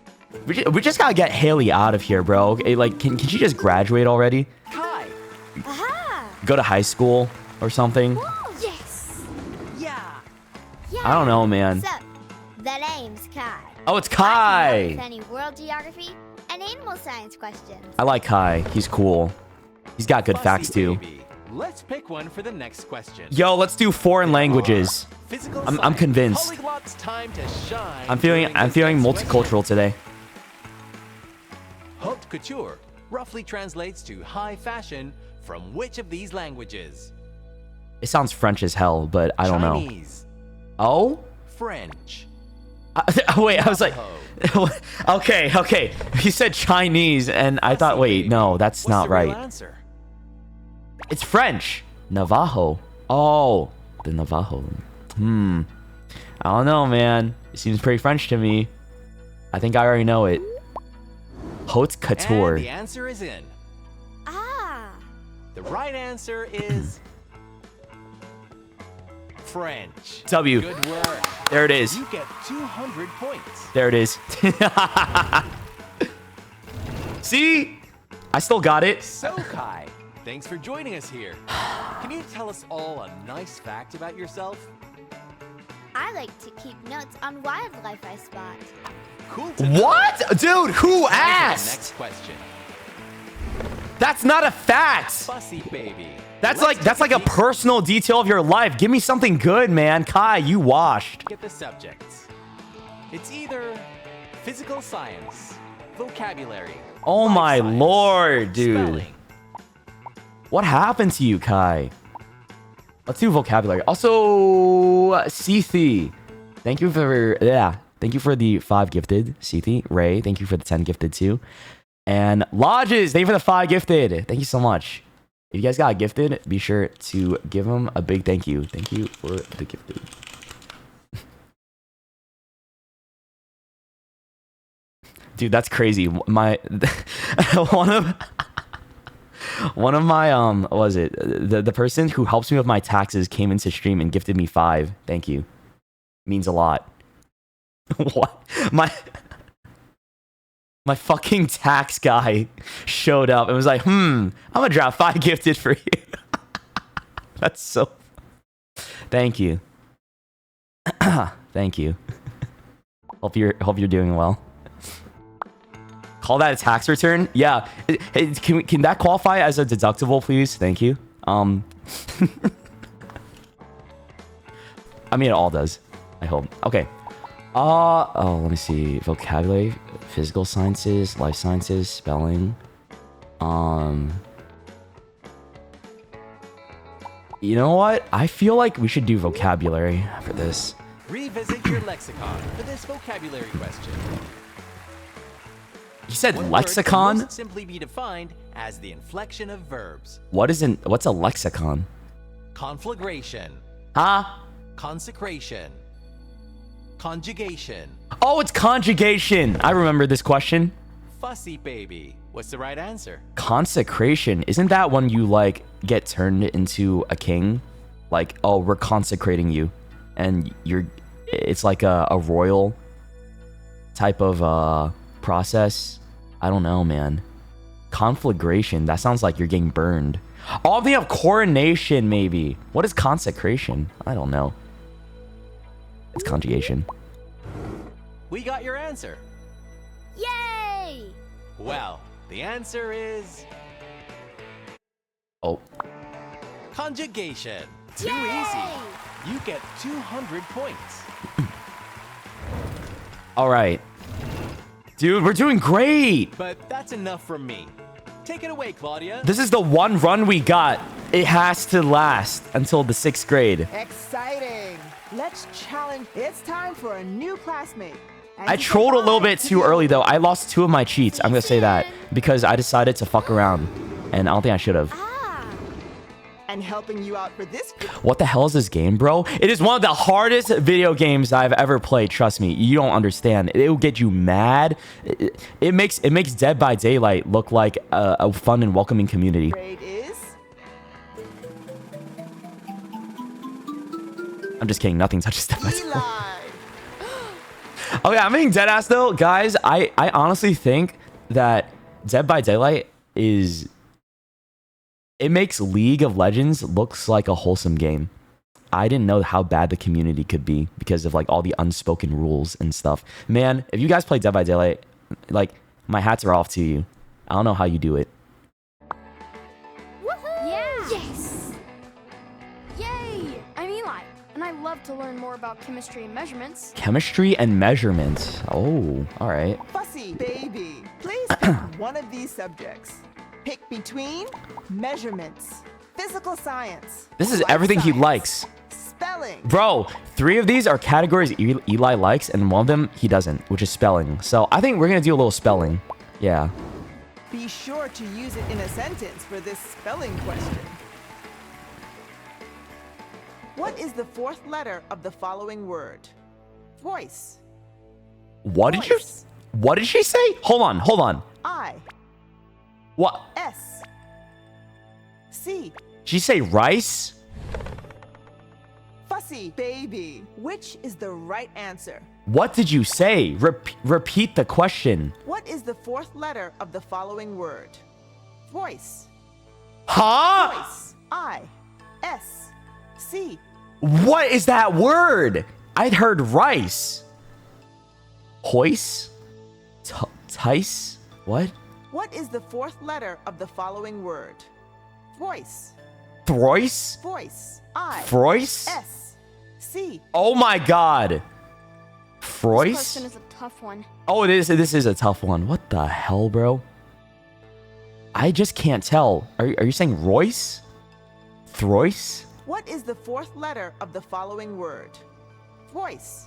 We just gotta get Haley out of here, bro. Okay, like, can she just graduate already? Kai. Aha. Go to high school or something? Yes. Yeah. Yeah. I don't know, man. So, the name's Kai. Oh, it's I can help with Kai. any world geography and animal science questions. I like Kai. He's cool. He's got good Fussy facts too. baby. Let's pick one for the next question. Yo, let's do foreign languages. Physical I'm science, convinced. Polyglot's time to shine. I'm feeling during this next multicultural today. question. Haute couture roughly translates to high fashion from which of these languages? It sounds French as hell, but I don't know. Chinese, Oh? French. Wait, I was like, okay. He said Chinese, and I thought, wait, no, that's What's not the real right. answer? It's French. Navajo. Oh, the Navajo. I don't know, man. It seems pretty French to me. I think I already know it. Haute couture. And the answer is in. Ah. The right answer is French. W. Good work. There it is. You get 200 points. There it is. See? I still got it. So, Kai, thanks for joining us here. Can you tell us all a nice fact about yourself? I like to keep notes on wildlife I spot. Cool to know. What? Dude, who Next asked? question. That's not a fact. Fussy baby. That's Let's like a deep- personal detail of your life. Give me something good, man. Kai, you washed. Get the subjects. It's either physical science, vocabulary. Oh life my science, lord, dude. spelling. What happened to you, Kai? Let's do vocabulary. Also, Sethi. Thank you for the 5 gifted. Sethi, Ray, thank you for the 10 gifted too. And Lodges, thank you for the 5 gifted. Thank you so much. If you guys got gifted, be sure to give them a big thank you. Thank you for the gifted. Dude, that's crazy. My one of my what was it? The person who helps me with my taxes came into stream and gifted me 5. Thank you. Means a lot. What? My fucking tax guy showed up and was like, I'm gonna drop 5 gifted for you. That's so. Thank you. Thank you. Hope you're doing well. Call that a tax return? Yeah. Hey, can that qualify as a deductible, please? Thank you. I mean, it all does. I hope. Okay. Oh, let me see. Vocabulary, physical sciences, life sciences, spelling. You know what? I feel like we should do vocabulary for this. Revisit your lexicon for this vocabulary question. You said What word lexicon? can most simply be defined as the inflection of verbs. What's a lexicon? Conflagration, Huh? consecration, conjugation. Oh, it's conjugation. I remember this question. Fussy baby. What's the right answer? Consecration. Isn't that when you like get turned into a king? Like, oh, we're consecrating you. And it's like a royal type of process. I don't know, man. Conflagration. That sounds like you're getting burned. Oh, they have coronation, maybe. What is consecration? I don't know. It's conjugation. We got your answer. Yay! Well, the answer is Oh, conjugation. Too Yay! easy. You get 200 points. all right. Dude, we're doing great. But that's enough from me. Take it away, Claudia. This is the one run we got. It has to last until the 6th grade. Exciting. Let's challenge. It's time for a new classmate. And I to trolled a little provide bit too early though. I lost 2 of my cheats. I'm gonna say that because I decided to fuck around, and I don't think I should have. Ah, And helping you out for this. What the hell is this game, bro? It is one of the hardest video games I've ever played. Trust me, you don't understand. It will get you mad. It makes Dead by Daylight look like a fun and welcoming community. Grade is I'm just kidding. Nothing touches Dead by Daylight. Eli. Okay, I'm being dead ass though, guys. I honestly think that Dead by Daylight is. It makes League of Legends looks like a wholesome game. I didn't know how bad the community could be because of like all the unspoken rules and stuff. Man, if you guys play Dead by Daylight, like my hats are off to you. I don't know how you do it. woohoo! Yeah. Yes! Yay! I'm Eli, and I love to learn more about chemistry and measurements. Chemistry and measurement. Oh, all right. Fussy baby. Please pick one of these subjects. Pick between measurements, physical science. This is life everything he science, likes. Spelling. Bro, 3 of these are categories Eli likes, and one of them he doesn't, which is spelling. So I think we're gonna do a little spelling. Yeah. Be sure to use it in a sentence for this spelling question. What is the 4th letter of the following word? Voice. What did she say? Hold on. I. What? S. C. Did she say rice? Fussy Fussy baby. Which is the right answer? What did you say? Repeat the question. What is the fourth letter of the following word? Voice. Huh? Voice. I-S-C. What is that word? I'd heard rice. Hoist? Tice? What? What is the fourth letter of the following word? Voice. Throice? Voice. Froice? I-S-C. Oh my god. This Froice? question is a tough one. Oh, it is. This is a tough one. What the hell, bro? I just can't tell. Are you saying Royce? Throice? What is the fourth letter of the following word? Voice.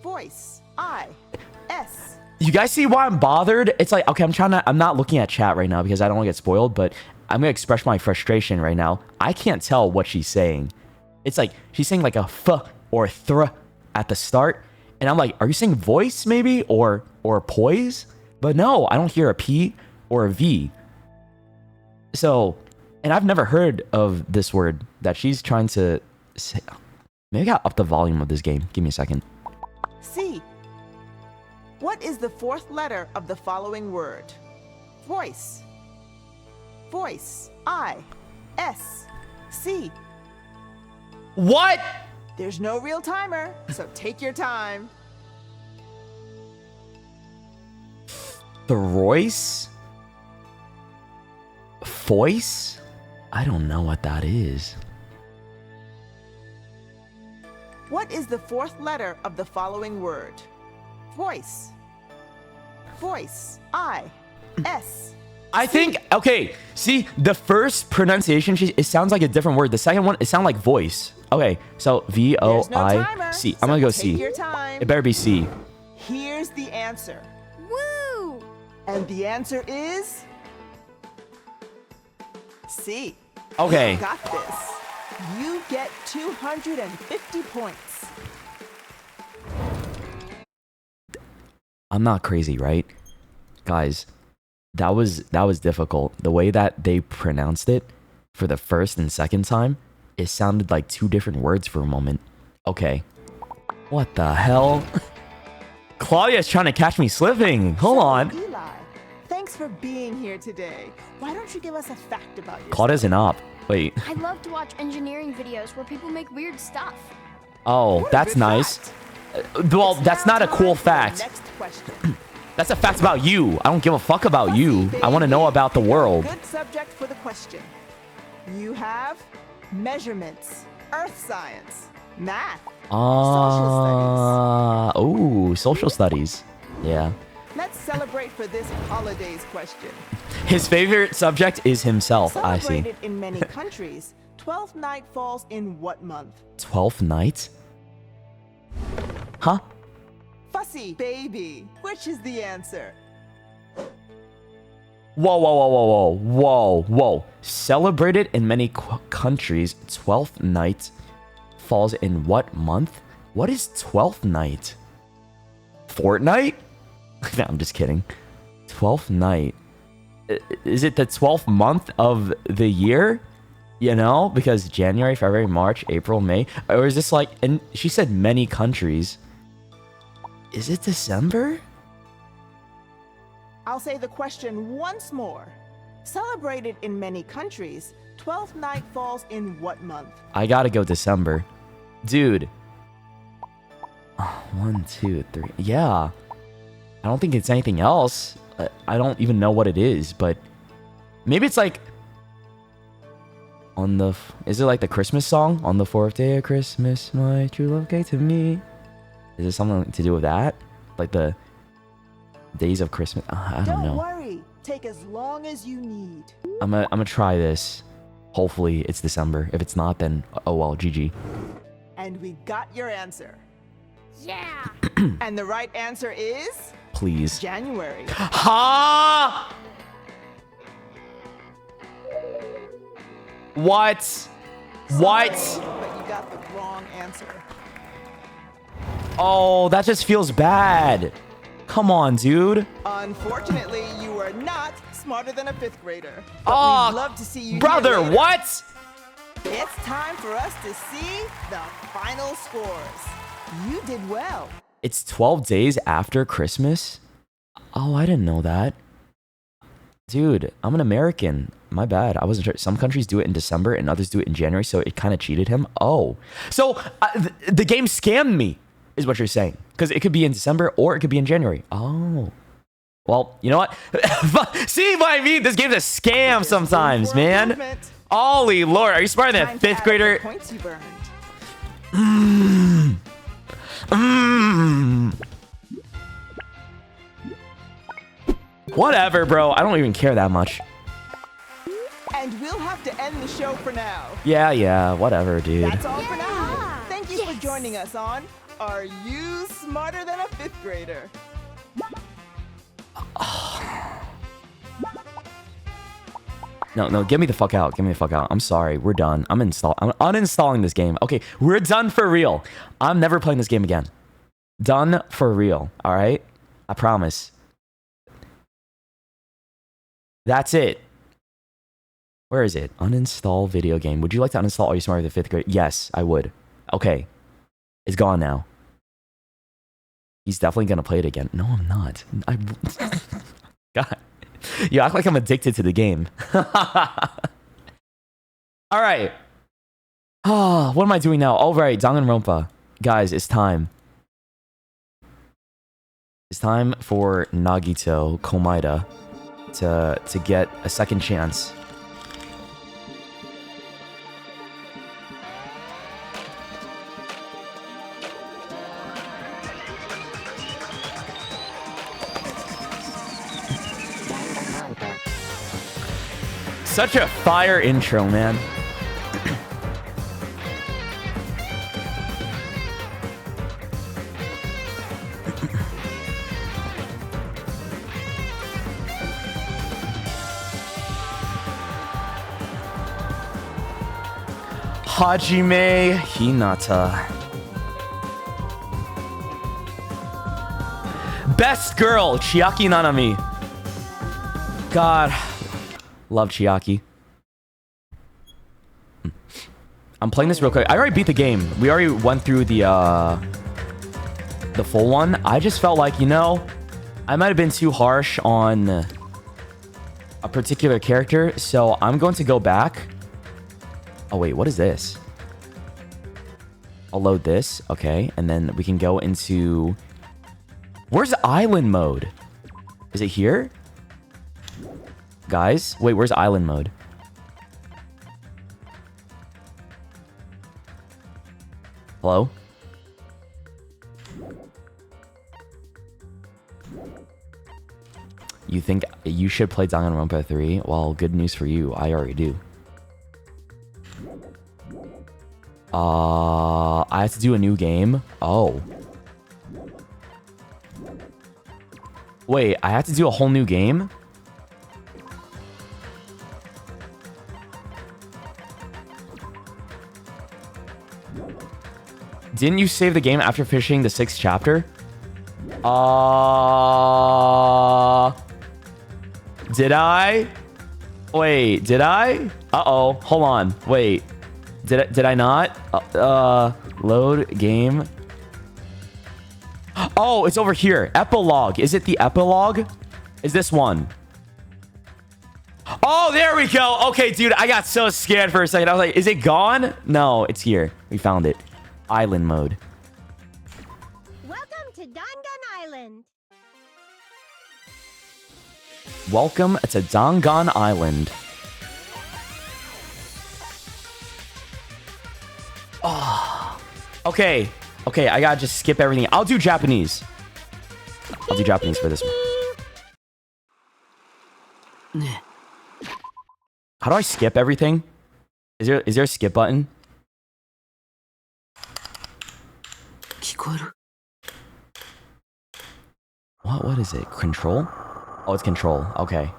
Voice. I-S. You guys see why I'm bothered? It's like, okay, I'm not looking at chat right now because I don't want to get spoiled, but I'm going to express my frustration right now. I can't tell what she's saying. It's like, she's saying like a f or thr at the start. And I'm like, are you saying voice maybe? Or poise? But no, I don't hear a P or a V. So, and I've never heard of this word that she's trying to say. Maybe I got up the volume of this game. Give me a second. C. What is the fourth letter of the following word? Voice. Voice. I-S-C. What? There's no real timer, so take your time. Throice? Voice? I don't know what that is. What is the fourth letter of the following word? Voice. Voice. I-S. I think, okay, see, the first pronunciation, it sounds like a different word. The second one, it sounds like voice. Okay, so There's no timer, V-O-I-C. so I'm gonna go take C. your time. It better be C. Here's the answer. Woo! And the answer is C. Okay. You got this. You get 250 points. I'm not crazy, right? Guys, that was difficult. The way that they pronounced it for the first and second time, it sounded like two different words for a moment. Okay. What the hell? Claudia's trying to catch me slipping. Hold on. Eli, thanks for being here today. Why don't you give us a fact about yourself? Claudia's an op. Wait. I love to watch engineering videos where people make weird stuff. Oh, What a that's good nice. fact. Well, It's that's now not a cool time for the fact. Next question. That's a fact about you. I don't give a fuck about you. I want to know about the world. Good subject for the question. You have measurements, earth science, math, Social studies. Yeah. Let's celebrate for this holidays question. His favorite subject is himself. I see. Celebrated in many countries, 12th night falls in what month? 12th night? Huh? Fussy baby. Which is the answer? Whoa. Celebrated in many countries, 12th night falls in what month? What is 12th night? Fortnite? No, I'm just kidding. 12th night. Is it the 12th month of the year? You know, because January, February, March, April, May. Or is this like, and she said many countries. Is it December? I'll say the question once more. Celebrated in many countries, 12th night falls in what month? I gotta go December. Dude. 1, 2, 3. Yeah. I don't think it's anything else. I don't even know what it is, but maybe it's like on the... Is it like the Christmas song? On the 4th day of Christmas, my true love gave to me. Is it something to do with that? Like the days of Christmas? I don't know. Don't worry. Take as long as you need. I'm gonna try this. Hopefully it's December. If it's not, then oh well, GG. And we got your answer. Yeah! And the right answer is Please. January. Ha! What? What? But you got the wrong answer. Oh, that just feels bad. Come on, dude. Unfortunately, you were not smarter than a 5th grader. But Oh, we'd love to see you here brother, later. what? It's time for us to see the final scores. You did well. It's 12 days after Christmas? Oh, I didn't know that. Dude, I'm an American. My bad. I wasn't sure. Some countries do it in December and others do it in January, so it kind of cheated him. Oh. So the game scammed me, is what you're saying. Because it could be in December or it could be in January. Oh. Well, you know what? See what I mean? This game's a scam sometimes, man. Holy Lord. Are you smarter than a fifth grader? Points you burned. Whatever, bro. I don't even care that much. And we'll have to end the show for now. Yeah, whatever, dude. That's all for now. Thank you for joining us on Are You Smarter Than a Fifth Grader? No, get me the fuck out. Get me the fuck out. I'm sorry. We're done. I'm uninstalling this game. Okay, we're done for real. I'm never playing this game again. Done for real. All right? I promise. That's it. Where is it? Uninstall video game. Would you like to uninstall Are You Smarter Than Fifth Grade? Yes, I would. Okay. It's gone now. He's definitely going to play it again. No, I'm not. God. You act like I'm addicted to the game. All right. Oh, what am I doing now? All right, Danganronpa. Guys, it's time. It's time for Nagito Komaeda to get a second chance. Such a fire intro, man. Hajime Hinata. Best girl, Chiaki Nanami. God. Love Chiaki. I'm playing this real quick. I already beat the game. We already went through the full one. I just felt like, you know, I might have been too harsh on a particular character. So I'm going to go back. Oh, wait. What is this? I'll load this. Okay. And then we can go into... Where's island mode? Is it here? Guys, wait, where's island mode? Hello? You think you should play Danganronpa 3? Well, good news for you. I already do. I have to do a new game? Oh. Wait, I have to do a whole new game? Didn't you save the game after finishing the 6th chapter? Did I? Wait, did I? Uh-oh, hold on. Wait. Did I not? Load game. Oh, it's over here. Epilogue. Is it the epilogue? Is this one? Oh, there we go. Okay, dude, I got so scared for a second. I was like, is it gone? No, it's here. We found it. Island mode. Welcome to Dangan Island. Welcome to Dangan Island. Oh. Okay. Okay, I gotta just skip everything. I'll do Japanese. I'll do Japanese for this one. How do I skip everything? Is there a skip button? What is it? Control? Oh, it's control. Okay.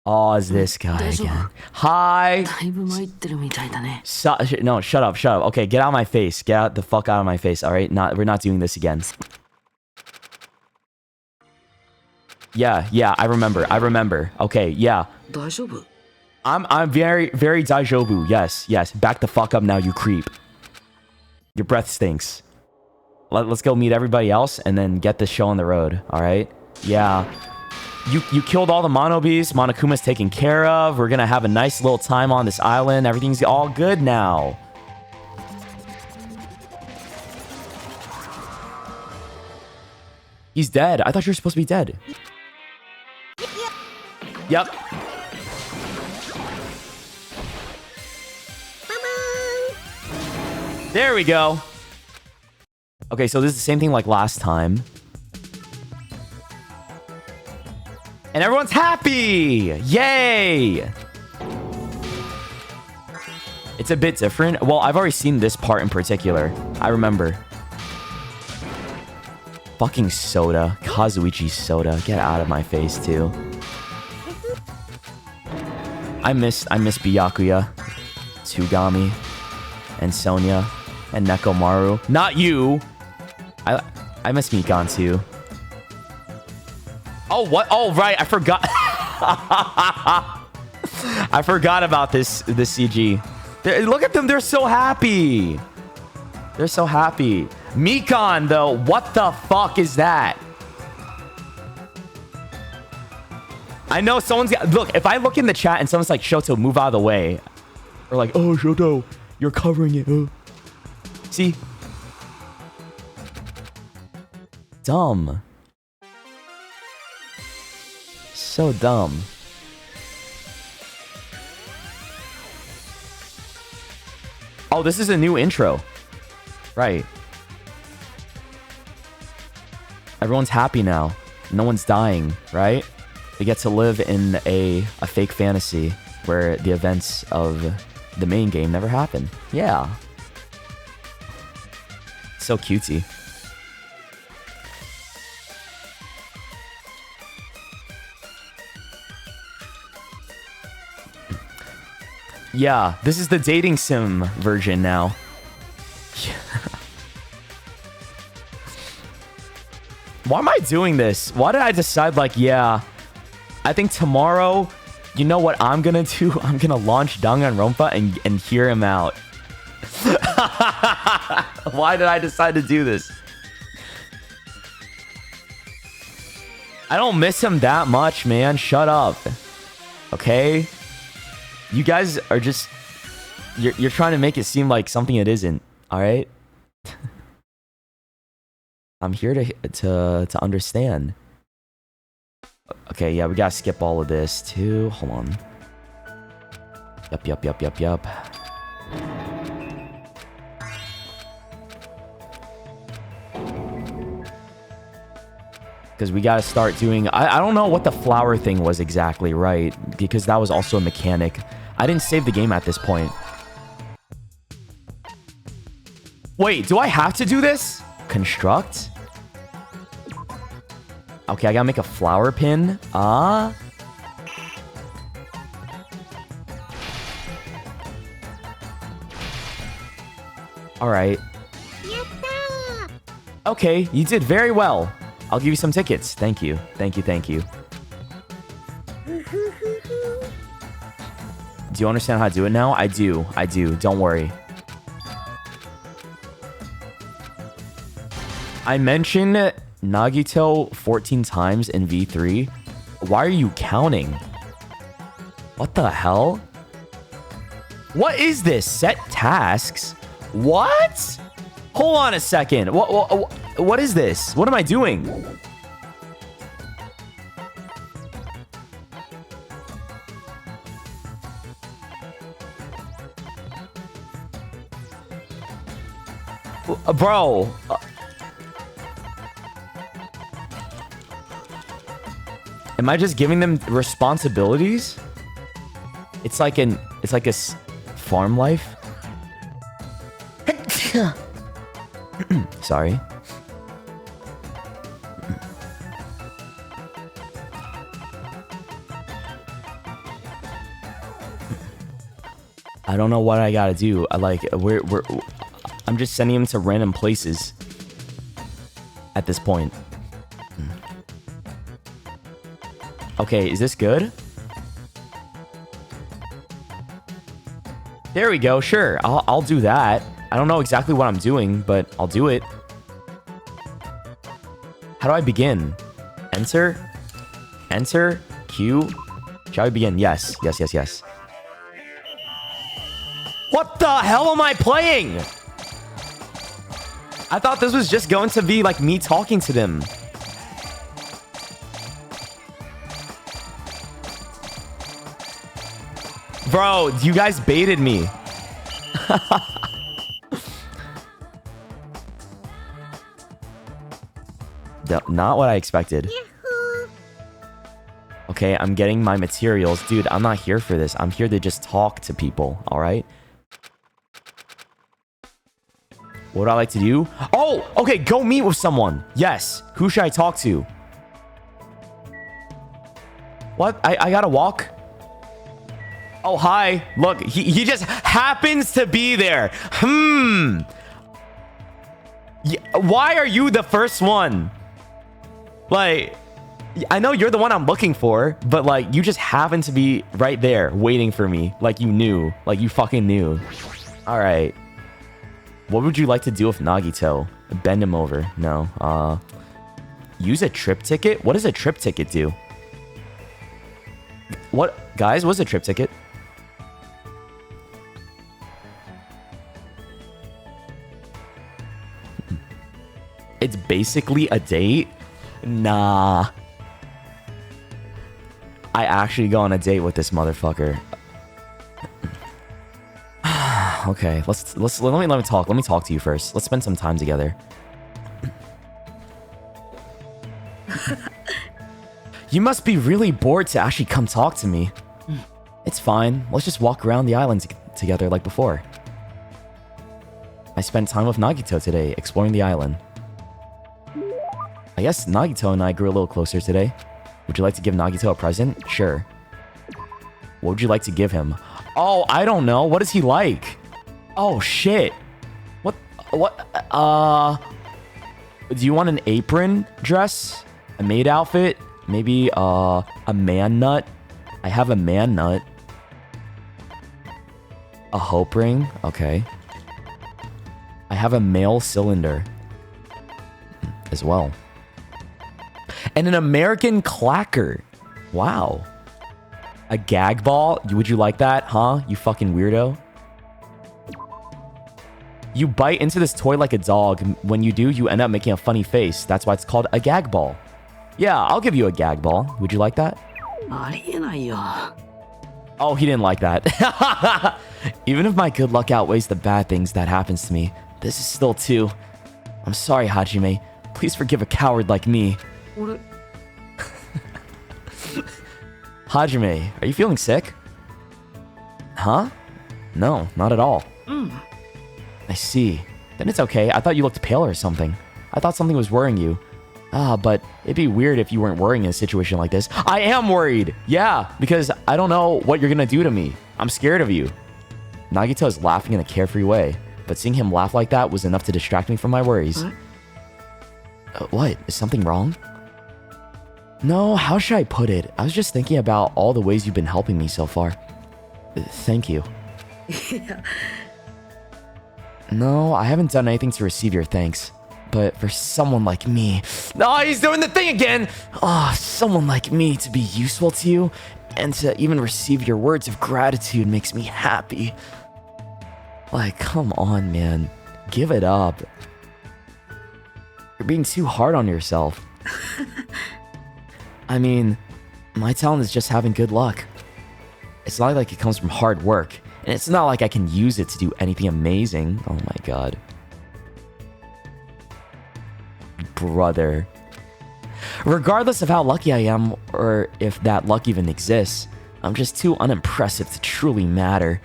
Oh, it's this guy again. Hi. No, shut up. Okay, get out of my face. Get out the fuck out of my face. All right, we're not doing this again. Yeah, I remember. Okay, yeah. I'm very, very daijobu. Yes, yes. Back the fuck up now, you creep. Your breath stinks. Let's go meet everybody else and then get this show on the road. All right? Yeah. You killed all the mono beasts. Monokuma's taken care of. We're gonna have a nice little time on this island. Everything's all good now. He's dead. I thought you were supposed to be dead. Yep. There we go. Okay, so this is the same thing like last time. And everyone's happy! Yay! It's a bit different. Well, I've already seen this part in particular. I remember. Fucking soda. Kazuichi soda. Get out of my face, too. I miss Byakuya, Tsugami, and Sonya, and Nekomaru. Not you! I miss Mikan, too. Oh, what? Oh, right. I forgot. I forgot about this CG. Look at them. They're so happy. They're so happy. Mikan, though. What the fuck is that? I know someone's got... Look, if I look in the chat and someone's like, Shoto, move out of the way. Or like, oh, Shoto, you're covering it. Oh. See? Dumb. So dumb. Oh, this is a new intro. Right. Everyone's happy now. No one's dying, right? They get to live in a fake fantasy where the events of the main game never happen. Yeah. So cutesy. Yeah, this is the dating sim version now. Why am I doing this? Why did I decide, like, yeah, I think tomorrow, you know what I'm gonna do? I'm gonna launch Danganronpa and hear him out. Why did I decide to do this? I don't miss him that much, man. Shut up. Okay? You guys are just... You're trying to make it seem like something it isn't. Alright? I'm here to understand. Okay, yeah, we gotta skip all of this too. Hold on. Yup. Because we gotta start doing... I don't know what the flower thing was exactly, right? Because that was also a mechanic. I didn't save the game at this point. Wait, do I have to do this? Construct? Okay, I gotta make a flower pin. Alright. Okay, you did very well. I'll give you some tickets. Thank you. Thank you. Do you understand how to do it now? I do. Don't worry. I mentioned Nagito 14 times in V3. Why are you counting? What the hell? What is this? Set tasks? What? Hold on a second. What is this? What am I doing? Bro. Am I just giving them responsibilities? It's like a farm life. Sorry. I don't know what I gotta do. I'm just sending him to random places at this point. Okay, is this good? There we go. Sure, I'll do that. I don't know exactly what I'm doing, but I'll do it. How do I begin? Enter? Enter? Q? Shall we begin? Yes. Yes, yes, yes. What the hell am I playing? I thought this was just going to be like me talking to them. Bro, you guys baited me. Not what I expected. Okay, I'm getting my materials. Dude, I'm not here for this. I'm here to just talk to people, all right? What would I like to do? Oh, okay, go meet with someone. Yes. Who should I talk to? What? I gotta walk? Oh, hi. Look, he just happens to be there. Yeah, why are you the first one? Like, I know you're the one I'm looking for, but like, you just happen to be right there waiting for me. Like you knew. Like you fucking knew. All right. What would you like to do with Nagito? Bend him over. No. Use a trip ticket? What does a trip ticket do? What? Guys, what's a trip ticket? It's basically a date? Nah. I actually go on a date with this motherfucker. Okay, let me talk. Let me talk to you first. Let's spend some time together. You must be really bored to actually come talk to me. It's fine. Let's just walk around the island together like before. I spent time with Nagito today, exploring the island. I guess Nagito and I grew a little closer today. Would you like to give Nagito a present? Sure. What would you like to give him? Oh, I don't know. What is he like? Oh, shit. What? Do you want an apron dress? A maid outfit? Maybe, a man nut? I have a man nut. A hope ring? Okay. I have a male cylinder. As well. And an American clacker. Wow. A gag ball? Would you like that, huh? You fucking weirdo. You bite into this toy like a dog. When you do, you end up making a funny face. That's why it's called a gag ball. Yeah, I'll give you a gag ball. Would you like that? Oh, he didn't like that. Even if my good luck outweighs the bad things that happens to me, this is still too. I'm sorry, Hajime. Please forgive a coward like me. Hajime, are you feeling sick? Huh? No, not at all. I see. Then it's okay. I thought you looked pale or something. I thought something was worrying you. But it'd be weird if you weren't worrying in a situation like this. I am worried! Yeah, because I don't know what you're gonna do to me. I'm scared of you. Nagito is laughing in a carefree way, but seeing him laugh like that was enough to distract me from my worries. What? Is something wrong? No, how should I put it? I was just thinking about all the ways you've been helping me so far. Thank you. No, I haven't done anything to receive your thanks. But for someone like me... Oh, he's doing the thing again! Oh, someone like me to be useful to you and to even receive your words of gratitude makes me happy. Like, come on, man. Give it up. You're being too hard on yourself. I mean, my talent is just having good luck. It's not like it comes from hard work, and it's not like I can use it to do anything amazing. Oh my god. Brother. Regardless of how lucky I am, or if that luck even exists, I'm just too unimpressive to truly matter.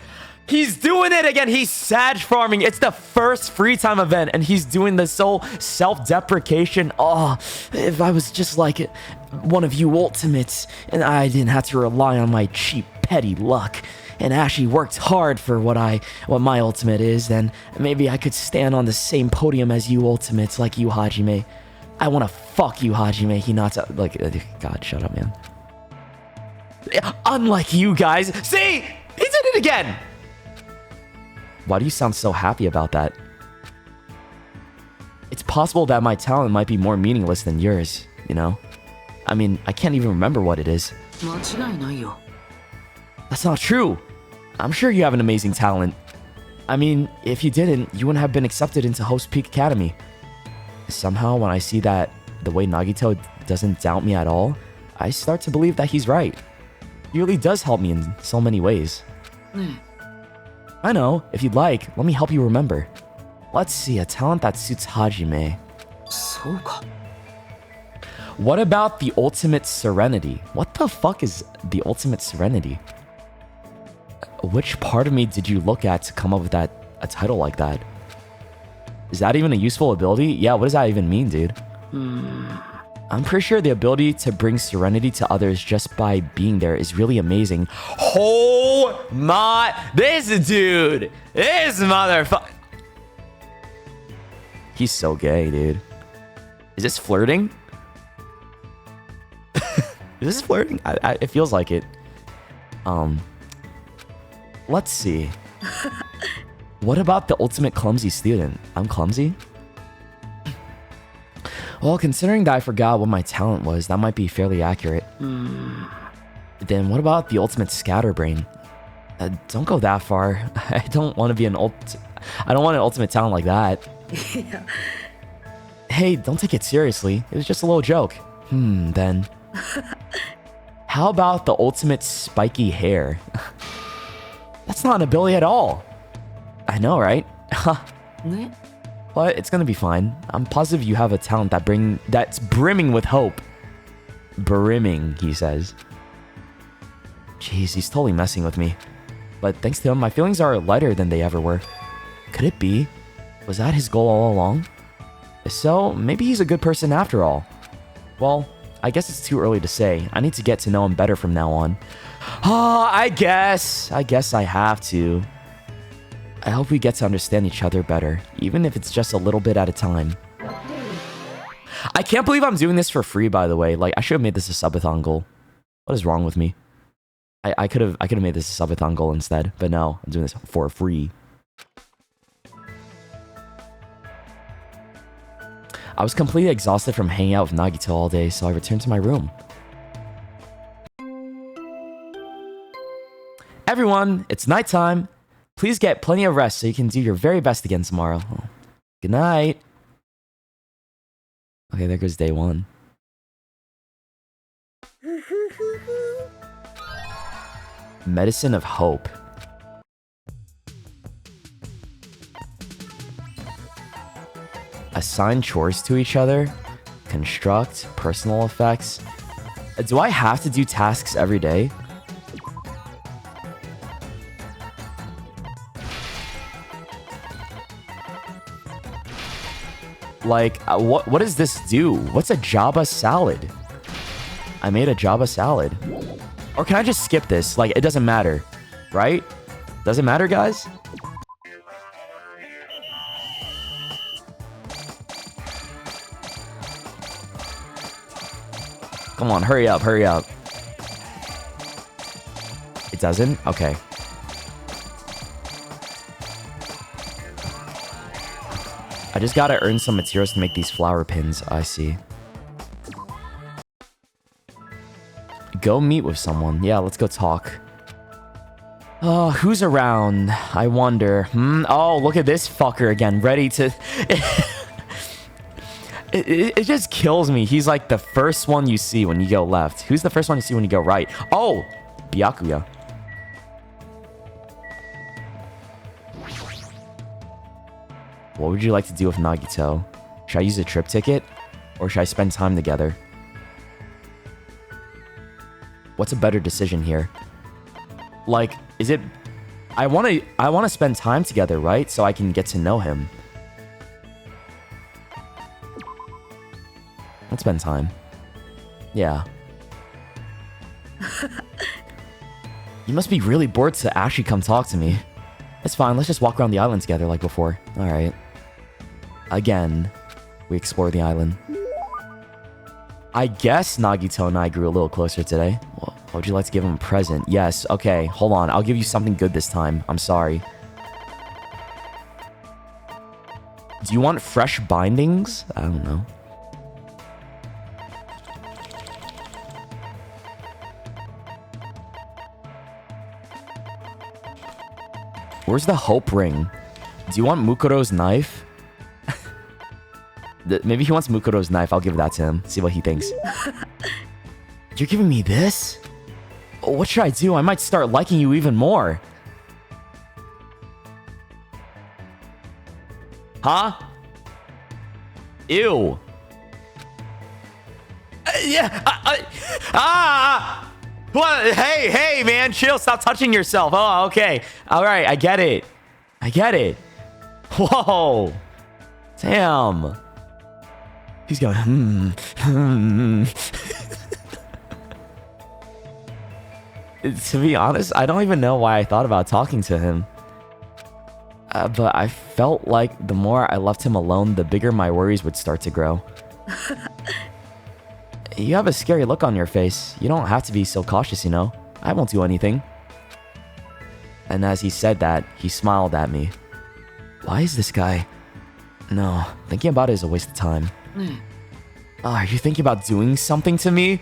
He's doing it again. He's Sag farming. It's the first free time event, and he's doing this whole self-deprecation. Oh, if I was just like one of you ultimates, and I didn't have to rely on my cheap, petty luck, and actually worked hard for what my ultimate is, then maybe I could stand on the same podium as you ultimates, like you, Hajime. I want to fuck you, Hajime. Hinata. Like, God, shut up, man. Unlike you guys. See? He did it again. Why do you sound so happy about that? It's possible that my talent might be more meaningless than yours, you know? I mean, I can't even remember what it is. That's not true. I'm sure you have an amazing talent. I mean, if you didn't, you wouldn't have been accepted into Host Peak Academy. Somehow, when I see that the way Nagito doesn't doubt me at all, I start to believe that he's right. He really does help me in so many ways. I know. If you'd like, let me help you remember. Let's see, a talent that suits Hajime. What about the ultimate serenity? What the fuck is the ultimate serenity? Which part of me did you look at to come up with a title like that? Is that even a useful ability? Yeah, what does that even mean, dude? I'm pretty sure the ability to bring serenity to others just by being there is really amazing. Oh my... This dude! This motherfucker... He's so gay, dude. Is this flirting? Is this flirting? It feels like it. Let's see. What about the ultimate clumsy student? I'm clumsy? Well, considering that I forgot what my talent was, that might be fairly accurate. Then what about the ultimate scatterbrain? Don't go that far. I don't want to be I don't want an ultimate talent like that. Yeah. Hey, don't take it seriously. It was just a little joke. Then. How about the ultimate spiky hair? That's not an ability at all. I know, right? But it's gonna be fine. I'm positive you have a talent that's brimming with hope. Brimming, he says. Jeez, he's totally messing with me. But thanks to him, my feelings are lighter than they ever were. Could it be? Was that his goal all along? If so, maybe he's a good person after all. Well, I guess it's too early to say. I need to get to know him better from now on. I guess I have to. I hope we get to understand each other better, even if it's just a little bit at a time. I can't believe I'm doing this for free, by the way. Like, I should have made this a subathon goal. What is wrong with me? I could have made this a subathon goal instead, but no, I'm doing this for free. I was completely exhausted from hanging out with Nagito all day, so I returned to my room. Everyone, it's nighttime. Please get plenty of rest so you can do your very best again tomorrow. Good night. Okay, there goes day one. Medicine of Hope. Assign chores to each other. Construct personal effects. Do I have to do tasks every day? Like, what does this do? What's a Java salad? I made a Java salad. Or can I just skip this? Like, it doesn't matter, right? Doesn't matter, guys? Come on, hurry up, hurry up. It doesn't? Okay. I just gotta earn some materials to make these flower pins. I see. Go meet with someone. Yeah, let's go talk. Oh, who's around? I wonder. Oh, look at this fucker again. Ready to... It just kills me. He's like the first one you see when you go left. Who's the first one you see when you go right? Oh! Byakuya. What would you like to do with Nagito? Should I use a trip ticket? Or should I spend time together? What's a better decision here? Like, is it... I want to spend time together, right? So I can get to know him. Let's spend time. Yeah. You must be really bored to actually come talk to me. It's fine, let's just walk around the island together like before. Alright. Again, we explore the island. I guess Nagito and I grew a little closer today. Well, would you like to give him a present? Yes, okay, hold on. I'll give you something good this time. I'm sorry. Do you want fresh bindings? I don't know. Where's the hope ring? Do you want Mukuro's knife? Maybe he wants Mukuro's knife. I'll give that to him. See what he thinks. You're giving me this? What should I do? I might start liking you even more. Huh? Ew. What? Hey, man, chill. Stop touching yourself. Oh, okay. All right, I get it. I get it. Whoa. Damn. He's going, To be honest, I don't even know why I thought about talking to him. But I felt like the more I left him alone, the bigger my worries would start to grow. You have a scary look on your face. You don't have to be so cautious, you know. I won't do anything. And as he said that, he smiled at me. Why is this guy... No, thinking about it is a waste of time. Oh, are you thinking about doing something to me?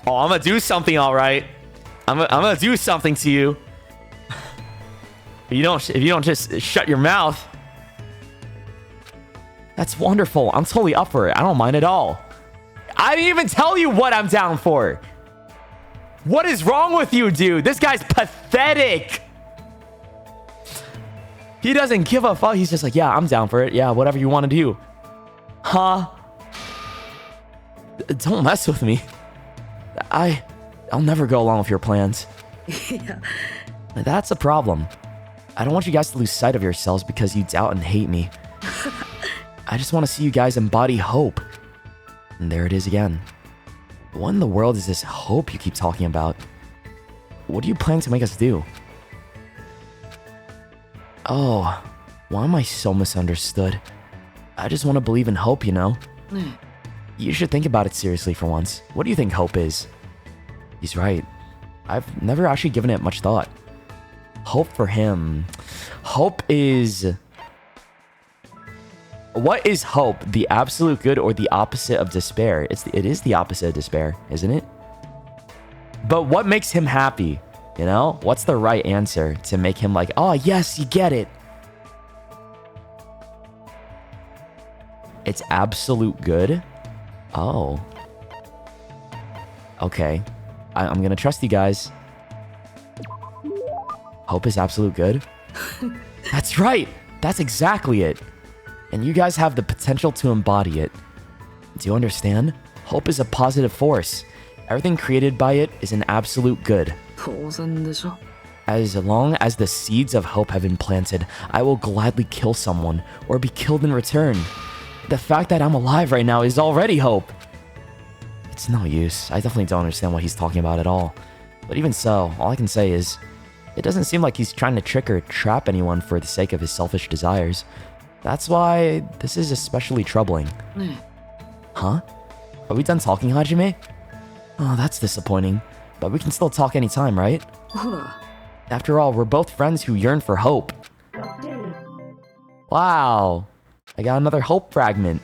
Oh, I'm gonna do something, all right. I'm gonna do something to you. If you don't just shut your mouth. That's wonderful. I'm totally up for it. I don't mind at all. I didn't even tell you what I'm down for. What is wrong with you, dude? This guy's pathetic. He doesn't give a fuck. He's just like, yeah, I'm down for it. Yeah, whatever you want to do. Huh? Don't mess with me. I'll never go along with your plans. Yeah. That's a problem. I don't want you guys to lose sight of yourselves because you doubt and hate me. I just want to see you guys embody hope. And there it is again. What in the world is this hope you keep talking about? What do you plan to make us do? Oh, why am I so misunderstood? I just want to believe in hope, you know? You should think about it seriously for once. What do you think hope is? He's right. I've never actually given it much thought. Hope for him. Hope is... What is hope? The absolute good or the opposite of despair? It is the opposite of despair, isn't it? But what makes him happy? You know? What's the right answer to make him like, oh, yes, you get it. It's absolute good? Oh. Okay. I'm gonna trust you guys. Hope is absolute good? That's right! That's exactly it. And you guys have the potential to embody it. Do you understand? Hope is a positive force. Everything created by it is an absolute good. 当然でしょ。 As long as the seeds of hope have been planted, I will gladly kill someone or be killed in return. The fact that I'm alive right now is already hope. It's no use. I definitely don't understand what he's talking about at all. But even so, all I can say is, it doesn't seem like he's trying to trick or trap anyone for the sake of his selfish desires. That's why this is especially troubling. Huh? Are we done talking, Hajime? Oh, that's disappointing. But we can still talk anytime, right? ほら。 After all, we're both friends who yearn for hope. Wow. I got another hope fragment.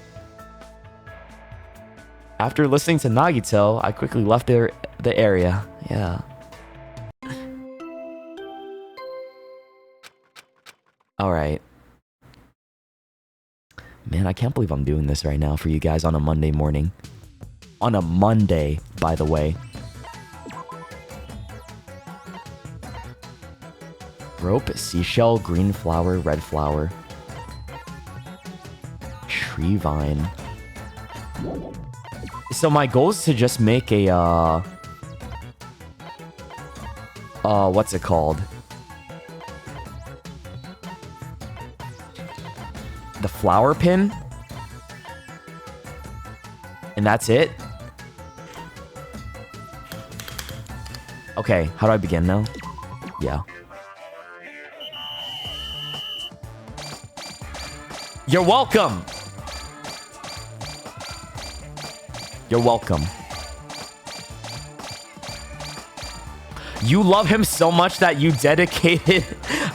After listening to Nagito, I quickly left the area. Yeah. Alright. Man, I can't believe I'm doing this right now for you guys on a Monday morning. On a Monday, by the way. Rope, seashell, green flower, red flower. Tree vine. So my goal is to just make a, what's it called? The flower pin? And that's it? Okay, how do I begin now? Yeah. You're welcome! You're welcome. You love him so much that you dedicated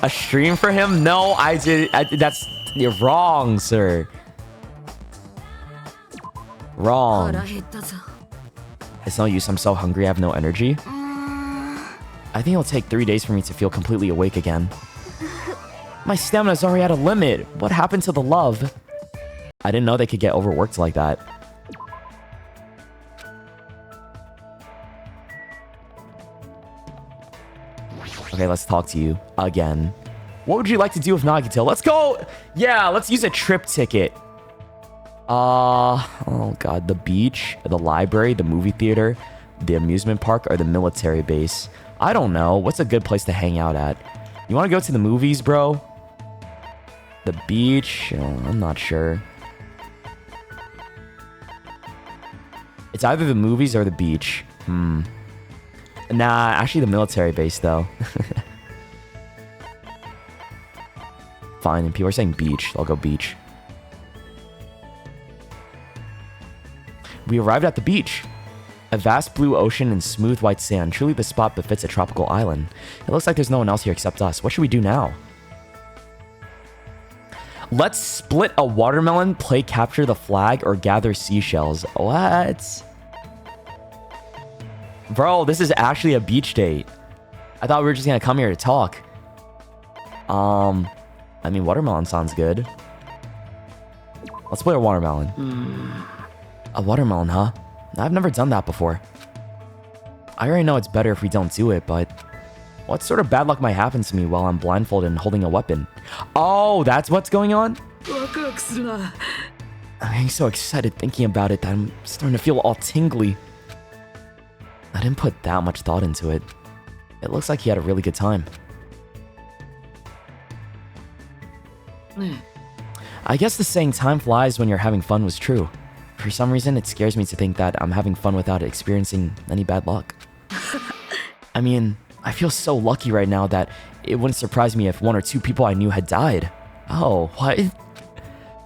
a stream for him? No, I did. That's... You're wrong, sir. Wrong. 腹減ったぞ It's no use. I'm so hungry. I have no energy. I think it'll take 3 days for me to feel completely awake again. My stamina's already at a limit. What happened to the love? I didn't know they could get overworked like that. Okay, let's talk to you again. What would you like to do with Nagito? Let's go! Yeah, let's use a trip ticket. Oh god, the beach, the library, the movie theater, the amusement park, or the military base. I don't know. What's a good place to hang out at? You want to go to the movies, bro? The beach? Oh, I'm not sure. It's either the movies or the beach. Nah, actually the military base, though. Fine, and people are saying beach. I'll go beach. We arrived at the beach. A vast blue ocean and smooth white sand. Truly the spot befits a tropical island. It looks like there's no one else here except us. What should we do now? Let's split a watermelon, play capture the flag, or gather seashells. What? Bro, this is actually a beach date. I thought we were just gonna come here to talk. I mean, watermelon sounds good. Let's play a watermelon. A watermelon, huh? I've never done that before. I already know it's better if we don't do it, but... what sort of bad luck might happen to me while I'm blindfolded and holding a weapon? Oh, that's what's going on? ワクワクするな I'm getting so excited thinking about it that I'm starting to feel all tingly. I didn't put that much thought into it. It looks like he had a really good time. ね I guess the saying time flies when you're having fun was true. For some reason, it scares me to think that I'm having fun without experiencing any bad luck. I mean, I feel so lucky right now that it wouldn't surprise me if 1 or 2 people I knew had died. Oh, what?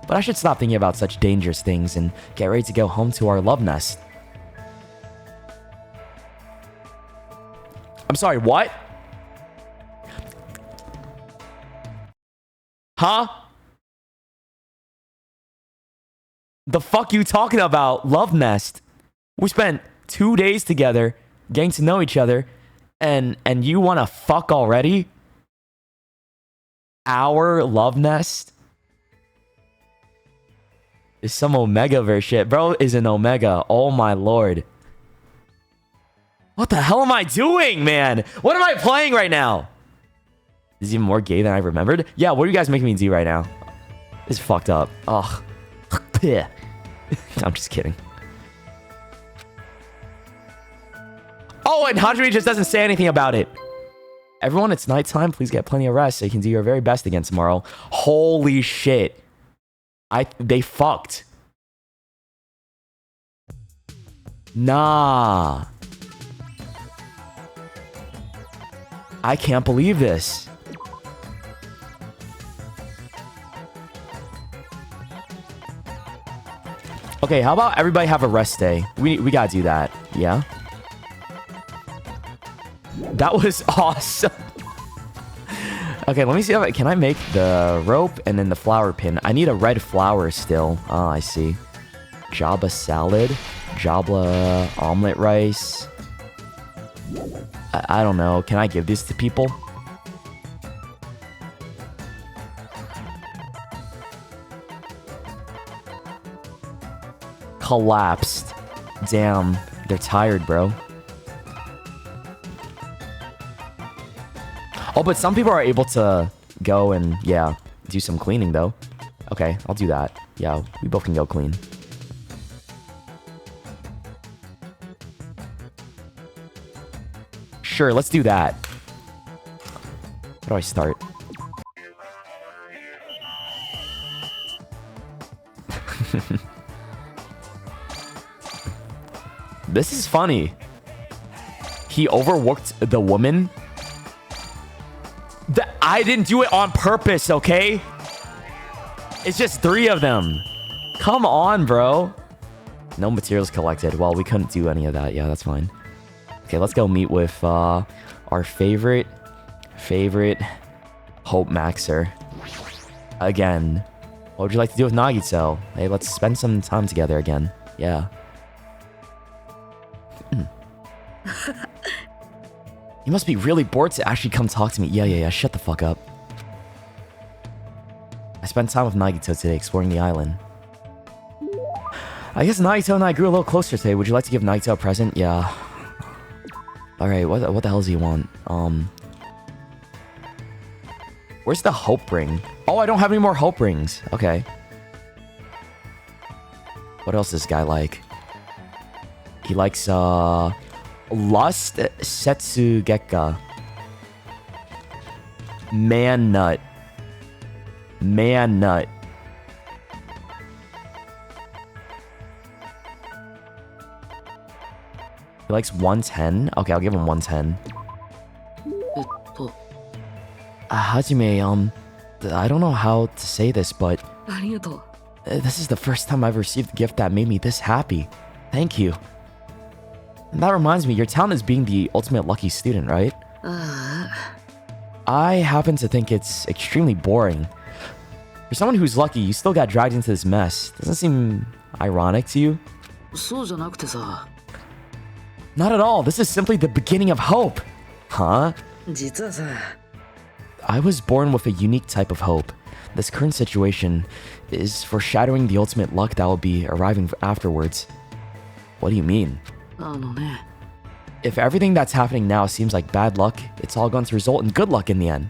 But I should stop thinking about such dangerous things and get ready to go home to our love nest. I'm sorry, what? Huh? The fuck you talking about? Love nest. We spent 2 days together, getting to know each other, and you wanna fuck already? Our love nest? Is some Omega verse shit. Bro is an Omega. Oh my lord. What the hell am I doing, man? What am I playing right now? This is even more gay than I remembered. Yeah, what are you guys making me do right now? This is fucked up. Ugh. I'm just kidding. Oh, and Hajime just doesn't say anything about it. Everyone, it's nighttime. Please get plenty of rest so you can do your very best again tomorrow. Holy shit. They fucked. Nah. I can't believe this. Okay, how about everybody have a rest day? We gotta do that. Yeah. That was awesome. Okay, let me see if can I make the rope and then the flower pin. I need a red flower still. Oh, I see. Jabba salad. Jabba omelet rice. I don't know. Can I give this to people? Collapsed. Damn. They're tired, bro. Oh, but some people are able to go and, yeah, do some cleaning, though. Okay, I'll do that. Yeah, we both can go clean. Sure, let's do that. How do I start? This is funny. He overworked the woman. I didn't do it on purpose, okay? It's just 3 of them. Come on, bro. No materials collected. Well, we couldn't do any of that. Yeah, that's fine. Okay, let's go meet with our our favorite Hope Maxer. Again. What would you like to do with Nagito? Hey, let's spend some time together again. Yeah. You must be really bored to actually come talk to me. Yeah. Shut the fuck up. I spent time with Nagito today exploring the island. I guess Nagito and I grew a little closer today. Would you like to give Nagito a present? Yeah. Alright, what the hell does he want? Where's the hope ring? Oh, I don't have any more hope rings. Okay. What else does this guy like? He likes, Lust Setsugeka. Man Nut. Man Nut. He likes 110? Okay, I'll give him 110. Hajime, I don't know how to say this, but this is the first time I've received a gift that made me this happy. Thank you. And that reminds me, your talent is being the ultimate lucky student, right? I happen to think it's extremely boring. For someone who's lucky, you still got dragged into this mess. Doesn't seem ironic to you? Not at all. This is simply the beginning of hope. Huh? I was born with a unique type of hope. This current situation is foreshadowing the ultimate luck that will be arriving afterwards. What do you mean? If everything that's happening now seems like bad luck, it's all going to result in good luck in the end.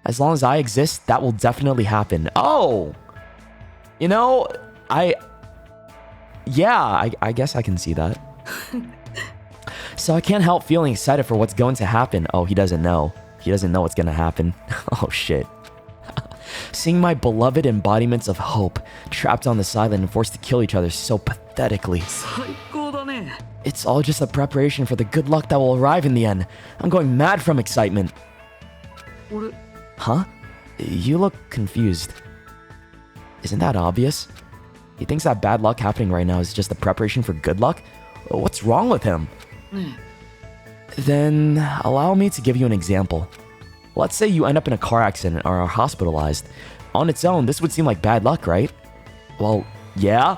As long as I exist, that will definitely happen. Oh! You know, I guess I can see that. So I can't help feeling excited for what's going to happen. Oh, he doesn't know. He doesn't know what's gonna happen. Oh, shit. Seeing my beloved embodiments of hope trapped on this island and forced to kill each other so pathetically. It's all just a preparation for the good luck that will arrive in the end. I'm going mad from excitement. Huh? You look confused. Isn't that obvious? He thinks that bad luck happening right now is just a preparation for good luck? What's wrong with him? Then allow me to give you an example. Let's say you end up in a car accident or are hospitalized. On its own, this would seem like bad luck, right? Well, yeah.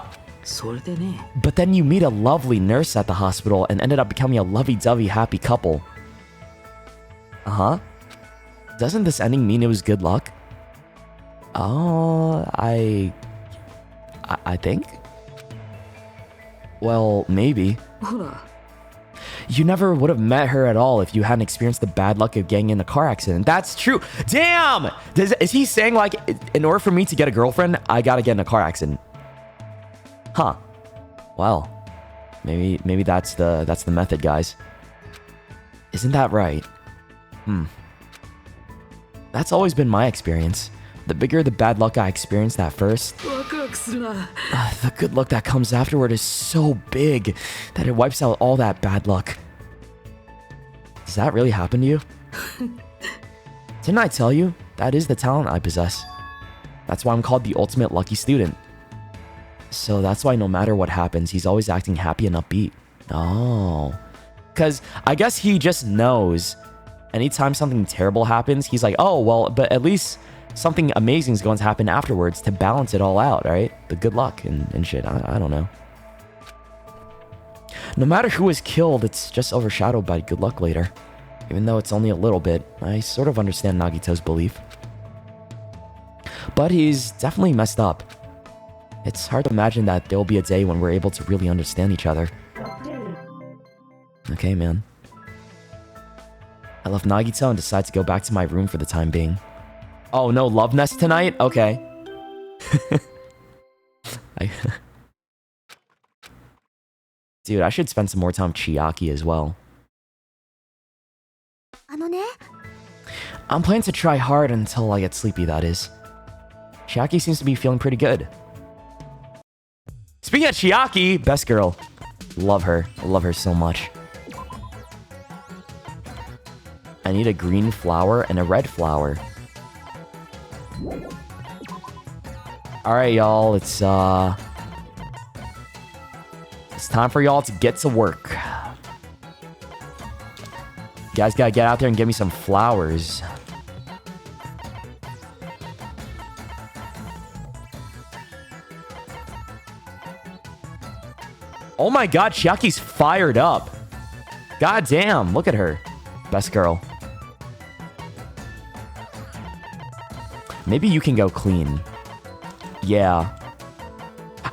But then you meet a lovely nurse at the hospital and ended up becoming a lovey-dovey happy couple. Uh-huh. Doesn't this ending mean it was good luck? Oh, I think? Well, maybe. You never would have met her at all if you hadn't experienced the bad luck of getting in a car accident. That's true. Damn! Is he saying, like, in order for me to get a girlfriend, I gotta get in a car accident? Huh. Well, maybe that's the method, guys. Isn't that right? That's always been my experience. The bigger the bad luck I experienced at first, the good luck that comes afterward is so big that it wipes out all that bad luck. Does that really happen to you? Didn't I tell you? That is the talent I possess. That's why I'm called the ultimate lucky student. So that's why no matter what happens, he's always acting happy and upbeat. Oh. Because I guess he just knows anytime something terrible happens, he's like, oh, well, but at least something amazing is going to happen afterwards to balance it all out, right? The good luck and shit. I don't know. No matter who is killed, it's just overshadowed by good luck later. Even though it's only a little bit, I sort of understand Nagito's belief. But he's definitely messed up. It's hard to imagine that there will be a day when we're able to really understand each other. Okay, man. I left Nagito and decided to go back to my room for the time being. Oh, no love nest tonight? Okay. Dude, I should spend some more time with Chiaki as well. I'm planning to try hard until I get sleepy, that is. Chiaki seems to be feeling pretty good. Speaking of Chiaki, best girl. Love her. I love her so much. I need a green flower and a red flower. Alright, y'all. It's time for y'all to get to work. Guys gotta get out there and get me some flowers. Oh my god, Chiaki's fired up. God damn, look at her. Best girl. Maybe you can go clean. Yeah.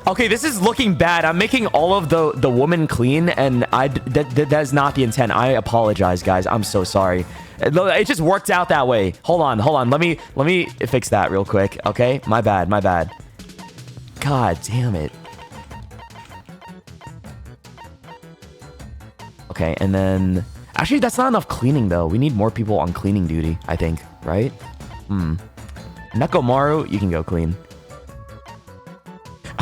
Okay, this is looking bad. I'm making all of the woman clean, and that is not the intent. I apologize, guys. I'm so sorry. It just worked out that way. Hold on. Let me fix that real quick. Okay, my bad. God damn it. Okay, and then actually that's not enough cleaning though. We need more people on cleaning duty, I think, right? Nekomaru, you can go clean.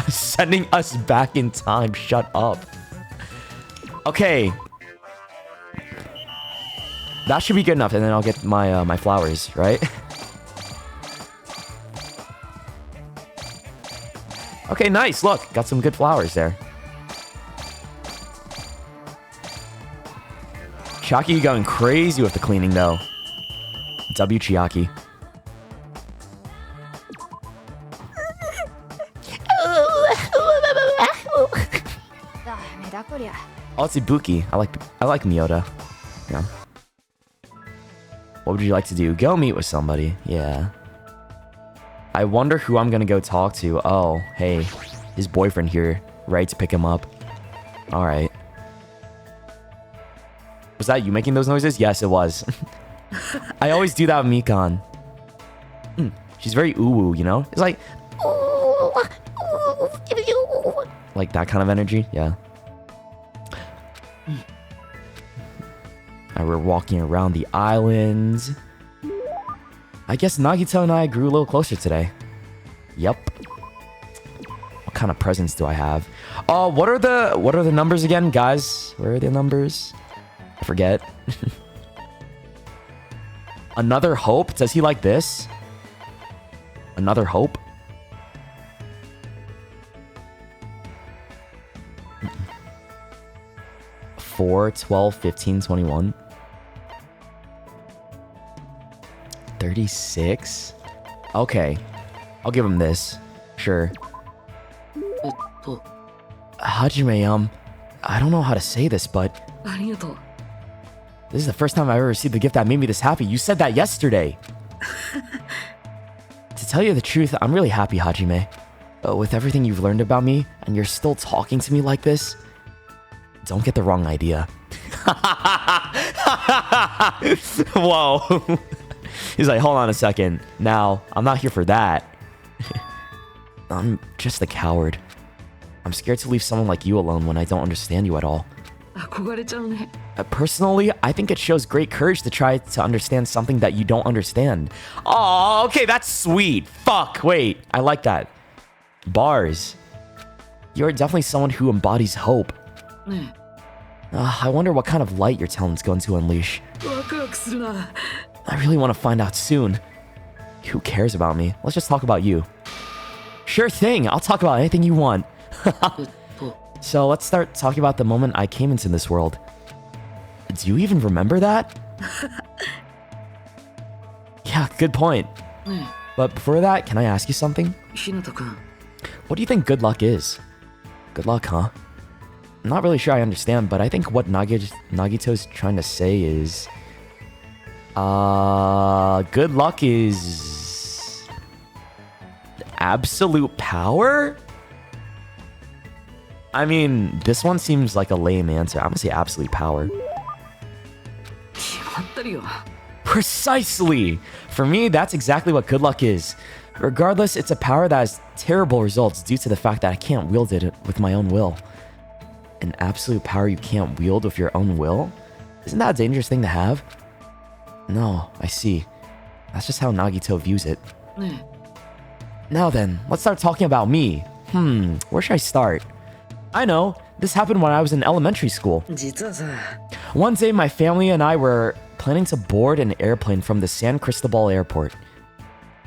Sending us back in time. Shut up. Okay. That should be good enough, and then I'll get my my flowers, right? Okay, nice. Look, got some good flowers there. Chiaki going crazy with the cleaning though. W Chiaki. Oh, it's Ibuki. I like Miyota. Yeah. What would you like to do? Go meet with somebody. Yeah. I wonder who I'm gonna go talk to. Oh, hey. His boyfriend here. Right to pick him up. Alright. Was that you making those noises? Yes, it was. I always do that with Mikan. She's very ooh-woo, you know? It's like... like that kind of energy? Yeah. We're walking around the islands. I guess Nagito and I grew a little closer today. Yep. What kind of presents do I have? What are the numbers again, guys? Where are the numbers? I forget. Another hope? Does he like this? Another hope? Four, 12, 15, 21. 36? Okay. I'll give him this. Sure. Hajime, I don't know how to say this, but... this is the first time I've ever received a gift that made me this happy. You said that yesterday. To tell you the truth, I'm really happy, Hajime. With everything you've learned about me, and you're still talking to me like this, don't get the wrong idea. Whoa. He's like, hold on a second. Now, I'm not here for that. I'm just a coward. I'm scared to leave someone like you alone when I don't understand you at all. Personally, I think it shows great courage to try to understand something that you don't understand. Oh, okay, that's sweet. Fuck, wait. I like that. Bars. You're definitely someone who embodies hope. I wonder what kind of light your talent's going to unleash. I really want to find out soon. Who cares about me? Let's just talk about you. Sure thing. I'll talk about anything you want. So let's start talking about the moment I came into this world. Do you even remember that? Yeah, good point. But before that, can I ask you something? What do you think good luck is? Good luck, huh? I'm not really sure I understand, but I think what Nagito's trying to say is... good luck is... absolute power? I mean, this one seems like a lame answer. I'm gonna say absolute power. Precisely! For me, that's exactly what good luck is. Regardless, it's a power that has terrible results due to the fact that I can't wield it with my own will. An absolute power you can't wield with your own will? Isn't that a dangerous thing to have? No, I see. That's just how Nagito views it. Now then, let's start talking about me. Where should I start? I know, this happened when I was in elementary school. One day, my family and I were planning to board an airplane from the San Cristobal airport.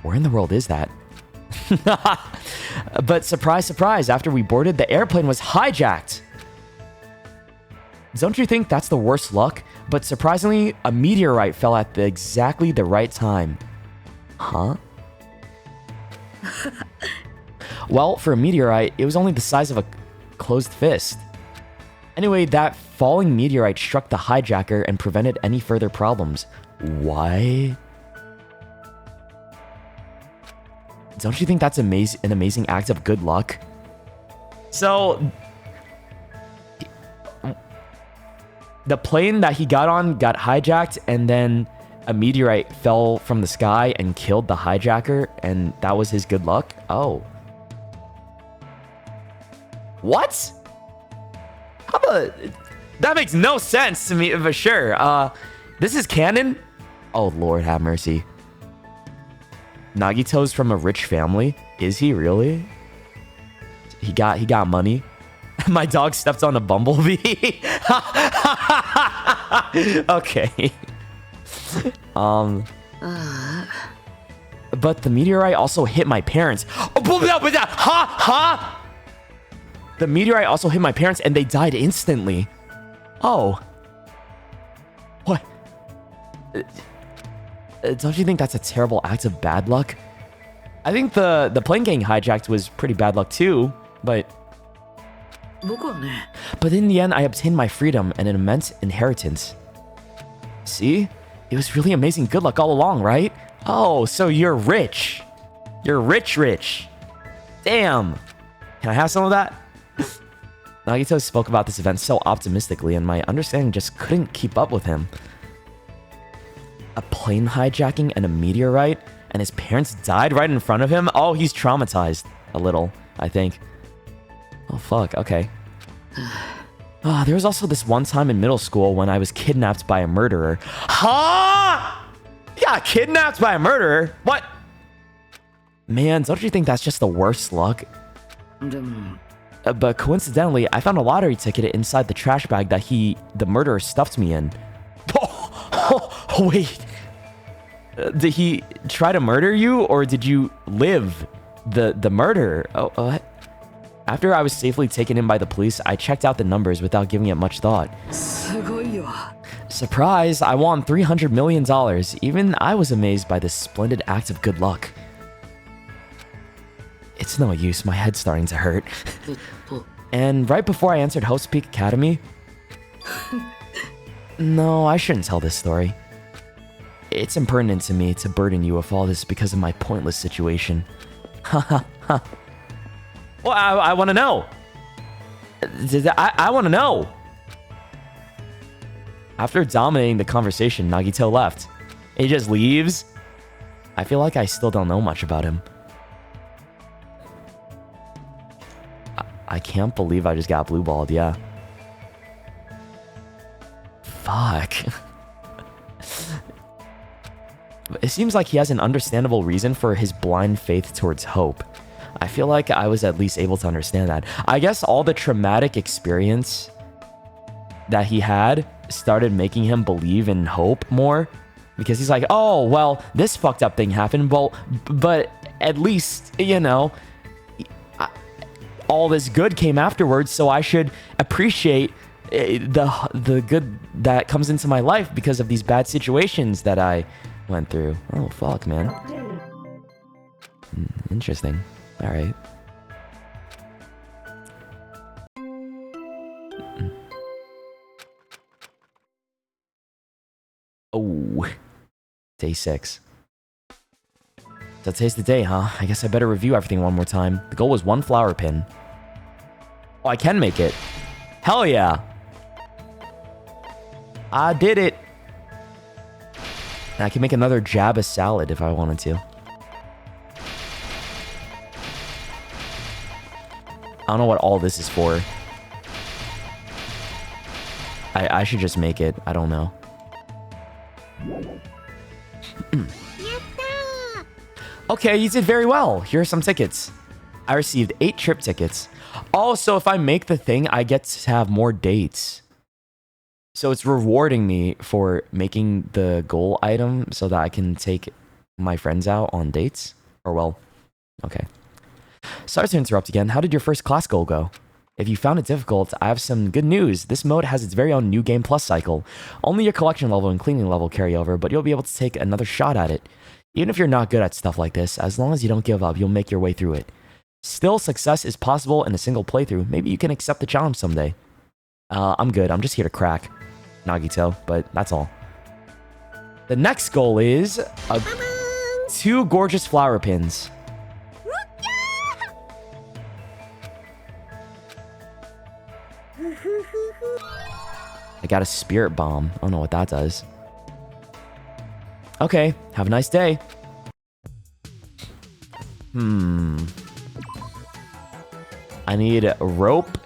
Where in the world is that? But surprise, surprise, after we boarded, the airplane was hijacked. Don't you think that's the worst luck? but surprisingly, a meteorite fell at exactly the right time. Huh? Well, for a meteorite, it was only the size of a closed fist. Anyway, that falling meteorite struck the hijacker and prevented any further problems. Why? Don't you think that's an amazing act of good luck? So, the plane that he got on got hijacked, and then a meteorite fell from the sky and killed the hijacker, and that was his good luck? Oh. What? How the... That makes no sense to me, for sure. This is canon? Oh, Lord have mercy. Nagito's from a rich family? Is he really? He got money. My dog stepped on a bumblebee. Okay. But the meteorite also hit my parents. The meteorite also hit my parents and they died instantly. Oh. What? Don't you think that's a terrible act of bad luck? I think the plane getting hijacked was pretty bad luck too, but in the end, I obtained my freedom and an immense inheritance. See? It was really amazing good luck all along, right? Oh, so you're rich. You're rich. Damn. Can I have some of that? Nagito spoke about this event so optimistically, and my understanding just couldn't keep up with him. A plane hijacking and a meteorite, and his parents died right in front of him? Oh, he's traumatized. A little, I think. Oh, fuck. Okay. There was also this one time in middle school when I was kidnapped by a murderer. Huh? You got kidnapped by a murderer? What? Man, don't you think that's just the worst luck? But coincidentally, I found a lottery ticket inside the trash bag that the murderer stuffed me in. Oh, wait. Did he try to murder you, or did you live the murder? Oh, after I was safely taken in by the police, I checked out the numbers without giving it much thought. Surprise, I won $300 million. Even I was amazed by this splendid act of good luck. It's no use, my head's starting to hurt. And right before I entered Host Peak Academy... No, I shouldn't tell this story. It's impertinent to me to burden you with all this because of my pointless situation. Haha. Well, I want to know. I want to know. After dominating the conversation, Nagito left. He just leaves. I feel like I still don't know much about him. I can't believe I just got blue-balled, yeah. Fuck. It seems like he has an understandable reason for his blind faith towards hope. I feel like I was at least able to understand that. I guess all the traumatic experience that he had started making him believe in hope more. Because he's like, oh, well, this fucked up thing happened. Well, but at least, you know, all this good came afterwards. So I should appreciate the good that comes into my life because of these bad situations that I went through. Oh, fuck, man. Interesting. All right. Oh, day 6. So today's the day, huh? I guess I better review everything one more time. The goal was 1 flower pin. Oh, I can make it. Hell yeah. I did it. And I can make another Jabba salad if I wanted to. I don't know what all this is for. I should just make it. I don't know. Okay, you did very well. Here are some tickets. I received 8 trip tickets. Also, if I make the thing, I get to have more dates. So it's rewarding me for making the goal item so that I can take my friends out on dates. Or well, okay. Sorry to interrupt again. How did your first class goal go? If you found it difficult, I have some good news. This mode has its very own new game plus cycle. Only your collection level and cleaning level carry over, but you'll be able to take another shot at it. Even if you're not good at stuff like this, as long as you don't give up, you'll make your way through it. Still, success is possible in a single playthrough. Maybe you can accept the challenge someday. I'm good. I'm just here to crack Nagito, but that's all. The next goal is 2 gorgeous flower pins. I got a spirit bomb. I don't know what that does. Okay, have a nice day. I need a rope.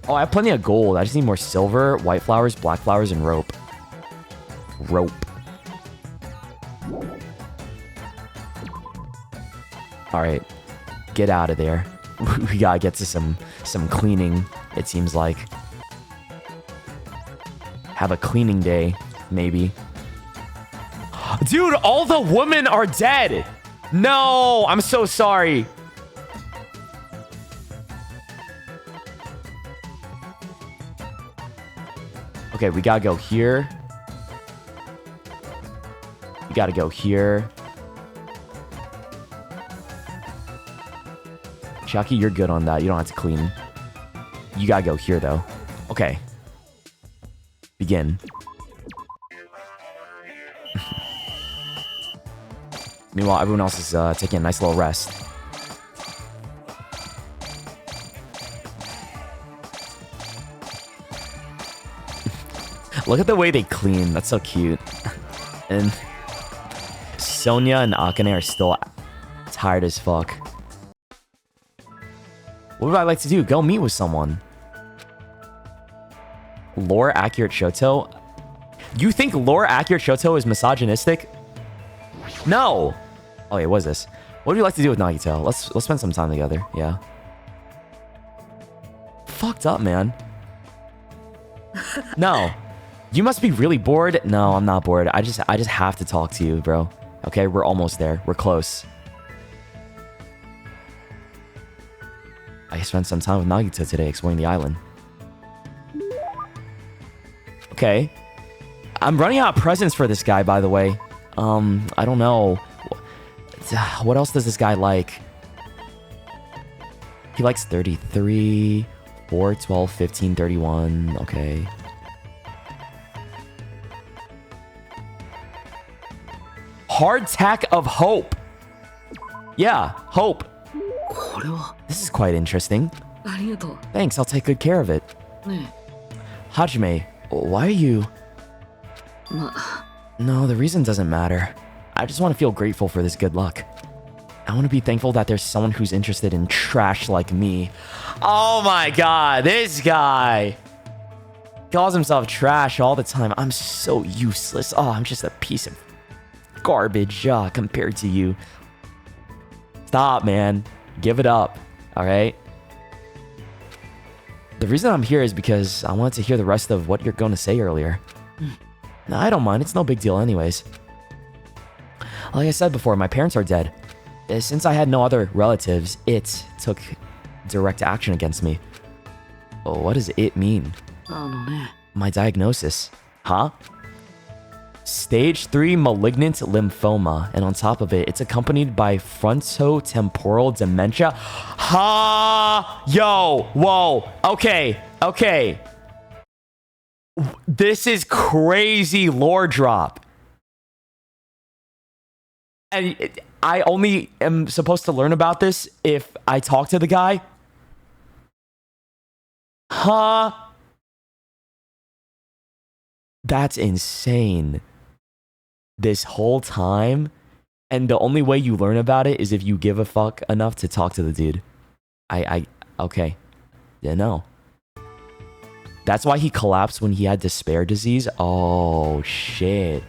Oh, I have plenty of gold. I just need more silver, white flowers, black flowers, and rope. Rope. Alright. Get out of there. We gotta get to some cleaning, it seems like. Have a cleaning day, maybe. Dude, all the women are dead! No! I'm so sorry. Okay, we gotta go here. We gotta go here. Chucky, you're good on that. You don't have to clean. You gotta go here, though. Okay. Begin. Meanwhile, everyone else is taking a nice little rest. Look at the way they clean. That's so cute. And Sonia and Akane are still tired as fuck. What would I like to do? Go meet with someone. Lore accurate Shoto? You think lore accurate Shoto is misogynistic? No! Oh wait, what is this? What would you like to do with Nagito? Let's spend some time together. Yeah. Fucked up, man. No. You must be really bored. No, I'm not bored. I just have to talk to you, bro. Okay, we're almost there. We're close. I spent some time with Nagito today exploring the island. Okay. I'm running out of presents for this guy, by the way. I don't know. What else does this guy like? He likes 33, 4, 12, 15, 31. Okay. Hardtack of hope. Yeah, hope. This is quite interesting. Thanks, I'll take good care of it. Hajime, why are you... No, the reason doesn't matter. I just want to feel grateful for this good luck. I want to be thankful that there's someone who's interested in trash like me. Oh my god, this guy calls himself trash all the time. I'm so useless. Oh, I'm just a piece of garbage compared to you. Stop, man. Give it up. All right? The reason I'm here is because I wanted to hear the rest of what you're going to say earlier. No, I don't mind. It's no big deal anyways. Like I said before, my parents are dead. Since I had no other relatives, it took direct action against me. Oh, what does it mean? My diagnosis. Huh? Stage 3 malignant lymphoma, and on top of it, it's accompanied by frontotemporal dementia. Ha! Yo! Whoa! Okay. Okay. This is crazy lore drop. And I only am supposed to learn about this if I talk to the guy? Huh? That's insane. This whole time, and the only way you learn about it is if you give a fuck enough to talk to the dude. Okay. Yeah, no. That's why he collapsed when he had despair disease? Oh, shit.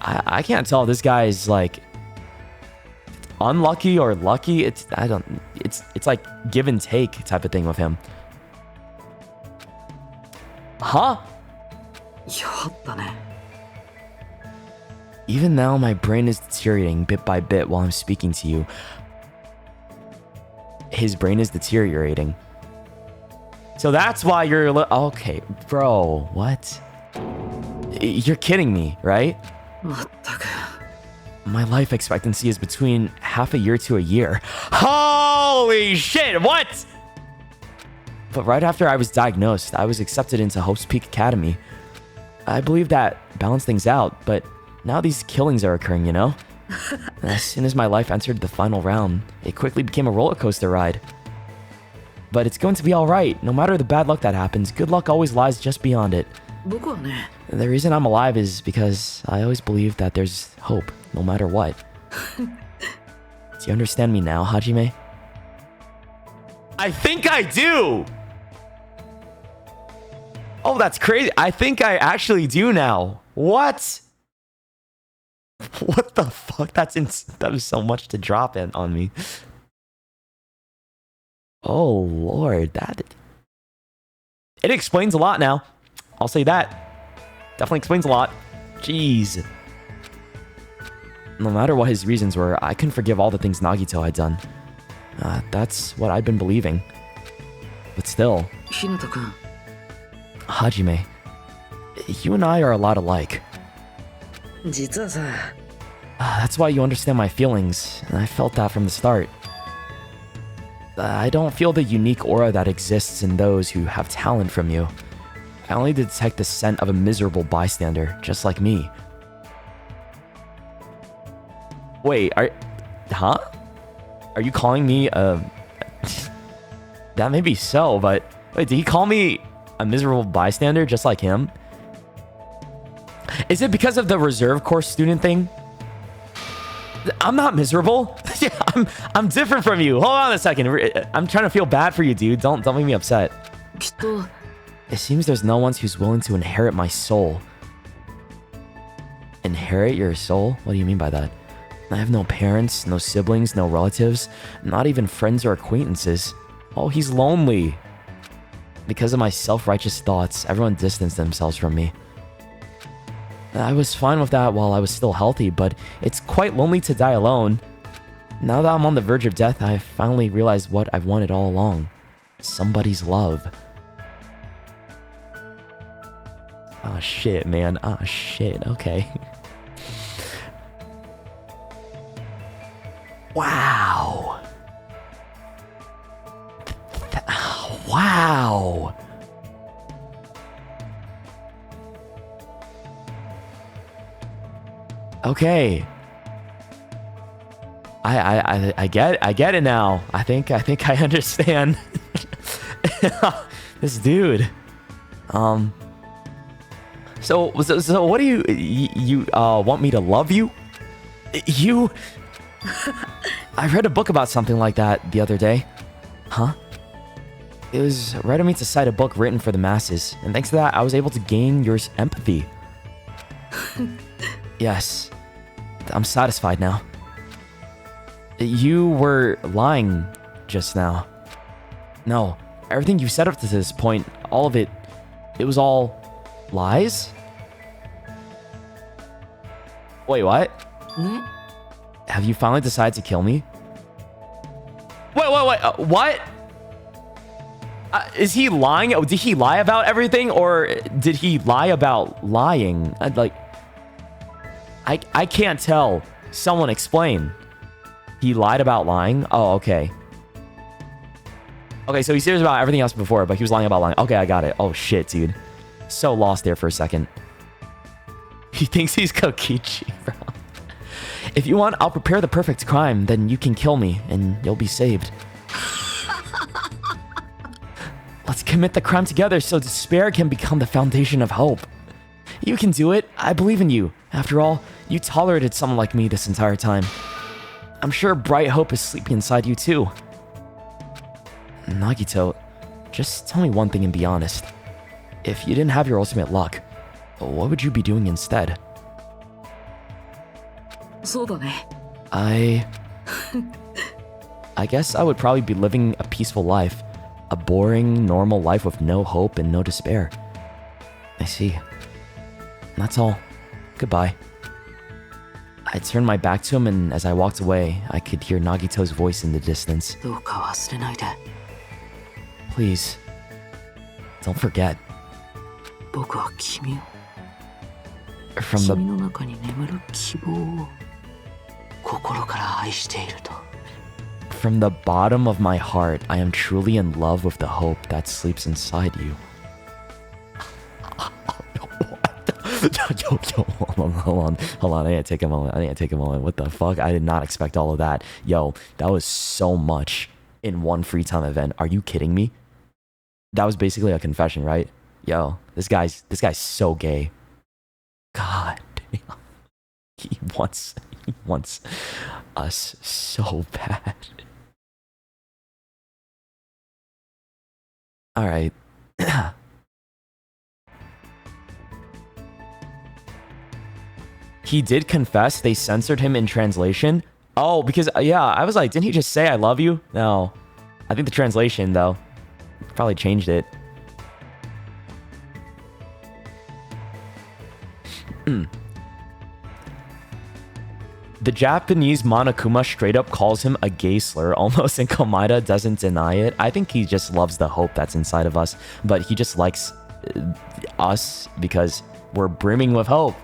I can't tell if this guy is like unlucky or lucky. It's like give and take type of thing with him. Huh? Even now, my brain is deteriorating bit by bit while I'm speaking to you. his brain is deteriorating. So that's why you're... Okay, bro, what? You're kidding me, right? まったく My life expectancy is between half a year to a year. Holy shit, what? But right after I was diagnosed, I was accepted into Hope's Peak Academy. I believe that balanced things out, but now these killings are occurring, you know? As soon as my life entered the final round, it quickly became a roller coaster ride. But it's going to be alright. No matter the bad luck that happens, good luck always lies just beyond it. 僕はね The reason I'm alive is because I always believe that there's hope, no matter what. Do you understand me now, Hajime? I think I do! Oh, that's crazy. I think I actually do now. What? What the fuck? That is so much to drop in on me. Oh, Lord. It explains a lot now. I'll say that. Definitely explains a lot. Jeez. No matter what his reasons were, I couldn't forgive all the things Nagito had done. That's what I'd been believing. But still, 日向君 Hajime, you and I are a lot alike. 実はさ That's why you understand my feelings, and I felt that from the start. I don't feel the unique aura that exists in those who have talent from you. I only detect the scent of a miserable bystander, just like me. Wait, huh? Are you calling me a... That may be so, but... Wait, did he call me a miserable bystander just like him? Is it because of the reserve course student thing? I'm not miserable. Yeah, I'm different from you. Hold on a second. I'm trying to feel bad for you, dude. Don't make me upset. きっと It seems there's no one who's willing to inherit my soul. Inherit your soul? What do you mean by that? I have no parents, no siblings, no relatives, not even friends or acquaintances. Oh, he's lonely. Because of my self-righteous thoughts, everyone distanced themselves from me. I was fine with that while I was still healthy, but it's quite lonely to die alone. Now that I'm on the verge of death, I finally realized what I've wanted all along. Somebody's love. Oh shit, man. Oh shit, okay. Wow. Wow. Okay. I get it now. I think I understand. This dude. So what do you want me to love you? You I read a book about something like that the other day. Huh? It was right of me to cite a book written for the masses, and thanks to that, I was able to gain your empathy. Yes. I'm satisfied now. You were lying just now. No, everything you said up to this point, all of it, it was all lies? Wait, what? ね Have you finally decided to kill me? Wait, what? Is he lying? Oh, did he lie about everything, or did he lie about lying? I can't tell. Someone explain. He lied about lying? Oh, okay. Okay, so he's serious about everything else before, but he was lying about lying. Okay, I got it. Oh, shit, dude. So lost there for a second. He thinks he's Kokichi, bro. If you want, I'll prepare the perfect crime, then you can kill me, and you'll be saved. Let's commit the crime together so despair can become the foundation of hope. You can do it. I believe in you. After all, you tolerated someone like me this entire time. I'm sure bright hope is sleeping inside you too. Nagito, just tell me one thing and be honest. If you didn't have your ultimate luck, what would you be doing instead? そうだね I guess I would probably be living a peaceful life. A boring, normal life with no hope and no despair. I see. That's all. Goodbye. I turned my back to him, and as I walked away, I could hear Nagito's voice in the distance. どうか忘れないで。 Please, don't forget. 僕は君を、 From 君 the の中に眠る希望を心から愛していると。 from the bottom of my heart, I am truly in love with the hope that sleeps inside you. Yo, hold on. I need to take a moment. What the fuck? I did not expect all of that. Yo, that was so much in one free time event. Are you kidding me? That was basically a confession, right? Yo, this guy's so gay. God damn. He wants us so bad. All right. He did confess. They censored him in translation. Oh, because, yeah, I was like, didn't he just say I love you? No. I think the translation, though, probably changed it. The Japanese Monokuma straight up calls him a gay slur almost, and Komaeda doesn't deny it. I think he just loves the hope that's inside of us, but he just likes us because we're brimming with hope.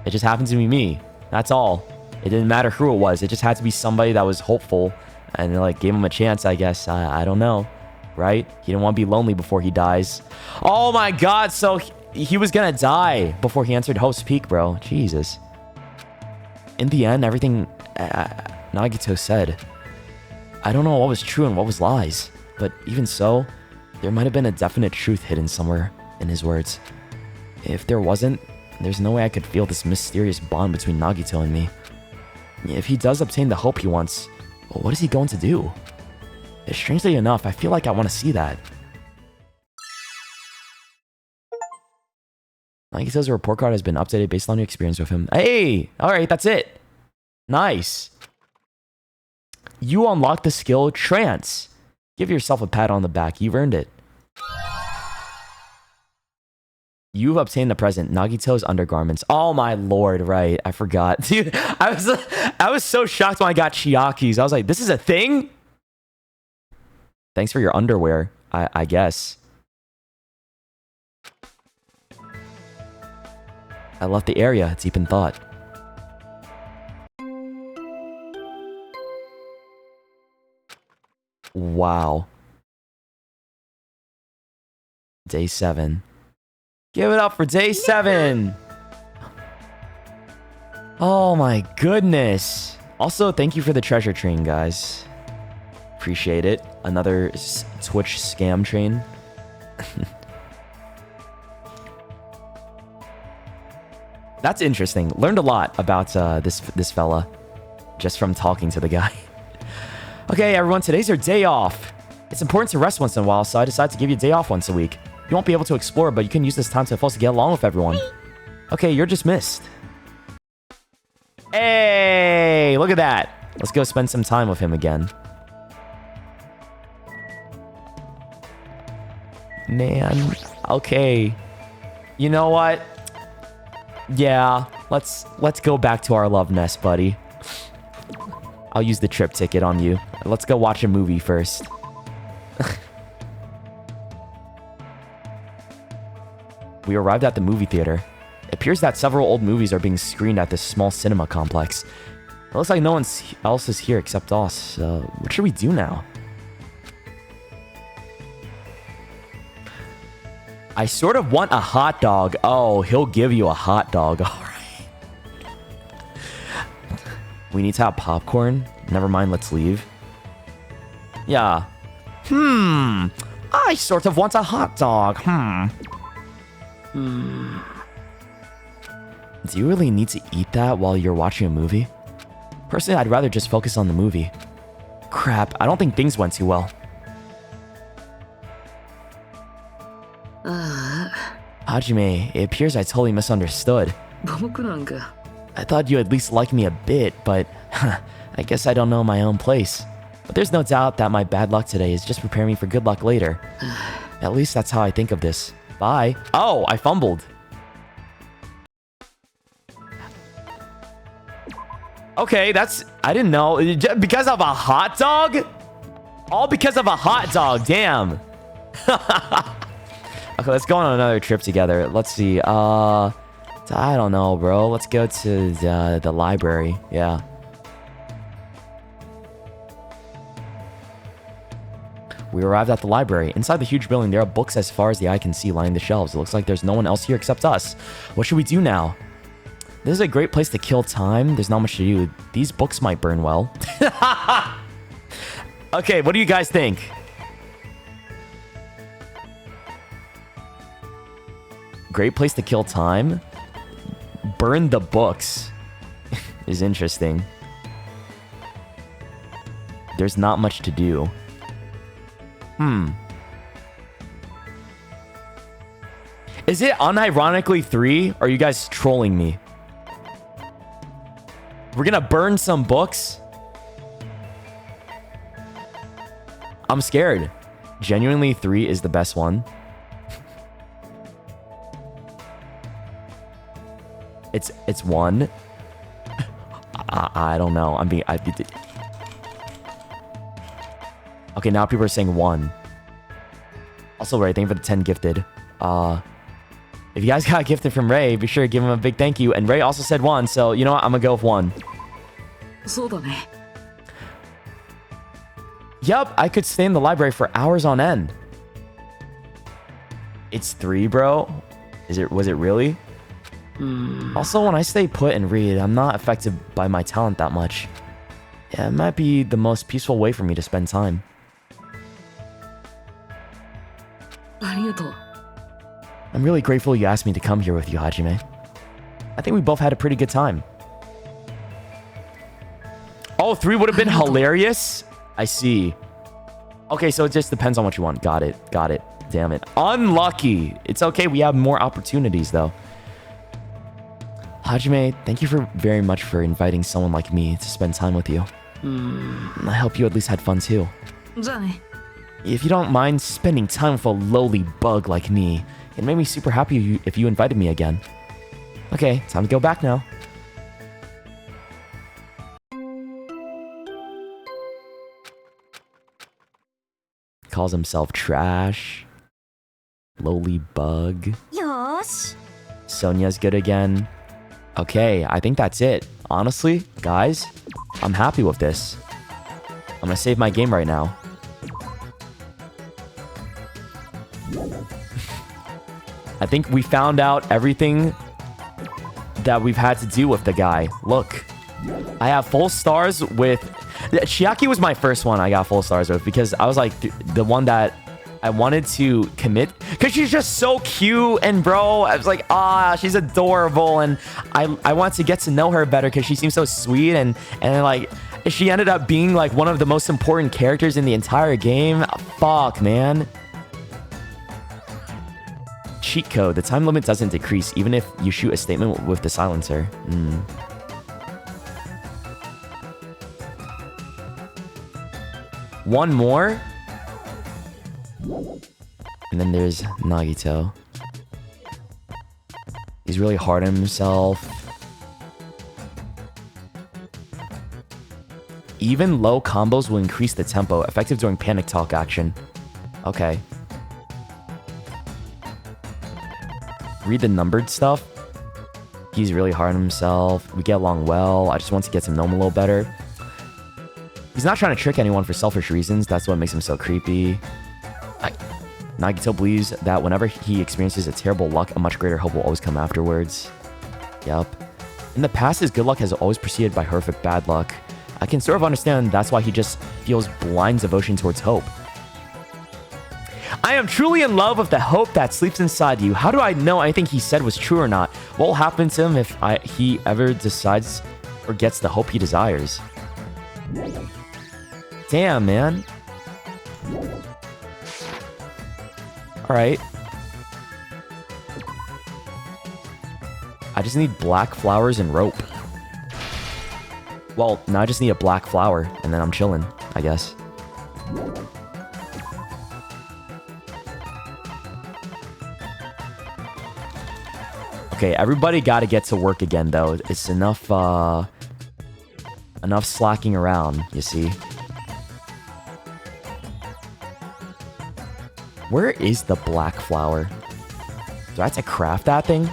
It just happened to be me. That's all. It didn't matter who it was. It just had to be somebody that was hopeful and like gave him a chance, I guess. I don't know, right? He didn't want to be lonely before he dies. Oh my God. So he was going to die before he entered Hope's Peak, bro. Jesus. In the end, everything Nagito said, I don't know what was true and what was lies, but even so, there might have been a definite truth hidden somewhere in his words. If there wasn't, there's no way I could feel this mysterious bond between Nagito and me. If he does obtain the hope he wants, well, what is he going to do? Strangely enough, I feel like I want to see that. Nagito's report card has been updated based on your experience with him. Hey! Alright, that's it. Nice. You unlocked the skill Trance. Give yourself a pat on the back. You've earned it. You've obtained the present, Nagito's undergarments. Oh my lord, right. I forgot. Dude, I was so shocked when I got Chiaki's. I was like, this is a thing? Thanks for your underwear, I guess. I left the area deep in thought. Wow. Day 7. Give it up for day 7. Oh my goodness. Also, thank you for the treasure train, guys. Appreciate it. Another Twitch scam train. That's interesting. Learned a lot about this fella just from talking to the guy. Okay, everyone, today's your day off. It's important to rest once in a while, so I decided to give you a day off once a week. You won't be able to explore, but you can use this time to get along with everyone. Okay, you're dismissed. Hey, look at that. Let's go spend some time with him again. Man, okay. You know what? Yeah, let's go back to our love nest, buddy. I'll use the trip ticket on you. Let's go watch a movie first. We arrived at the movie theater. It appears that several old movies are being screened at this small cinema complex. It looks like no one else is here except us. What should we do now? I sort of want a hot dog. Oh, he'll give you a hot dog. All right. We need to have popcorn. Never mind, let's leave. Yeah. I sort of want a hot dog. Do you really need to eat that while you're watching a movie? Personally, I'd rather just focus on the movie. Crap, I don't think things went too well. Hajime, it appears I totally misunderstood. 僕なんか I thought you at least liked me a bit, but I guess I don't know my own place. But there's no doubt that my bad luck today is just preparing me for good luck later. At least that's how I think of this. Bye. Oh, I fumbled. Okay, that's... I didn't know. Because of a hot dog? All because of a hot dog. Damn. Okay, let's go on another trip together. Let's see. I don't know, bro. Let's go to the library. Yeah. We arrived at the library. Inside the huge building, there are books as far as the eye can see lining the shelves. It looks like there's no one else here except us. What should we do now? This is a great place to kill time. There's not much to do. These books might burn well. Okay, what do you guys think? Great place to kill time. Burn the books is interesting. There's not much to do. Is it unironically 3? Or are you guys trolling me? We're gonna burn some books? I'm scared. Genuinely 3 is the best one. It's 1. I don't know. Okay, now people are saying 1. Also, Ray, thank you for the 10 gifted. If you guys got gifted from Ray, be sure to give him a big thank you. And Ray also said 1, so you know what? I'm gonna go with 1. Yup, I could stay in the library for hours on end. It's 3, bro. Was it really? Also, when I stay put and read, I'm not affected by my talent that much. Yeah, it might be the most peaceful way for me to spend time. I'm really grateful you asked me to come here with you, Hajime. I think we both had a pretty good time. Oh, 3 would have been hilarious? I see. Okay, so it just depends on what you want. Got it. Damn it. Unlucky. It's okay, we have more opportunities, though. Hajime, thank you very much for inviting someone like me to spend time with you. I hope you at least had fun, too. If you don't mind spending time with a lowly bug like me, it made me super happy if you invited me again. Okay, time to go back now. Calls himself trash. Lowly bug. Yosh. Sonia's good again. Okay, I think that's it. Honestly, guys, I'm happy with this. I'm gonna save my game right now. I think we found out everything that we've had to do with the guy. Look, I have full stars with... Chiaki was my first one I got full stars with because I was like the one that I wanted to commit because she's just so cute, and bro, I was like, she's adorable, and I want to get to know her better because she seems so sweet, and like she ended up being like one of the most important characters in the entire game. Fuck, man. Cheat code. The time limit doesn't decrease even if you shoot a statement with the silencer. One more. And then there's Nagito. He's really hard on himself. Even low combos will increase the tempo, effective during panic talk action. Okay. Read the numbered stuff. He's really hard on himself. We get along well. I just want to get to know him a little better. He's not trying to trick anyone for selfish reasons. That's what makes him so creepy. Nagito believes that whenever he experiences a terrible luck, a much greater hope will always come afterwards. Yup. In the past, his good luck has always preceded by horrific bad luck. I can sort of understand that's why he just feels blind devotion towards hope. I am truly in love with the hope that sleeps inside you. How do I know anything he said was true or not? What will happen to him if he ever decides or gets the hope he desires? Damn, man. Alright. I just need black flowers and rope. Well, now I just need a black flower, and then I'm chilling, I guess. Okay, everybody gotta get to work again, though. It's enough Enough slacking around, you see. Where is the black flower? Do I have to craft that thing?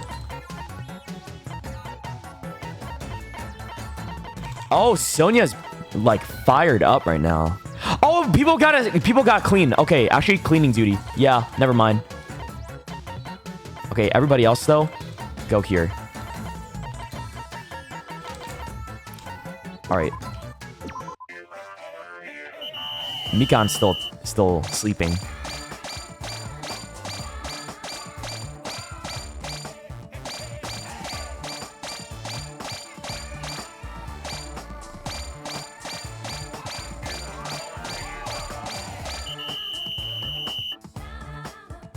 Oh, Sonia's like fired up right now. Oh, people got clean. Okay, actually cleaning duty. Yeah, never mind. Okay, everybody else though, go here. All right. Mikan's still sleeping.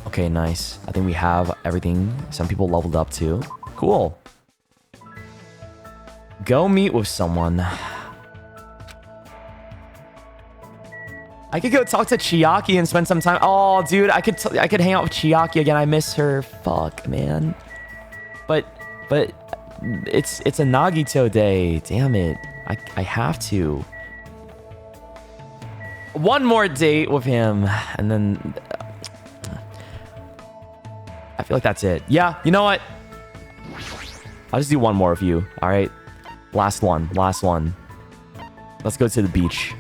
Okay, nice. I think we have everything. Some people leveled up too. Cool. Go meet with someone. I could go talk to Chiaki and spend some time. Oh, dude, I could hang out with Chiaki again. I miss her. Fuck, man. But it's a Nagito day. Damn it. I have to. One more date with him, and then I feel like that's it. Yeah, you know what? I'll just do one more with you. All right. Last one. Last one. Let's go to the beach.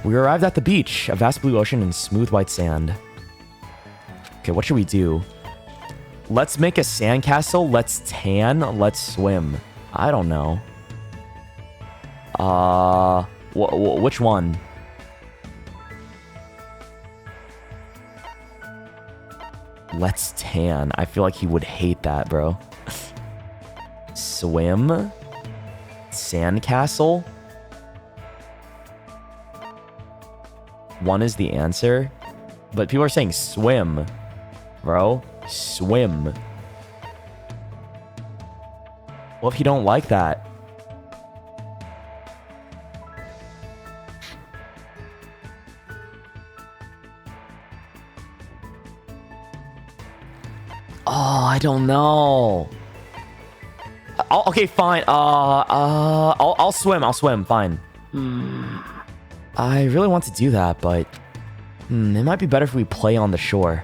We arrived at the beach. A vast blue ocean and smooth white sand. Okay, what should we do? Let's make a sandcastle. Let's tan. Let's swim. I don't know. Which one? Let's tan. I feel like he would hate that, bro. Swim? Sandcastle? One is the answer. But people are saying swim. Bro, swim. What if you don't like that? Oh, I don't know. Okay, fine. I'll swim. I'll swim. Fine. I really want to do that, but it might be better if we play on the shore.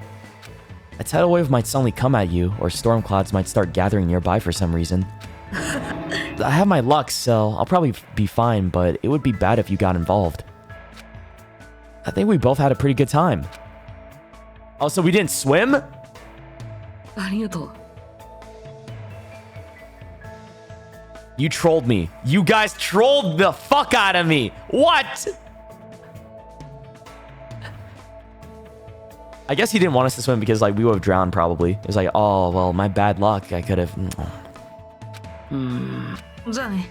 A tidal wave might suddenly come at you, or storm clouds might start gathering nearby for some reason. I have my luck, so I'll probably be fine, but it would be bad if you got involved. I think we both had a pretty good time. Oh, so we didn't swim? ありがとう You trolled me. You guys trolled the fuck out of me. What? I guess he didn't want us to swim because like we would have drowned probably. It was like, oh, well, my bad luck. I could have... じゃあね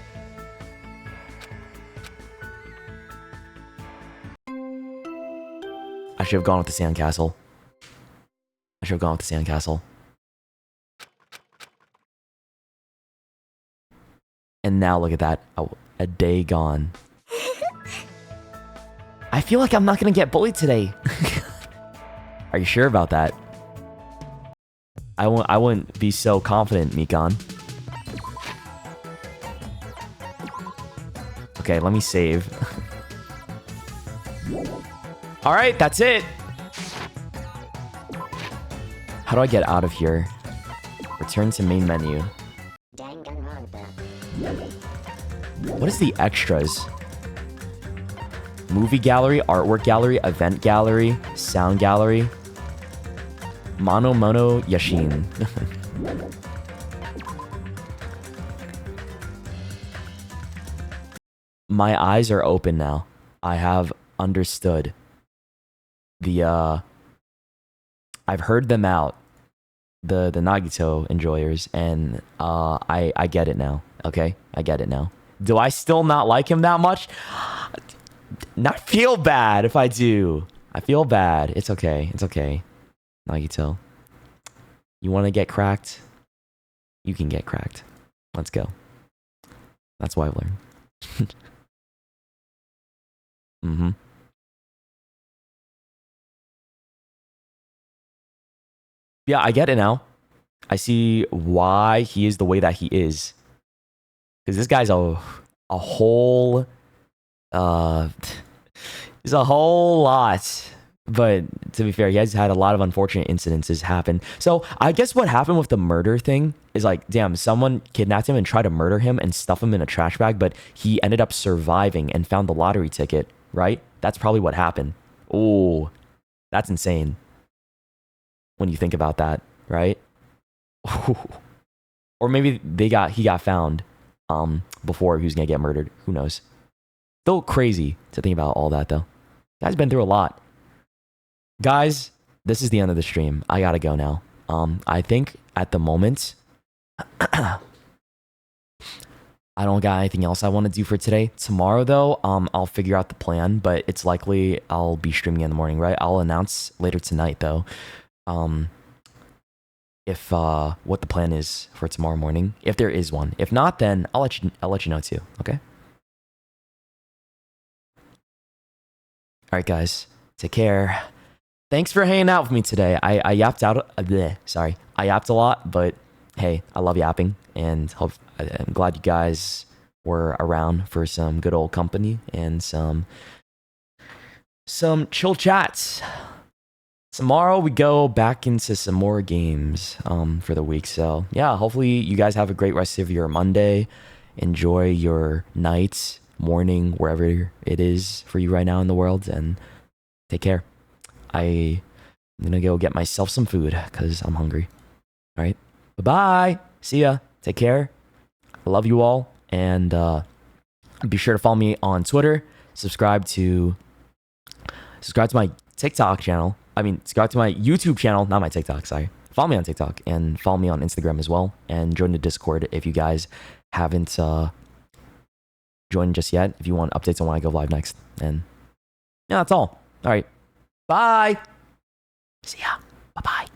I should have gone with the sandcastle. I should have gone with the sandcastle. And now look at that. Oh, a day gone. I feel like I'm not gonna get bullied today. Are you sure about that? I wouldn't be so confident, Mikan. Okay, let me save. Alright, that's it. How do I get out of here? Return to main menu. What is the extras? Movie gallery, artwork gallery, event gallery, sound gallery. Mono Yashin. My eyes are open now. I have understood. I've heard them out. The Nagito enjoyers, and I get it now. Okay? I get it now. Do I still not like him that much? Not feel bad if I do. I feel bad. It's okay. It's okay. Nagito. You want to get cracked? You can get cracked. Let's go. That's what I've learned. Yeah, I get it now. I see why he is the way that he is. Because this guy's a whole there's a whole lot. But to be fair, he has had a lot of unfortunate incidences happen. So I guess what happened with the murder thing is like, damn, someone kidnapped him and tried to murder him and stuff him in a trash bag, but he ended up surviving and found the lottery ticket, right? That's probably what happened. Oh, that's insane. When you think about that, right? Or maybe he got found before he was gonna get murdered. Who knows? Still crazy to think about all that though. Guy's been through a lot. Guys, this is the end of the stream. I gotta go now. I think at the moment, I don't got anything else I want to do for today. Tomorrow, though, I'll figure out the plan, but it's likely I'll be streaming in the morning, right? I'll announce later tonight, though, if what the plan is for tomorrow morning, if there is one. If not, then I'll let you know too. Okay. All right, guys. Take care. Thanks for hanging out with me today. I yapped out. I yapped a lot, but hey, I love yapping, and I'm glad you guys were around for some good old company and some chill chats. Tomorrow we go back into some more games for the week. So yeah, hopefully you guys have a great rest of your Monday. Enjoy your night, morning, wherever it is for you right now in the world, and take care. I'm gonna go get myself some food because I'm hungry. All right. Bye-bye. See ya. Take care. I love you all. And be sure to follow me on Twitter. Subscribe to my TikTok channel. Subscribe to my YouTube channel, not my TikTok, sorry. Follow me on TikTok and follow me on Instagram as well. And join the Discord if you guys haven't joined just yet. If you want updates on when I go live next. And yeah, that's all. All right. Bye. See ya. Bye-bye.